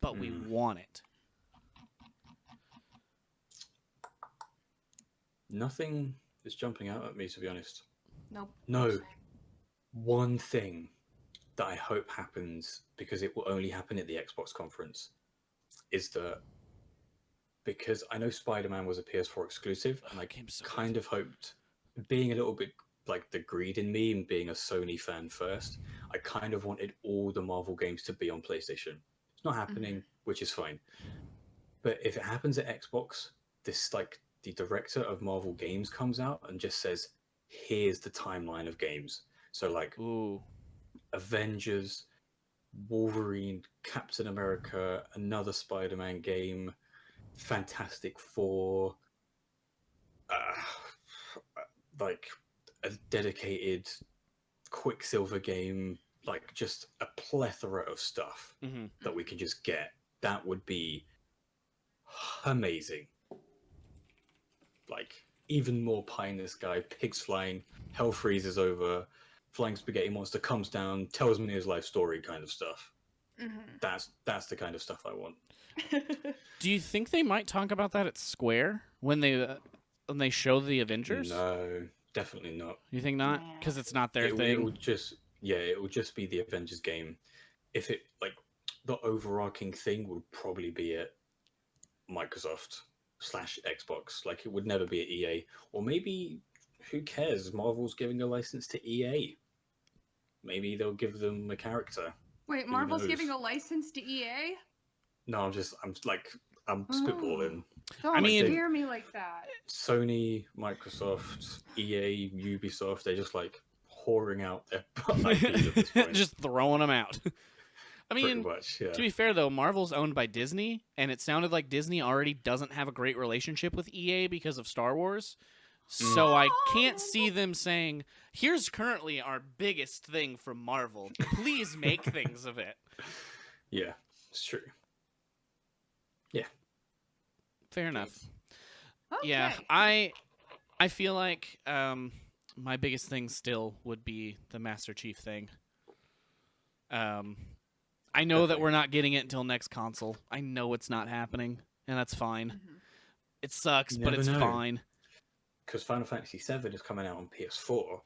[SPEAKER 2] but we want it.
[SPEAKER 1] Nothing is jumping out at me, to be honest.
[SPEAKER 3] Nope.
[SPEAKER 1] No. One thing that I hope happens, because it will only happen at the Xbox conference, is that because I know Spider-Man was a PS4 exclusive, and I kind of hoped, being a little bit like the greed in me and being a Sony fan first, I kind of wanted all the Marvel games to be on PlayStation. It's not happening, which is fine. But if it happens at Xbox, this like the director of Marvel Games comes out and just says, here's the timeline of games. So like Avengers, Wolverine, Captain America, another Spider-Man game, Fantastic Four, like a dedicated Quicksilver game, like just a plethora of stuff that we can just get. That would be amazing. Like, even more pie in the sky, pigs flying, hell freezes over, flying spaghetti monster comes down, tells me his life story kind of stuff. That's the kind of stuff I want.
[SPEAKER 2] Do you think they might talk about that at Square when they show the Avengers?
[SPEAKER 1] No, definitely not.
[SPEAKER 2] You think not? Because it's not their thing.
[SPEAKER 1] It will just be the Avengers game. If it like the overarching thing would probably be at Microsoft/Xbox. Like, it would never be at EA, or maybe who cares? Marvel's giving a license to EA. Maybe they'll give them a character.
[SPEAKER 3] Wait, Marvel's giving a license to EA?
[SPEAKER 1] No, I'm spitballing.
[SPEAKER 3] Don't scare me like that.
[SPEAKER 1] Sony, Microsoft, EA, Ubisoft, they're just like whoring out their IPs at this point.
[SPEAKER 2] Just throwing them out. I mean,
[SPEAKER 1] much, yeah.
[SPEAKER 2] To be fair, though, Marvel's owned by Disney, and it sounded like Disney already doesn't have a great relationship with EA because of Star Wars. So I can't see them saying, here's currently our biggest thing from Marvel. Please make things of it.
[SPEAKER 1] Yeah, it's true. Yeah.
[SPEAKER 2] Fair enough.
[SPEAKER 3] Okay.
[SPEAKER 2] Yeah, I feel like my biggest thing still would be the Master Chief thing. I know that we're not getting it until next console. I know it's not happening, and that's fine. It sucks, but it's fine.
[SPEAKER 1] Because Final Fantasy VII is coming out on PS4,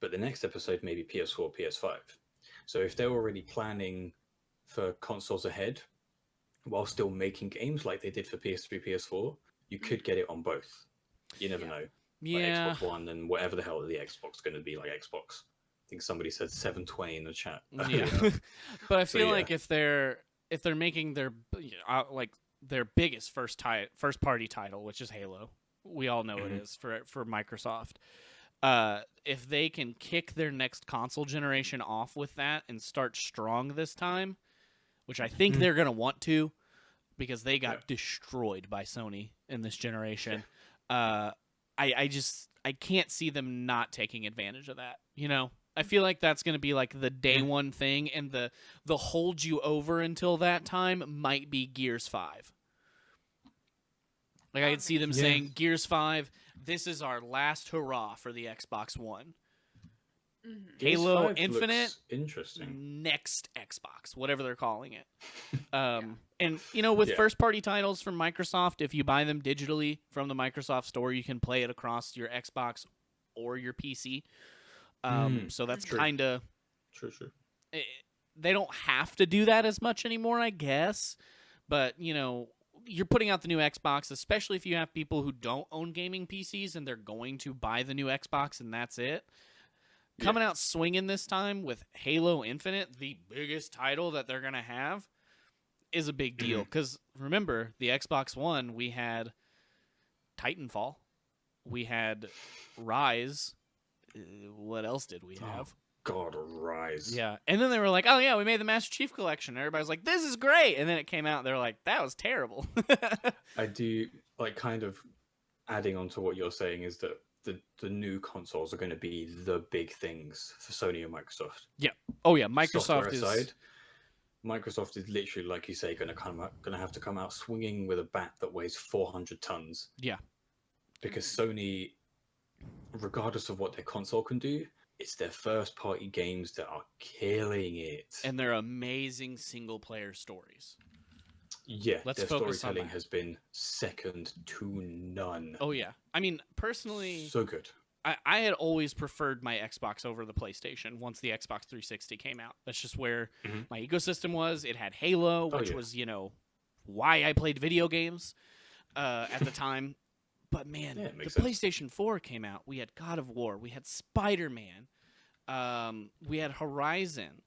[SPEAKER 1] but the next episode may be PS4, PS5. So if they're already planning for consoles ahead, while still making games like they did for PS3, PS4, you could get it on both. You never know. Like
[SPEAKER 2] Yeah.
[SPEAKER 1] Xbox One and whatever the hell the Xbox going to be like Xbox. I think somebody said 720 in the chat.
[SPEAKER 2] Yeah. But I feel like if they're making their like their biggest first party title, which is Halo, we all know it is for Microsoft. If they can kick their next console generation off with that and start strong this time, which I think they're going to want to, because they got destroyed by Sony in this generation. I can't see them not taking advantage of that. You know, I feel like that's going to be like the day one thing, and the hold you over until that time might be Gears 5. Like I could see them saying, Gears 5, this is our last hurrah for the Xbox One. Halo Infinite,
[SPEAKER 1] interesting.
[SPEAKER 2] Next Xbox, whatever they're calling it. And, you know, with first-party titles from Microsoft, if you buy them digitally from the Microsoft Store, you can play it across your Xbox or your PC. So that's kind of...
[SPEAKER 1] True.
[SPEAKER 2] They don't have to do that as much anymore, I guess. But, you know, you're putting out the new Xbox, especially if you have people who don't own gaming PCs and they're going to buy the new Xbox and that's it. Coming out swinging this time with Halo Infinite, the biggest title that they're going to have, is a big deal. Because remember, the Xbox One, we had Titanfall. We had Rise. What else did we have?
[SPEAKER 1] God, Rise.
[SPEAKER 2] Yeah. And then they were like, oh, yeah, we made the Master Chief Collection. Everybody's like, this is great. And then it came out, and they're like, that was terrible.
[SPEAKER 1] I do, like, kind of adding on to what you're saying is that the new consoles are going to be the big things for Sony and Microsoft.
[SPEAKER 2] Yeah. Oh yeah,
[SPEAKER 1] Microsoft is literally, like you say, going to have to come out swinging with a bat that weighs 400 tons.
[SPEAKER 2] Yeah.
[SPEAKER 1] Because Sony, regardless of what their console can do, it's their first party games that are killing it.
[SPEAKER 2] And they're amazing single player stories.
[SPEAKER 1] Yeah,
[SPEAKER 2] Let's
[SPEAKER 1] their
[SPEAKER 2] focus
[SPEAKER 1] storytelling
[SPEAKER 2] on that.
[SPEAKER 1] has been second to none.
[SPEAKER 2] Oh yeah. I mean, personally,
[SPEAKER 1] so good.
[SPEAKER 2] I had always preferred my Xbox over the PlayStation once the Xbox 360 came out. That's just where my ecosystem was. It had Halo, which was, you know, why I played video games at the time. But man, the PlayStation 4 came out. We had God of War. We had Spider-Man. We had Horizon.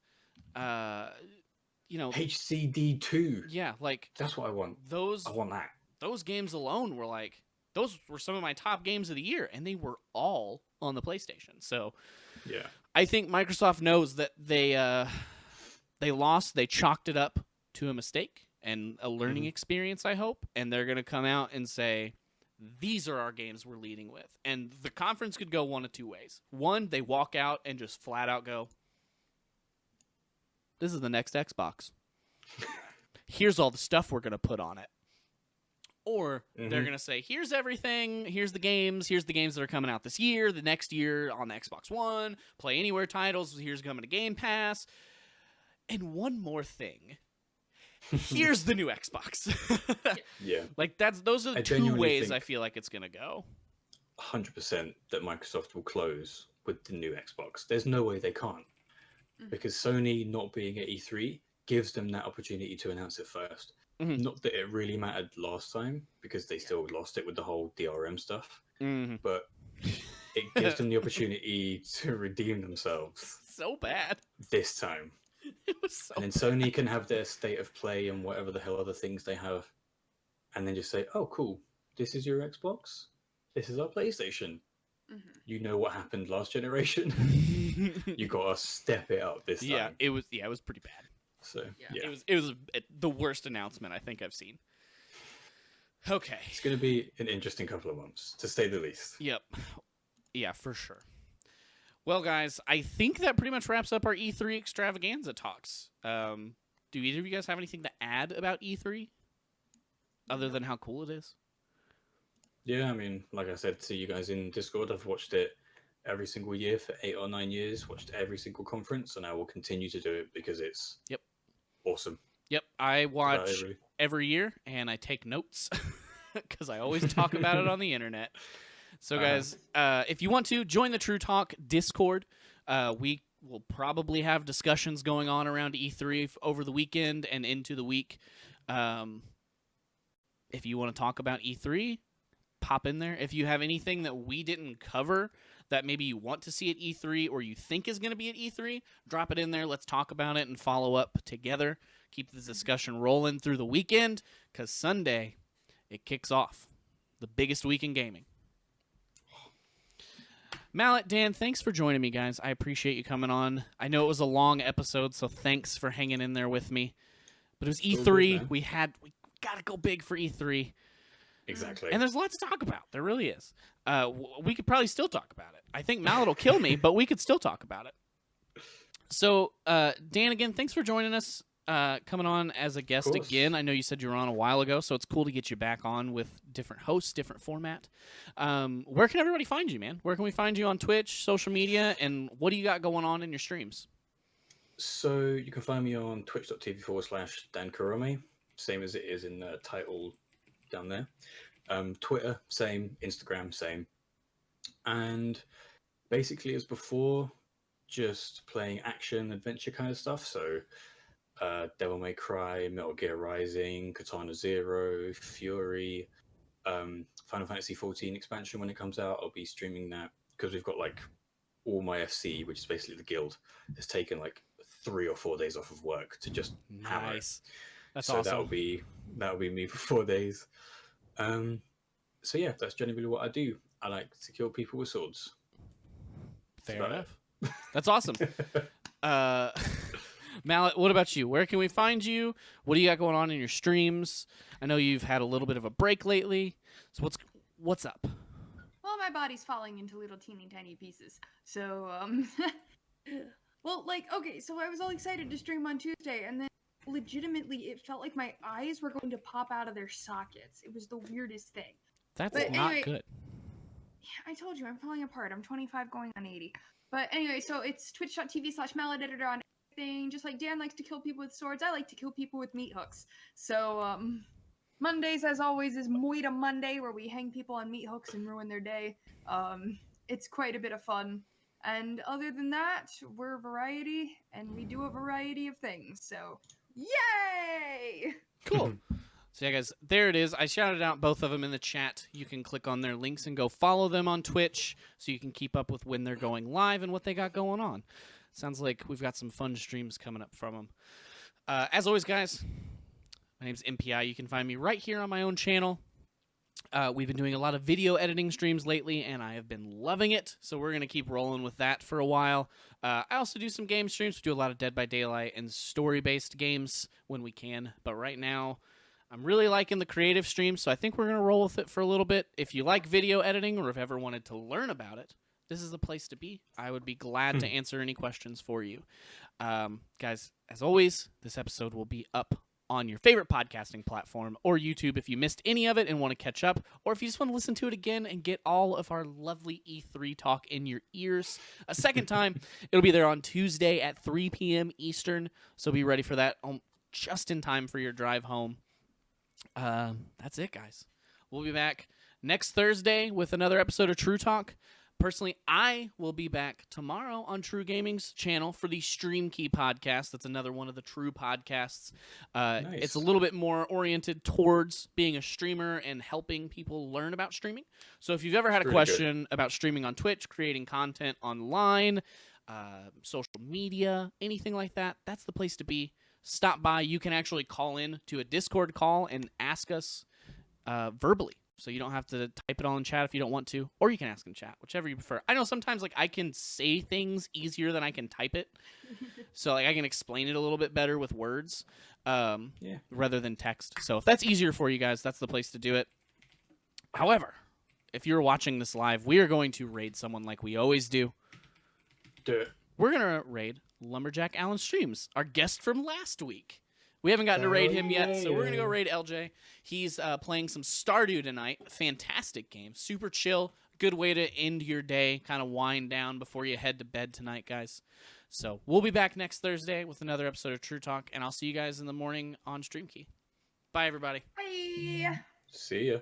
[SPEAKER 2] You know,
[SPEAKER 1] HCD 2.
[SPEAKER 2] Yeah, like
[SPEAKER 1] that's what I want. I want that.
[SPEAKER 2] Those games alone were like, those were some of my top games of the year, and they were all on the PlayStation. So,
[SPEAKER 1] yeah,
[SPEAKER 2] I think Microsoft knows that they lost. They chalked it up to a mistake and a learning experience, I hope, and they're going to come out and say, these are our games we're leading with. And the conference could go one of two ways. One, they walk out and just flat out go, this is the next Xbox. Here's all the stuff we're going to put on it. Or they're going to say, here's everything. Here's the games. Here's the games that are coming out this year, the next year on the Xbox One, Play Anywhere titles. Here's coming to Game Pass. And one more thing. Here's the new Xbox.
[SPEAKER 1] Yeah.
[SPEAKER 2] Like those are the two ways I feel like it's going to go.
[SPEAKER 1] 100% that Microsoft will close with the new Xbox. There's no way they can't. Because Sony not being at E3 gives them that opportunity to announce it first. Not that it really mattered last time, because they still lost it with the whole DRM stuff. But it gives them the opportunity to redeem themselves.
[SPEAKER 2] So bad.
[SPEAKER 1] This time.
[SPEAKER 2] It was so
[SPEAKER 1] and then Sony can have their state of play and whatever the hell other things they have. And then just say, oh, cool. This is your Xbox. This is our PlayStation. You know what happened last generation. You got to step it up this time.
[SPEAKER 2] Yeah, it was pretty bad.
[SPEAKER 1] So yeah.
[SPEAKER 2] It was the worst announcement I think I've seen. Okay.
[SPEAKER 1] It's going to be an interesting couple of months, to say the least.
[SPEAKER 2] Yep. Yeah, for sure. Well, guys, I think that pretty much wraps up our E3 Extravaganza talks. Do either of you guys have anything to add about E3? Other than how cool it is?
[SPEAKER 1] Yeah, I mean, like I said to you guys in Discord, I've watched it every single year for 8 or 9 years, watched every single conference, and I will continue to do it because it's awesome.
[SPEAKER 2] Yep, I watch every year, and I take notes because I always talk about it on the internet. So, guys, if you want to, join the True Talk Discord. We will probably have discussions going on around E3 over the weekend and into the week. If you want to talk about E3, pop in there. If you have anything that we didn't cover that maybe you want to see at E3 or you think is going to be at E3, drop it in there. Let's talk about it and follow up together. Keep this discussion rolling through the weekend, because Sunday it kicks off. The biggest week in gaming. Mallet, Dan, thanks for joining me, guys. I appreciate you coming on. I know it was a long episode, so thanks for hanging in there with me. But it was E3.
[SPEAKER 1] Good,
[SPEAKER 2] we got to go big for E3.
[SPEAKER 1] Exactly.
[SPEAKER 2] And there's lots to talk about. There really is. We could probably still talk about it. I think Mallet will kill me, but we could still talk about it. So, Dan, again, thanks for joining us, coming on as a guest again. I know you said you were on a while ago, so it's cool to get you back on with different hosts, different format. Where can everybody find you, man? Where can we find you on Twitch, social media, and what do you got going on in your streams?
[SPEAKER 1] So you can find me on twitch.tv/Dankurome, same as it is in the title down there. Twitter, same. Instagram, same. And basically, as before, just playing action, adventure kind of stuff. So Devil May Cry, Metal Gear Rising, Katana Zero, Fury, Final Fantasy 14 expansion when it comes out. I'll be streaming that because we've got like all my FC, which is basically the guild, has taken like 3 or 4 days off of work to just hammer it.
[SPEAKER 2] That's
[SPEAKER 1] so
[SPEAKER 2] awesome.
[SPEAKER 1] that'll be me for 4 days. So yeah, that's generally what I do. I like to kill people with swords.
[SPEAKER 2] Fair enough. That's awesome. Mallet, what about you? Where can we find you? What do you got going on in your streams? I know you've had a little bit of a break lately. So what's up?
[SPEAKER 3] Well, my body's falling into little teeny tiny pieces. So, well, like, okay, so I was all excited to stream on Tuesday, and then legitimately it felt like my eyes were going to pop out of their sockets. It was the weirdest thing.
[SPEAKER 2] That's
[SPEAKER 3] But
[SPEAKER 2] not
[SPEAKER 3] anyway,
[SPEAKER 2] good.
[SPEAKER 3] I told you, I'm falling apart. I'm 25 going on 80. But anyway, so it's twitch.tv/malleteditor on everything. Just like Dan likes to kill people with swords, I like to kill people with meat hooks. So, Mondays, as always, is Moita Monday, where we hang people on meat hooks and ruin their day. It's quite a bit of fun. And other than that, we're a variety, and we do a variety of things. So, yay!
[SPEAKER 2] Cool. So yeah, guys, there it is. I shouted out both of them in the chat. You can click on their links and go follow them on Twitch so you can keep up with when they're going live and what they got going on. Sounds like we've got some fun streams coming up from them. As always, guys, my name's MPI. You can find me right here on my own channel. We've been doing a lot of video editing streams lately, and I have been loving it, so we're going to keep rolling with that for a while. I also do some game streams. We do a lot of Dead by Daylight and story-based games when we can, but right now I'm really liking the creative streams, so I think we're going to roll with it for a little bit. If you like video editing or have ever wanted to learn about it, this is the place to be. I would be glad to answer any questions for you. Guys, as always, this episode will be up on your favorite podcasting platform or YouTube if you missed any of it and want to catch up, or if you just want to listen to it again and get all of our lovely E3 talk in your ears a second time. It'll be there on Tuesday at 3 p.m. Eastern, so be ready for that just in time for your drive home. That's it, guys. We'll be back next Thursday with another episode of True Talk. Personally, I will be back tomorrow on True Gaming's channel for the Stream Key podcast. That's another one of the True podcasts.
[SPEAKER 1] Nice.
[SPEAKER 2] It's a little bit more oriented towards being a streamer and helping people learn about streaming. So if you've ever had a question about streaming on Twitch, creating content online, social media, anything like that, that's the place to be. Stop by. You can actually call in to a Discord call and ask us verbally. So you don't have to type it all in chat if you don't want to, or you can ask in chat, whichever you prefer. I know sometimes like I can say things easier than I can type it. So like I can explain it a little bit better with words rather than text. So if that's easier for you guys, that's the place to do it. However, if you're watching this live, we are going to raid someone like we always do.
[SPEAKER 1] Do it.
[SPEAKER 2] We're going to raid Lumberjack Allen Streams, our guest from last week. We haven't gotten to raid him yet, so we're going to go raid LJ. He's playing some Stardew tonight. Fantastic game. Super chill. Good way to end your day, kind of wind down before you head to bed tonight, guys. So we'll be back next Thursday with another episode of True Talk, and I'll see you guys in the morning on Stream Key. Bye, everybody.
[SPEAKER 3] Bye!
[SPEAKER 1] See ya.